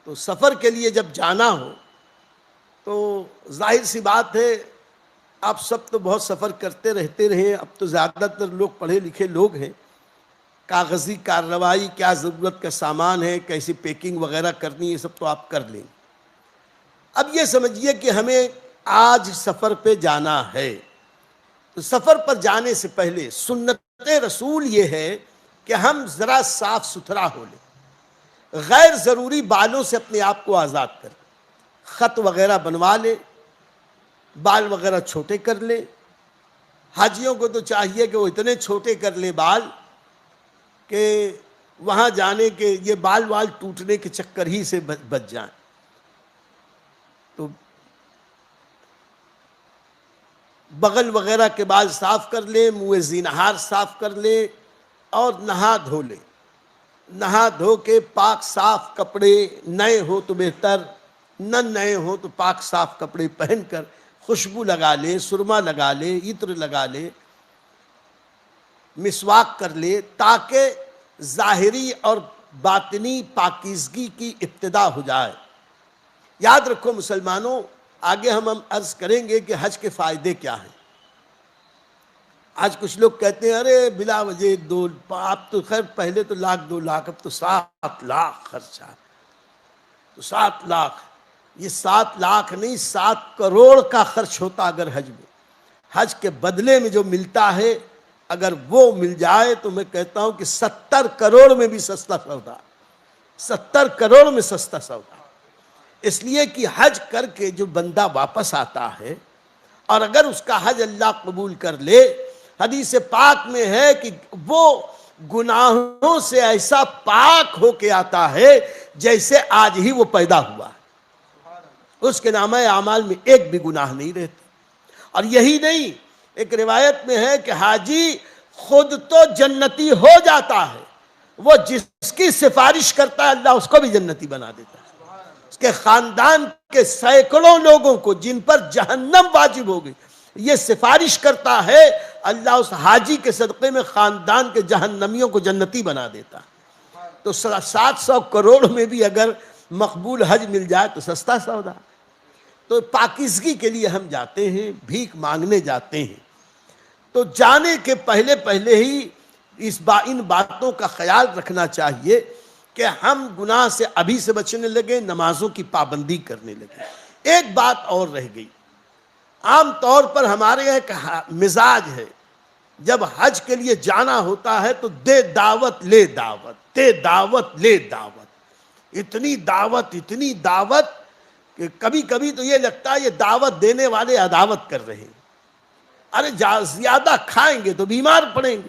تو سفر کے لیے جب جانا ہو تو ظاہر سی بات ہے، آپ سب تو بہت سفر کرتے رہتے رہے، اب تو زیادہ تر لوگ پڑھے لکھے لوگ ہیں، کاغذی کارروائی کیا ضرورت کا سامان ہے، کیسی پیکنگ وغیرہ کرنی ہے، سب تو آپ کر لیں۔ اب یہ سمجھیے کہ ہمیں آج سفر پہ جانا ہے، تو سفر پر جانے سے پہلے سنت رسول یہ ہے کہ ہم ذرا صاف ستھرا ہو لیں، غیر ضروری بالوں سے اپنے آپ کو آزاد کر لیں، خط وغیرہ بنوا لے، بال وغیرہ چھوٹے کر لے۔ حاجیوں کو تو چاہیے کہ وہ اتنے چھوٹے کر لے بال کہ وہاں جانے کے یہ بال وال ٹوٹنے کے چکر ہی سے بچ جائیں۔ تو بغل وغیرہ کے بال صاف کر لے، منہ زینہار صاف کر لے اور نہا دھو لے۔ نہا دھو کے پاک صاف کپڑے، نئے ہو تو بہتر، نہ نئے ہو تو پاک صاف کپڑے پہن کر خوشبو لگا لے، سرما لگا لے، عطر لگا لے، مسواک کر لے، تاکہ ظاہری اور باطنی پاکیزگی کی ابتدا ہو جائے۔ یاد رکھو مسلمانوں، آگے ہم عرض کریں گے کہ حج کے فائدے کیا ہیں۔ آج کچھ لوگ کہتے ہیں ارے بلا وجہ آپ تو خیر پہلے تو 1,00,000 2,00,000 اب تو 7 لاکھ خرچہ، تو 7 لاکھ، یہ 7 لاکھ نہیں 7 کروڑ کا خرچ ہوتا اگر حج میں۔ حج کے بدلے میں جو ملتا ہے اگر وہ مل جائے تو میں کہتا ہوں کہ 70 کروڑ میں بھی سستا سودا، 70 کروڑ میں سستا سودا۔ اس لیے کہ حج کر کے جو بندہ واپس آتا ہے اور اگر اس کا حج اللہ قبول کر لے، حدیث پاک میں ہے کہ وہ گناہوں سے ایسا پاک ہو کے آتا ہے جیسے آج ہی وہ پیدا ہوا ہے، اس کے نامہ اعمال میں ایک بھی گناہ نہیں رہتے۔ اور یہی نہیں، ایک روایت میں ہے کہ حاجی خود تو جنتی ہو جاتا ہے، وہ جس کی سفارش کرتا ہے اللہ اس کو بھی جنتی بنا دیتا ہے۔ اس کے خاندان کے سینکڑوں لوگوں کو جن پر جہنم واجب ہو گئی، یہ سفارش کرتا ہے، اللہ اس حاجی کے صدقے میں خاندان کے جہنمیوں کو جنتی بنا دیتا ہے۔ تو 700 کروڑ میں بھی اگر مقبول حج مل جائے تو سستا سودا۔ تو پاکیزگی کے لیے ہم جاتے ہیں، بھیک مانگنے جاتے ہیں، تو جانے کے پہلے پہلے ہی ان باتوں کا خیال رکھنا چاہیے کہ ہم گناہ سے ابھی سے بچنے لگے، نمازوں کی پابندی کرنے لگے۔ ایک بات اور رہ گئی، عام طور پر ہمارے یہاں ایک مزاج ہے، جب حج کے لیے جانا ہوتا ہے تو دے دعوت لے دعوت، دے دعوت لے دعوت، اتنی دعوت کہ کبھی کبھی تو یہ لگتا ہے یہ دعوت دینے والے عداوت کر رہے ہیں۔ ارے زیادہ کھائیں گے تو بیمار پڑیں گے،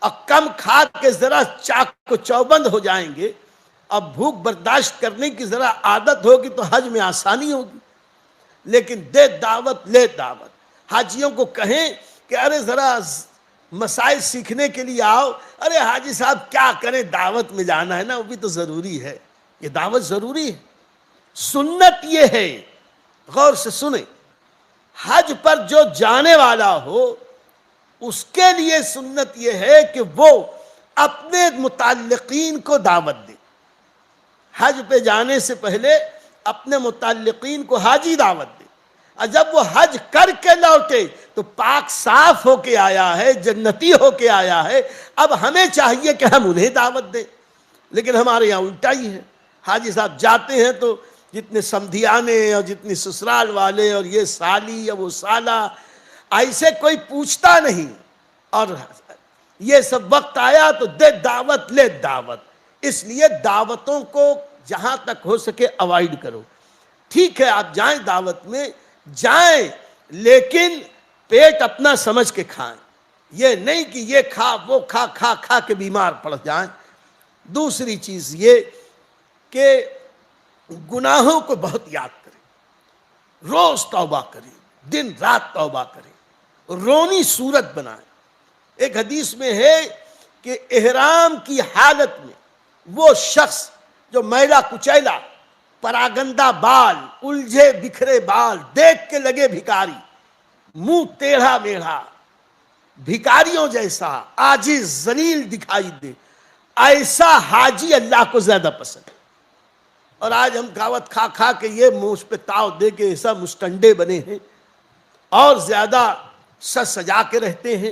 اور کم کھا کے ذرا چاک کو چوبند ہو جائیں گے، اب بھوک برداشت کرنے کی ذرا عادت ہوگی تو حج میں آسانی ہوگی۔ لیکن دے دعوت لے دعوت، حاجیوں کو کہیں کہ ارے ذرا مسائل سیکھنے کے لیے آؤ، ارے حاجی صاحب کیا کریں، دعوت میں جانا ہے نا، وہ بھی تو ضروری ہے، یہ دعوت ضروری ہے۔ سنت یہ ہے، غور سے سنیں، حج پر جو جانے والا ہو اس کے لیے سنت یہ ہے کہ وہ اپنے متعلقین کو دعوت دے۔ حج پہ جانے سے پہلے اپنے متعلقین کو حاجی دعوت دے، اور جب وہ حج کر کے لوٹے تو پاک صاف ہو کے آیا ہے، جنتی ہو کے آیا ہے، اب ہمیں چاہیے کہ ہم انہیں دعوت دیں۔ لیکن ہمارے یہاں الٹا ہی ہے، حاجی صاحب جاتے ہیں تو جتنے سمدھیانے اور جتنی سسرال والے اور یہ سالی یا وہ سالہ، ایسے کوئی پوچھتا نہیں، اور یہ سب وقت آیا تو دے دعوت لے دعوت۔ اس لیے دعوتوں کو جہاں تک ہو سکے اوائڈ کرو۔ ٹھیک ہے آپ جائیں دعوت میں جائیں، لیکن پیٹ اپنا سمجھ کے کھائیں، یہ نہیں کہ یہ کھا وہ کھا، کھا کھا کے بیمار پڑ جائیں۔ دوسری چیز یہ کہ گناہوں کو بہت یاد کریں، روز توبہ کریں، دن رات توبہ کریں، رونی صورت بنائیں۔ ایک حدیث میں ہے کہ احرام کی حالت میں وہ شخص جو میلا کچیلا، پراگندہ بال، الجھے بکھرے بال دیکھ کے لگے بھکاری، منہ ٹیڑھا میڑھا، بھکاریوں جیسا عاجز ذلیل دکھائی دے، ایسا حاجی اللہ کو زیادہ پسند ہے۔ اور آج ہم دعوت کھا کھا کے یہ منہ پہ تاؤ دے کے ایسا مستنڈے بنے ہیں اور زیادہ سج سجا کے رہتے ہیں۔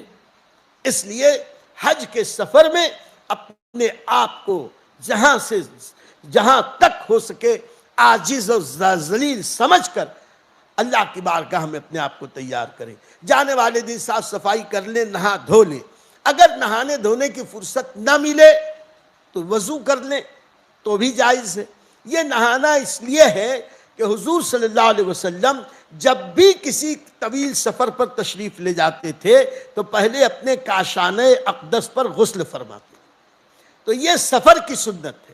اس لیے حج کے سفر میں اپنے آپ کو جہاں تک ہو سکے عاجز اور ذلیل سمجھ کر اللہ کی بارگاہ میں اپنے آپ کو تیار کریں. جانے والے دن صاف صفائی کر لیں, نہا دھو لیں. اگر نہانے دھونے کی فرصت نہ ملے تو وضو کر لیں تو بھی جائز ہے. یہ نہانا اس لیے ہے کہ حضور صلی اللہ علیہ وسلم جب بھی کسی طویل سفر پر تشریف لے جاتے تھے تو پہلے اپنے کاشانہ اقدس پر غسل فرماتے. تو یہ سفر کی سنت ہے.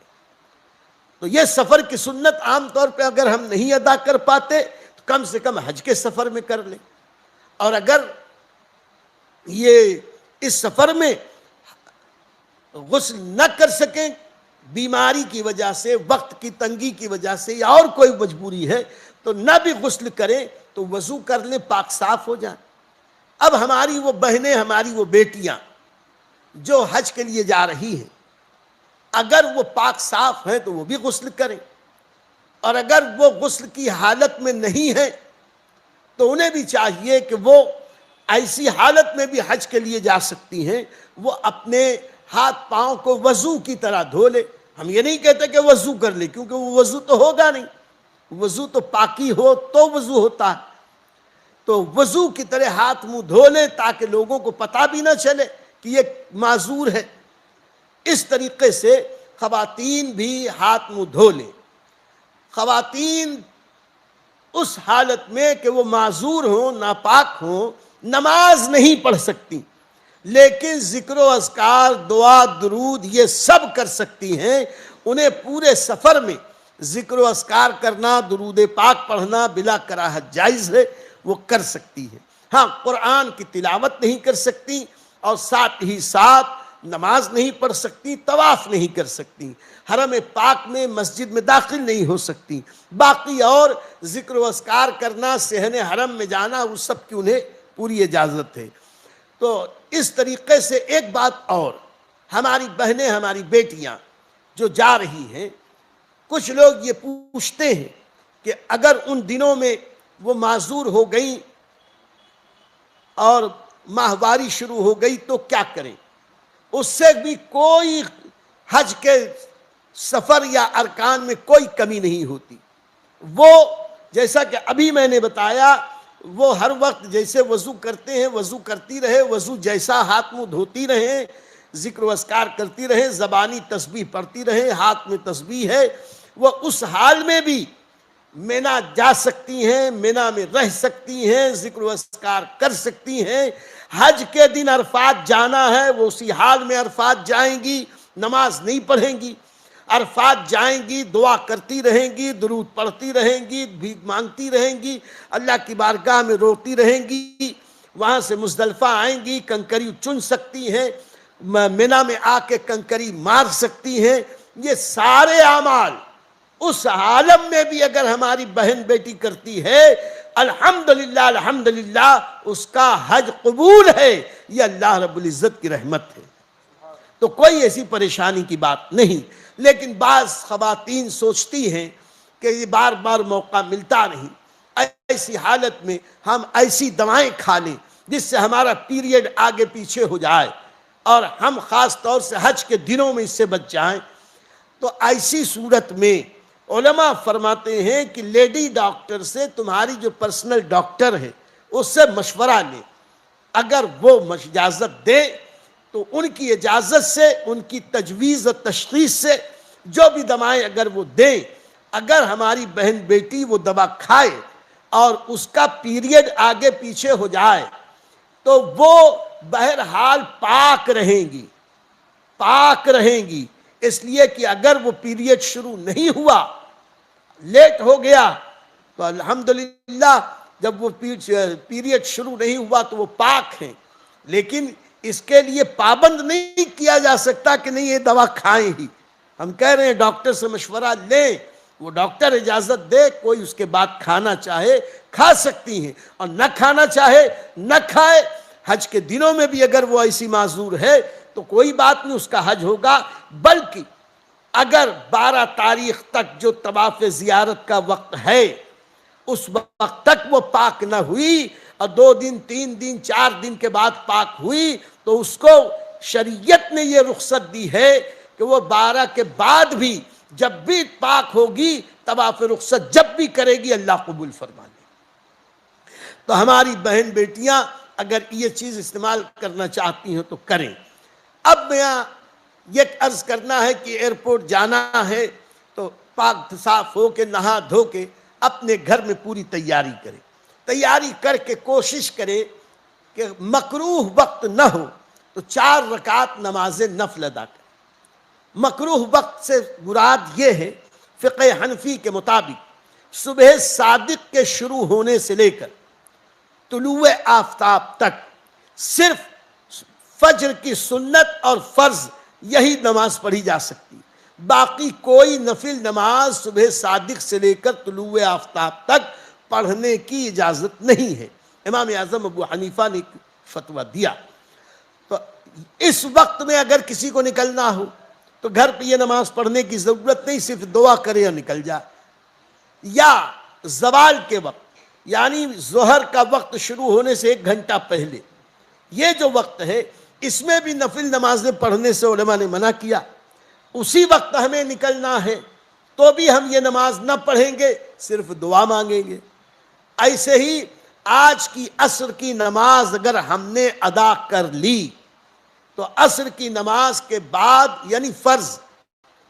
تو یہ سفر کی سنت عام طور پہ اگر ہم نہیں ادا کر پاتے تو کم سے کم حج کے سفر میں کر لیں. اور اگر یہ اس سفر میں غسل نہ کر سکیں, بیماری کی وجہ سے, وقت کی تنگی کی وجہ سے یا اور کوئی مجبوری ہے, تو نہ بھی غسل کریں تو وضو کر لیں, پاک صاف ہو جائیں. اب ہماری وہ بہنیں, ہماری وہ بیٹیاں جو حج کے لیے جا رہی ہیں, اگر وہ پاک صاف ہیں تو وہ بھی غسل کریں, اور اگر وہ غسل کی حالت میں نہیں ہیں تو انہیں بھی چاہیے کہ وہ ایسی حالت میں بھی حج کے لیے جا سکتی ہیں, وہ اپنے ہاتھ پاؤں کو وضو کی طرح دھو لے. ہم یہ نہیں کہتے کہ وضو کر لے, کیونکہ وہ وضو تو ہوگا نہیں. وضو تو پاکی ہو تو وضو ہوتا ہے. تو وضو کی طرح ہاتھ منہ دھو لے تاکہ لوگوں کو پتہ بھی نہ چلے کہ یہ معذور ہے. اس طریقے سے خواتین بھی ہاتھ منہ دھو لیں. خواتین اس حالت میں کہ وہ معذور ہوں, ناپاک ہوں, نماز نہیں پڑھ سکتی, لیکن ذکر و اذکار, دعا, درود یہ سب کر سکتی ہیں. انہیں پورے سفر میں ذکر و اذکار کرنا, درود پاک پڑھنا بلا کراہت جائز ہے, وہ کر سکتی ہے. ہاں, قرآن کی تلاوت نہیں کر سکتی اور ساتھ ہی ساتھ نماز نہیں پڑھ سکتی, طواف نہیں کر سکتی, حرم پاک میں مسجد میں داخل نہیں ہو سکتی. باقی اور ذکر و اذکار کرنا, صحن حرم میں جانا, وہ سب کی انہیں پوری اجازت ہے. تو اس طریقے سے ایک بات اور, ہماری بہنیں, ہماری بیٹیاں جو جا رہی ہیں, کچھ لوگ یہ پوچھتے ہیں کہ اگر ان دنوں میں وہ معذور ہو گئیں اور ماہواری شروع ہو گئی تو کیا کریں. اس سے بھی کوئی حج کے سفر یا ارکان میں کوئی کمی نہیں ہوتی. وہ جیسا کہ ابھی میں نے بتایا, وہ ہر وقت جیسے وضو کرتے ہیں وضو کرتی رہے, وضو جیسا ہاتھ منہ دھوتی رہیں, ذکر و اذکار کرتی رہیں, زبانی تسبیح پڑھتی رہیں, ہاتھ میں تسبیح ہے, وہ اس حال میں بھی مینا جا سکتی ہیں, مینا میں رہ سکتی ہیں, ذکر و اذکار کر سکتی ہیں. حج کے دن عرفات جانا ہے, وہ اسی حال میں عرفات جائیں گی, نماز نہیں پڑھیں گی. عرفات جائیں گی, دعا کرتی رہیں گی, درود پڑھتی رہیں گی, بھیک مانگتی رہیں گی, اللہ کی بارگاہ میں روتی رہیں گی. وہاں سے مزدلفہ آئیں گی, کنکری چن سکتی ہیں, مینا میں آ کے کنکری مار سکتی ہیں. یہ سارے اعمال اس عالم میں بھی اگر ہماری بہن بیٹی کرتی ہے, الحمدللہ الحمدللہ اس کا حج قبول ہے. یہ اللہ رب العزت کی رحمت ہے, تو کوئی ایسی پریشانی کی بات نہیں. لیکن بعض خواتین سوچتی ہیں کہ یہ بار بار موقع ملتا نہیں, ایسی حالت میں ہم ایسی دوائیں کھا لیں جس سے ہمارا پیریڈ آگے پیچھے ہو جائے اور ہم خاص طور سے حج کے دنوں میں اس سے بچ جائیں. تو ایسی صورت میں علماء فرماتے ہیں کہ لیڈی ڈاکٹر سے, تمہاری جو پرسنل ڈاکٹر ہے اس سے مشورہ لیں. اگر وہ اجازت دے تو ان کی اجازت سے, ان کی تجویز و تشخیص سے جو بھی دوائیں اگر وہ دیں, اگر ہماری بہن بیٹی وہ دوا کھائے اور اس کا پیریڈ آگے پیچھے ہو جائے تو وہ بہرحال پاک رہیں گی, پاک رہیں گی. اس لیے کہ اگر وہ پیریڈ شروع نہیں ہوا, لیٹ ہو گیا, تو الحمدللہ جب وہ پیریڈ شروع نہیں ہوا تو وہ پاک ہیں. لیکن اس کے لیے پابند نہیں کیا جا سکتا کہ نہیں یہ دوا کھائیں ہی. ہم کہہ رہے ہیں ڈاکٹر سے مشورہ لیں, وہ ڈاکٹر اجازت دے, کوئی اس کے بعد کھانا چاہے کھا سکتی ہیں, اور نہ کھانا چاہے نہ کھائے. حج کے دنوں میں بھی اگر وہ ایسی معذور ہے تو کوئی بات نہیں, اس کا حج ہوگا. بلکہ اگر 12 تاریخ تک جو طواف زیارت کا وقت ہے اس وقت تک وہ پاک نہ ہوئی اور 2 دن 3 دن 4 دن کے بعد پاک ہوئی, تو اس کو شریعت نے یہ رخصت دی ہے کہ وہ 12 کے بعد بھی جب بھی پاک ہوگی طواف رخصت جب بھی کرے گی اللہ قبول فرما لے. تو ہماری بہن بیٹیاں اگر یہ چیز استعمال کرنا چاہتی ہیں تو کریں۔ اب میں یہ عرض کرنا ہے کہ ایئرپورٹ جانا ہے تو پاک صاف ہو کے نہا دھو کے اپنے گھر میں پوری تیاری کرے، تیاری کر کے کوشش کرے کہ مکروہ وقت نہ ہو تو 4 رکعت نماز نفل ادا کرے۔ مکروہ وقت سے مراد یہ ہے فقہ حنفی کے مطابق صبح صادق کے شروع ہونے سے لے کر طلوع آفتاب تک صرف فجر کی سنت اور فرض یہی نماز پڑھی جا سکتی، باقی کوئی نفل نماز صبح صادق سے لے کر طلوع آفتاب تک پڑھنے کی اجازت نہیں ہے۔ امام اعظم ابو حنیفہ نے فتویٰ دیا۔ تو اس وقت میں اگر کسی کو نکلنا ہو تو گھر پہ یہ نماز پڑھنے کی ضرورت نہیں، صرف دعا کرے اور نکل جائے۔ یا زوال کے وقت یعنی ظہر کا وقت شروع ہونے سے 1 گھنٹہ پہلے، یہ جو وقت ہے اس میں بھی نفل نمازیں پڑھنے سے علماء نے منع کیا۔ اسی وقت ہمیں نکلنا ہے تو بھی ہم یہ نماز نہ پڑھیں گے، صرف دعا مانگیں گے۔ ایسے ہی آج کی عصر کی نماز اگر ہم نے ادا کر لی تو عصر کی نماز کے بعد یعنی فرض،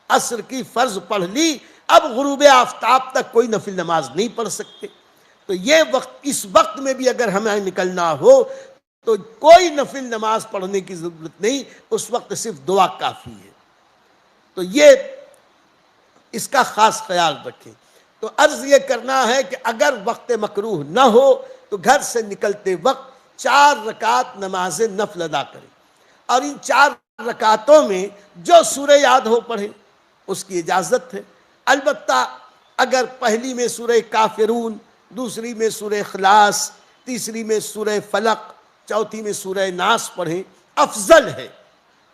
عصر کی فرض پڑھ لی، اب غروب آفتاب تک کوئی نفل نماز نہیں پڑھ سکتے۔ تو یہ وقت، اس وقت میں بھی اگر ہمیں نکلنا ہو تو کوئی نفل نماز پڑھنے کی ضرورت نہیں، اس وقت صرف دعا کافی ہے۔ تو یہ اس کا خاص خیال رکھیں۔ تو عرض یہ کرنا ہے کہ اگر وقت مکروہ نہ ہو تو گھر سے نکلتے وقت 4 رکعت نماز نفل ادا کریں، اور ان 4 رکعتوں میں جو سورہ یاد ہو پڑھیں، اس کی اجازت ہے۔ البتہ اگر پہلی میں سورہ کافرون، دوسری میں سورہ اخلاص، تیسری میں سورہ فلق، چوتھی میں سورہ ناس پڑھیں، افضل ہے،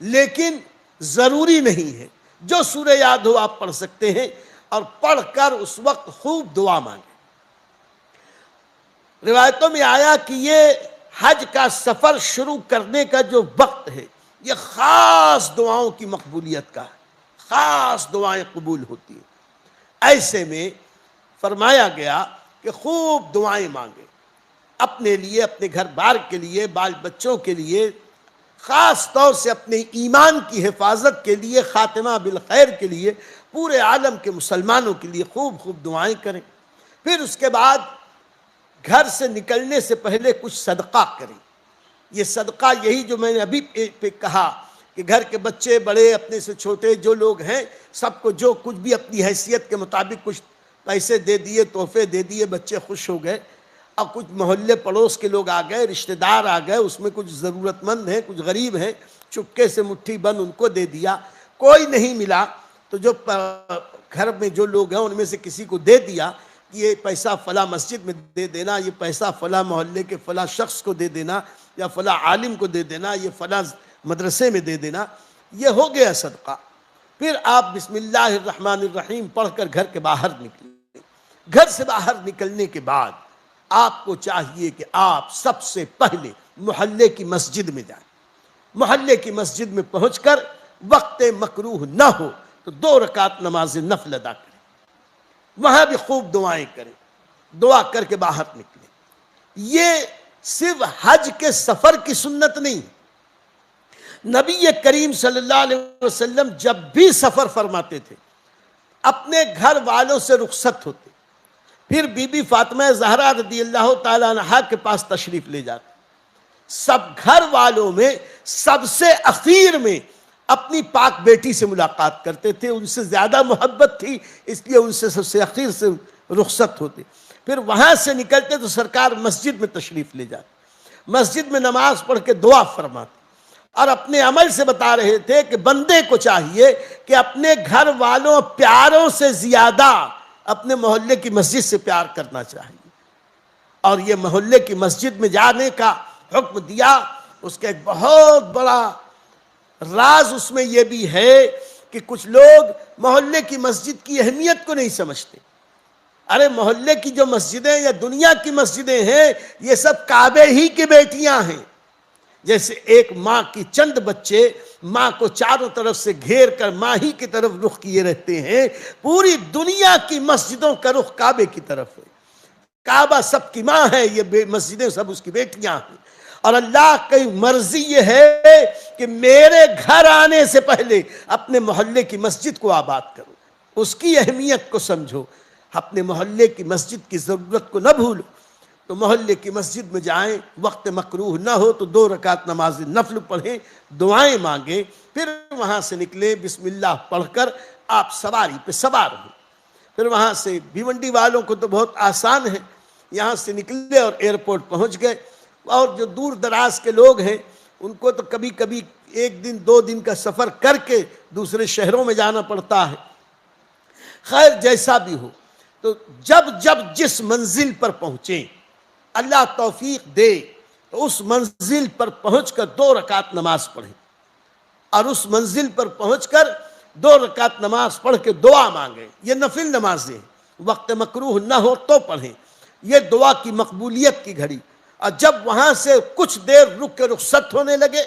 لیکن ضروری نہیں ہے۔ جو سورہ یاد ہو آپ پڑھ سکتے ہیں، اور پڑھ کر اس وقت خوب دعا مانگیں۔ روایتوں میں آیا کہ یہ حج کا سفر شروع کرنے کا جو وقت ہے یہ خاص دعاؤں کی مقبولیت کا ہے، خاص دعائیں قبول ہوتی ہیں۔ ایسے میں فرمایا گیا کہ خوب دعائیں مانگیں، اپنے لیے، اپنے گھر بار کے لیے، بال بچوں کے لیے، خاص طور سے اپنے ایمان کی حفاظت کے لیے، خاتمہ بالخیر کے لیے، پورے عالم کے مسلمانوں کے لیے خوب خوب دعائیں کریں۔ پھر اس کے بعد گھر سے نکلنے سے پہلے کچھ صدقہ کریں۔ یہ صدقہ یہی جو میں نے ابھی پہ کہا کہ گھر کے بچے بڑے، اپنے سے چھوٹے جو لوگ ہیں، سب کو جو کچھ بھی اپنی حیثیت کے مطابق کچھ پیسے دے دیے، تحفے دے دیے، بچے خوش ہو گئے۔ اب کچھ محلے پڑوس کے لوگ آ گئے، رشتہ دار آ گئے، اس میں کچھ ضرورت مند ہیں، کچھ غریب ہیں، چپکے سے مٹھی بند ان کو دے دیا۔ کوئی نہیں ملا تو جو گھر میں جو لوگ ہیں ان میں سے کسی کو دے دیا کہ یہ پیسہ فلاں مسجد میں دے دینا، یہ پیسہ فلاں محلے کے فلاں شخص کو دے دینا، یا فلاں عالم کو دے دینا، یہ فلاں مدرسے میں دے دینا، یہ ہو گیا صدقہ۔ پھر آپ بسم اللہ الرحمن الرحیم پڑھ کر گھر کے باہر نکلیں۔ گھر سے باہر نکلنے کے بعد آپ کو چاہیے کہ آپ سب سے پہلے محلے کی مسجد میں جائیں۔ محلے کی مسجد میں پہنچ کر وقت مکروہ نہ ہو تو 2 رکعت نماز نفل ادا کریں، وہاں بھی خوب دعائیں کریں، دعا کر کے باہر نکلیں۔ یہ صرف حج کے سفر کی سنت نہیں، نبی کریم صلی اللہ علیہ وسلم جب بھی سفر فرماتے تھے اپنے گھر والوں سے رخصت ہوتے، پھر بی بی فاطمہ زہرا رضی اللہ تعالی عنہا کے پاس تشریف لے جاتے۔ سب گھر والوں میں سب سے اخیر میں اپنی پاک بیٹی سے ملاقات کرتے تھے، ان سے زیادہ محبت تھی، اس لیے ان سے سب سے اخیر سے رخصت ہوتے۔ پھر وہاں سے نکلتے تو سرکار مسجد میں تشریف لے جاتے، مسجد میں نماز پڑھ کے دعا فرماتے، اور اپنے عمل سے بتا رہے تھے کہ بندے کو چاہیے کہ اپنے گھر والوں پیاروں سے زیادہ اپنے محلے کی مسجد سے پیار کرنا چاہیے۔ اور یہ محلے کی مسجد میں جانے کا حکم دیا، اس کا ایک بہت بڑا راز اس میں یہ بھی ہے کہ کچھ لوگ محلے کی مسجد کی اہمیت کو نہیں سمجھتے۔ ارے محلے کی جو مسجدیں یا دنیا کی مسجدیں ہیں یہ سب کعبے ہی کی بیٹیاں ہیں۔ جیسے ایک ماں کی چند بچے ماں کو چاروں طرف سے گھیر کر ماں ہی کی طرف رخ کیے رہتے ہیں، پوری دنیا کی مسجدوں کا رخ کعبے کی طرف ہے۔ کعبہ سب کی ماں ہے، یہ مسجدیں سب اس کی بیٹیاں ہیں، اور اللہ کی مرضی یہ ہے کہ میرے گھر آنے سے پہلے اپنے محلے کی مسجد کو آباد کرو، اس کی اہمیت کو سمجھو، اپنے محلے کی مسجد کی ضرورت کو نہ بھولو۔ تو محلے کی مسجد میں جائیں، وقت مکروہ نہ ہو تو 2 رکعت نماز نفل پڑھیں، دعائیں مانگیں، پھر وہاں سے نکلیں، بسم اللہ پڑھ کر آپ سواری پہ سوار ہوں۔ پھر وہاں سے بھیونڈی والوں کو تو بہت آسان ہے، یہاں سے نکلے اور ایئرپورٹ پہنچ گئے، اور جو دور دراز کے لوگ ہیں ان کو تو کبھی کبھی 1 دن 2 دن کا سفر کر کے دوسرے شہروں میں جانا پڑتا ہے۔ خیر جیسا بھی ہو، تو جب جس منزل پر پہنچیں، اللہ توفیق دے تو اس منزل پر پہنچ کر 2 رکعت نماز پڑھیں، اور اس منزل پر پہنچ کر 2 رکعت نماز پڑھ کے دعا مانگیں۔ یہ نفل نمازیں، وقت مکروہ نہ ہو تو پڑھیں، یہ دعا کی مقبولیت کی گھڑی۔ اور جب وہاں سے کچھ دیر رک کے رخصت ہونے لگے،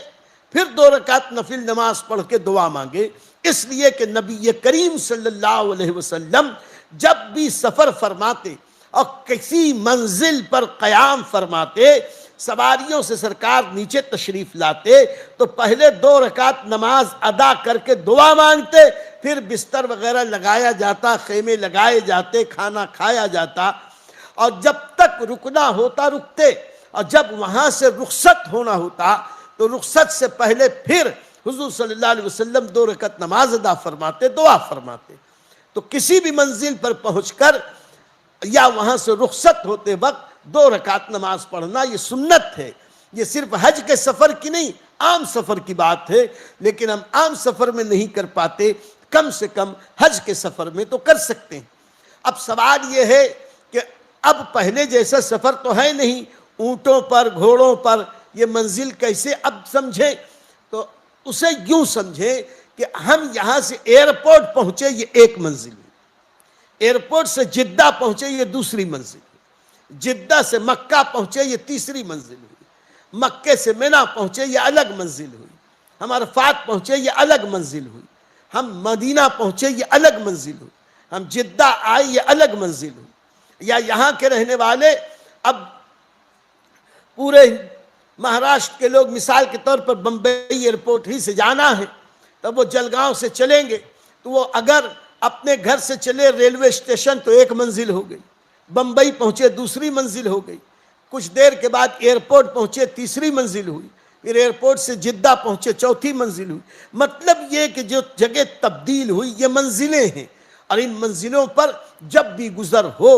پھر 2 رکعت نفل نماز پڑھ کے دعا مانگے، اس لیے کہ نبی کریم صلی اللہ علیہ وسلم جب بھی سفر فرماتے اور کسی منزل پر قیام فرماتے، سواریوں سے سرکار نیچے تشریف لاتے تو پہلے 2 رکعت نماز ادا کر کے دعا مانگتے، پھر بستر وغیرہ لگایا جاتا، خیمے لگائے جاتے، کھانا کھایا جاتا، اور جب تک رکنا ہوتا رکتے، اور جب وہاں سے رخصت ہونا ہوتا تو رخصت سے پہلے پھر حضور صلی اللہ علیہ وسلم 2 رکعت نماز ادا فرماتے، دعا فرماتے۔ تو کسی بھی منزل پر پہنچ کر یا وہاں سے رخصت ہوتے وقت 2 رکعت نماز پڑھنا یہ سنت ہے۔ یہ صرف حج کے سفر کی نہیں، عام سفر کی بات ہے، لیکن ہم عام سفر میں نہیں کر پاتے، کم سے کم حج کے سفر میں تو کر سکتے ہیں۔ اب سوال یہ ہے کہ اب پہلے جیسا سفر تو ہے نہیں، اونٹوں پر، گھوڑوں پر، یہ منزل کیسے اب سمجھیں؟ تو اسے یوں سمجھیں کہ ہم یہاں سے ایئرپورٹ پہنچے، یہ ایک منزل ہے، ایئرپورٹ سے جدہ پہنچے، یہ دوسری منزل ہے، جدہ سے مکہ پہنچے، یہ تیسری منزل ہوئی، مکے سے منی پہنچے، یہ الگ منزل ہوئی، ہم عرفات پہنچے، یہ الگ منزل ہوئی، ہم مدینہ پہنچے، یہ الگ منزل ہوئی، ہم جدہ آئے، یہ الگ منزل ہوئی۔ یا یہاں کے رہنے والے اب پورے مہاراشٹر کے لوگ مثال کے طور پر بمبئی ایئرپورٹ ہی سے جانا ہے، تب وہ جلگاؤں سے چلیں گے تو وہ اگر اپنے گھر سے چلے ریلوے اسٹیشن تو ایک منزل ہو گئی، بمبئی پہنچے دوسری منزل ہو گئی، کچھ دیر کے بعد ایئرپورٹ پہنچے تیسری منزل ہوئی، پھر ایئرپورٹ سے جدہ پہنچے چوتھی منزل ہوئی۔ مطلب یہ کہ جو جگہ تبدیل ہوئی یہ منزلیں ہیں، اور ان منزلوں پر جب بھی گزر ہو،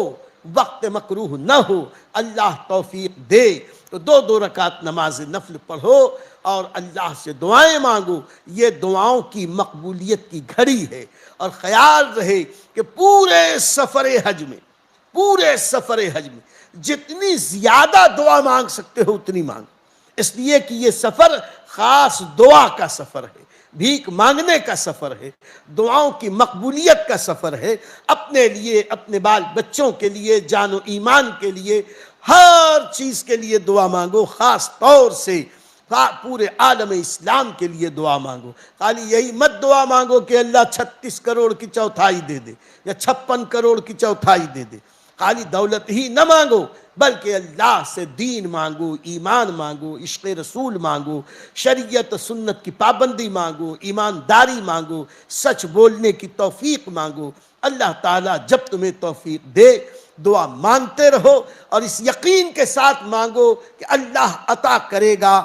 وقت مکروہ نہ ہو، اللہ توفیق دے تو 2 رکعت نماز نفل پڑھو اور اللہ سے دعائیں مانگو۔ یہ دعاؤں کی مقبولیت کی گھڑی ہے، اور خیال رہے کہ پورے سفر حج میں جتنی زیادہ دعا مانگ سکتے ہو اتنی مانگو، اس لیے کہ یہ سفر خاص دعا کا سفر ہے، بھیک مانگنے کا سفر ہے، دعاؤں کی مقبولیت کا سفر ہے۔ اپنے لیے، اپنے بال بچوں کے لیے، جان و ایمان کے لیے، ہر چیز کے لیے دعا مانگو، خاص طور سے پورے عالم اسلام کے لیے دعا مانگو۔ خالی یہی مت دعا مانگو کہ اللہ 36 کروڑ کی چوتھائی دے دے یا 56 کروڑ کی چوتھائی دے دے، خالی دولت ہی نہ مانگو، بلکہ اللہ سے دین مانگو، ایمان مانگو، عشق رسول مانگو، شریعت سنت کی پابندی مانگو، ایمانداری مانگو، سچ بولنے کی توفیق مانگو۔ اللہ تعالیٰ جب تمہیں توفیق دے، دعا مانگتے رہو، اور اس یقین کے ساتھ مانگو کہ اللہ عطا کرے گا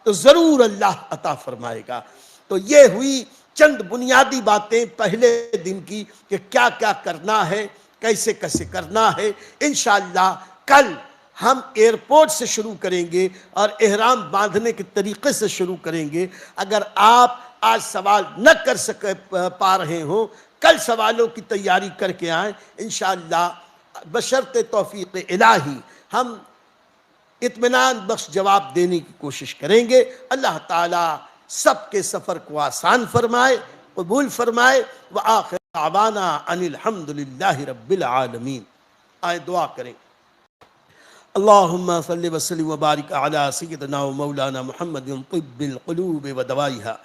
تو ضرور اللہ عطا فرمائے گا۔ تو یہ ہوئی چند بنیادی باتیں پہلے دن کی کہ کیا کیا کرنا ہے، کیسے کیسے کرنا ہے۔ انشاءاللہ کل ہم ایئرپورٹ سے شروع کریں گے اور احرام باندھنے کے طریقے سے شروع کریں گے۔ اگر آپ آج سوال نہ کر پا رہے ہوں، کل سوالوں کی تیاری کر کے آئیں، انشاءاللہ بشرط توفیق الہی ہم اطمینان بخش جواب دینے کی کوشش کریں گے۔ اللہ تعالیٰ سب کے سفر کو آسان فرمائے، قبول فرمائے۔ وآخر دعوانا ان الحمدللہ رب العالمین۔ آئیں دعا کریں۔ اللہم صلی وسلم وبارک علی سیدنا و مولانا محمد طب القلوب ودوائها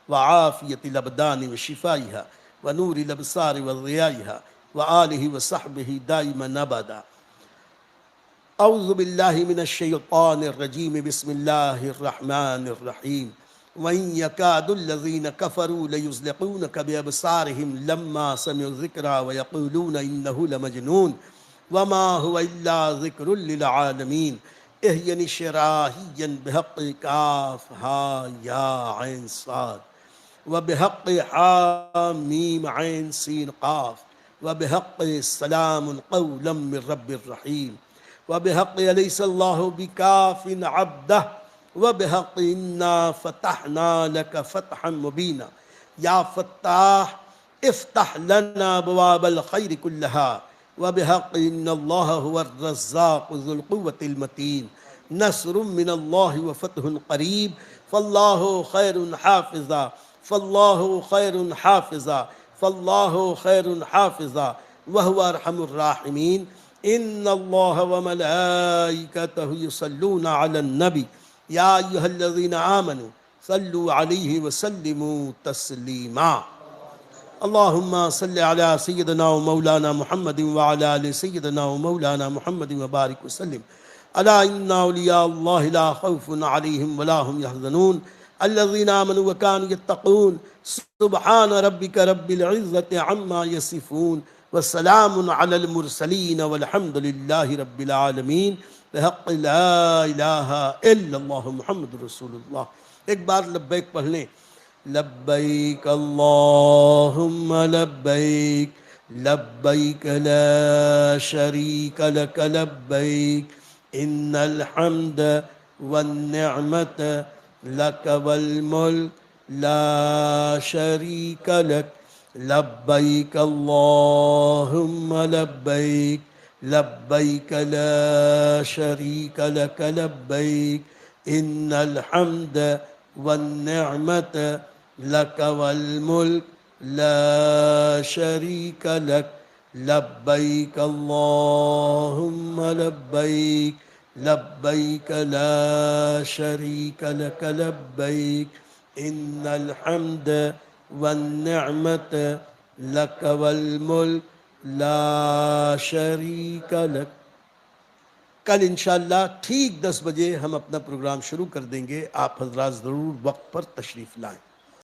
وعافیت الابدان وشفائها ونور الابصار وضیائها وآلہ وصحبہ دائما ابدا۔ اعوذ باللہ من الشیطان الرجیم بسم اللہ الرحمن الرحیم وَإِن يَكَادُ الَّذِينَ كَفَرُوا لَيُزْلِقُونَكَ بِأَبْصَارِهِمْ لَمَّا سَمِعُوا الذِّكْرَ وَيَقُولُونَ إِنَّهُ لَمَجْنُونٌ وَمَا هُوَ إِلَّا ذِكْرٌ لِّلْعَالَمِينَ اهْيَنِ شِرَاهِيًّا بِحَقِّ كَافٍ هَا يَا عَيْنٌ صَادٌ وبحق حامیم عین سین قاف وبحق سلام قولا من رب الرحیم وبحق الیس اللہ بکاف عبدہ وبحق انا فتحنا لک فتحا مبینا یا فتاح افتح لنا ابواب الخیر كلها وبحق ان اللہ هو الرزاق ذو القوة المتین نصر من اللہ وفتح قریب فاللہ خیر حافظا فاللہ خیر حافظا فاللہ خیر حافظا وهو ارحم الراحمین ان اللہ وملائکتہ یصلون علی النبی یا ایہا الذین آمنوا صلوا علیہ وسلموا تسلیما اللہم صل علی سیدنا و مولانا محمد وعلی آل سیدنا و مولانا محمد وبارک وسلم الا ان اولیاء اللہ لا خوف علیہم ولا هم يحزنون الذين آمنوا وكانوا يتقون سبحان ربك رب العزة عما يصفون والسلام على المرسلين والحمد لله رب العالمين بحق لا إله إلا الله محمد رسول الله. ایک بار لبیک پڑھ لیں. لبیک اللہم لبیک لبیک لا شریک لک لبیک ان الحمد والنعمت لک والملک لا شریک لک لبیک اللہم لبیک لبیک لا شریک لک لبیک ان الحمد والنعمت لک والملک لا شریک لک لبیک اللہم لبیک لبیک لا شریک لک لبیک ان الحمد والنعمت لک والملک لا شریک لک. کل انشاءاللہ ٹھیک 10 بجے ہم اپنا پروگرام شروع کر دیں گے. آپ حضرات ضرور وقت پر تشریف لائیں.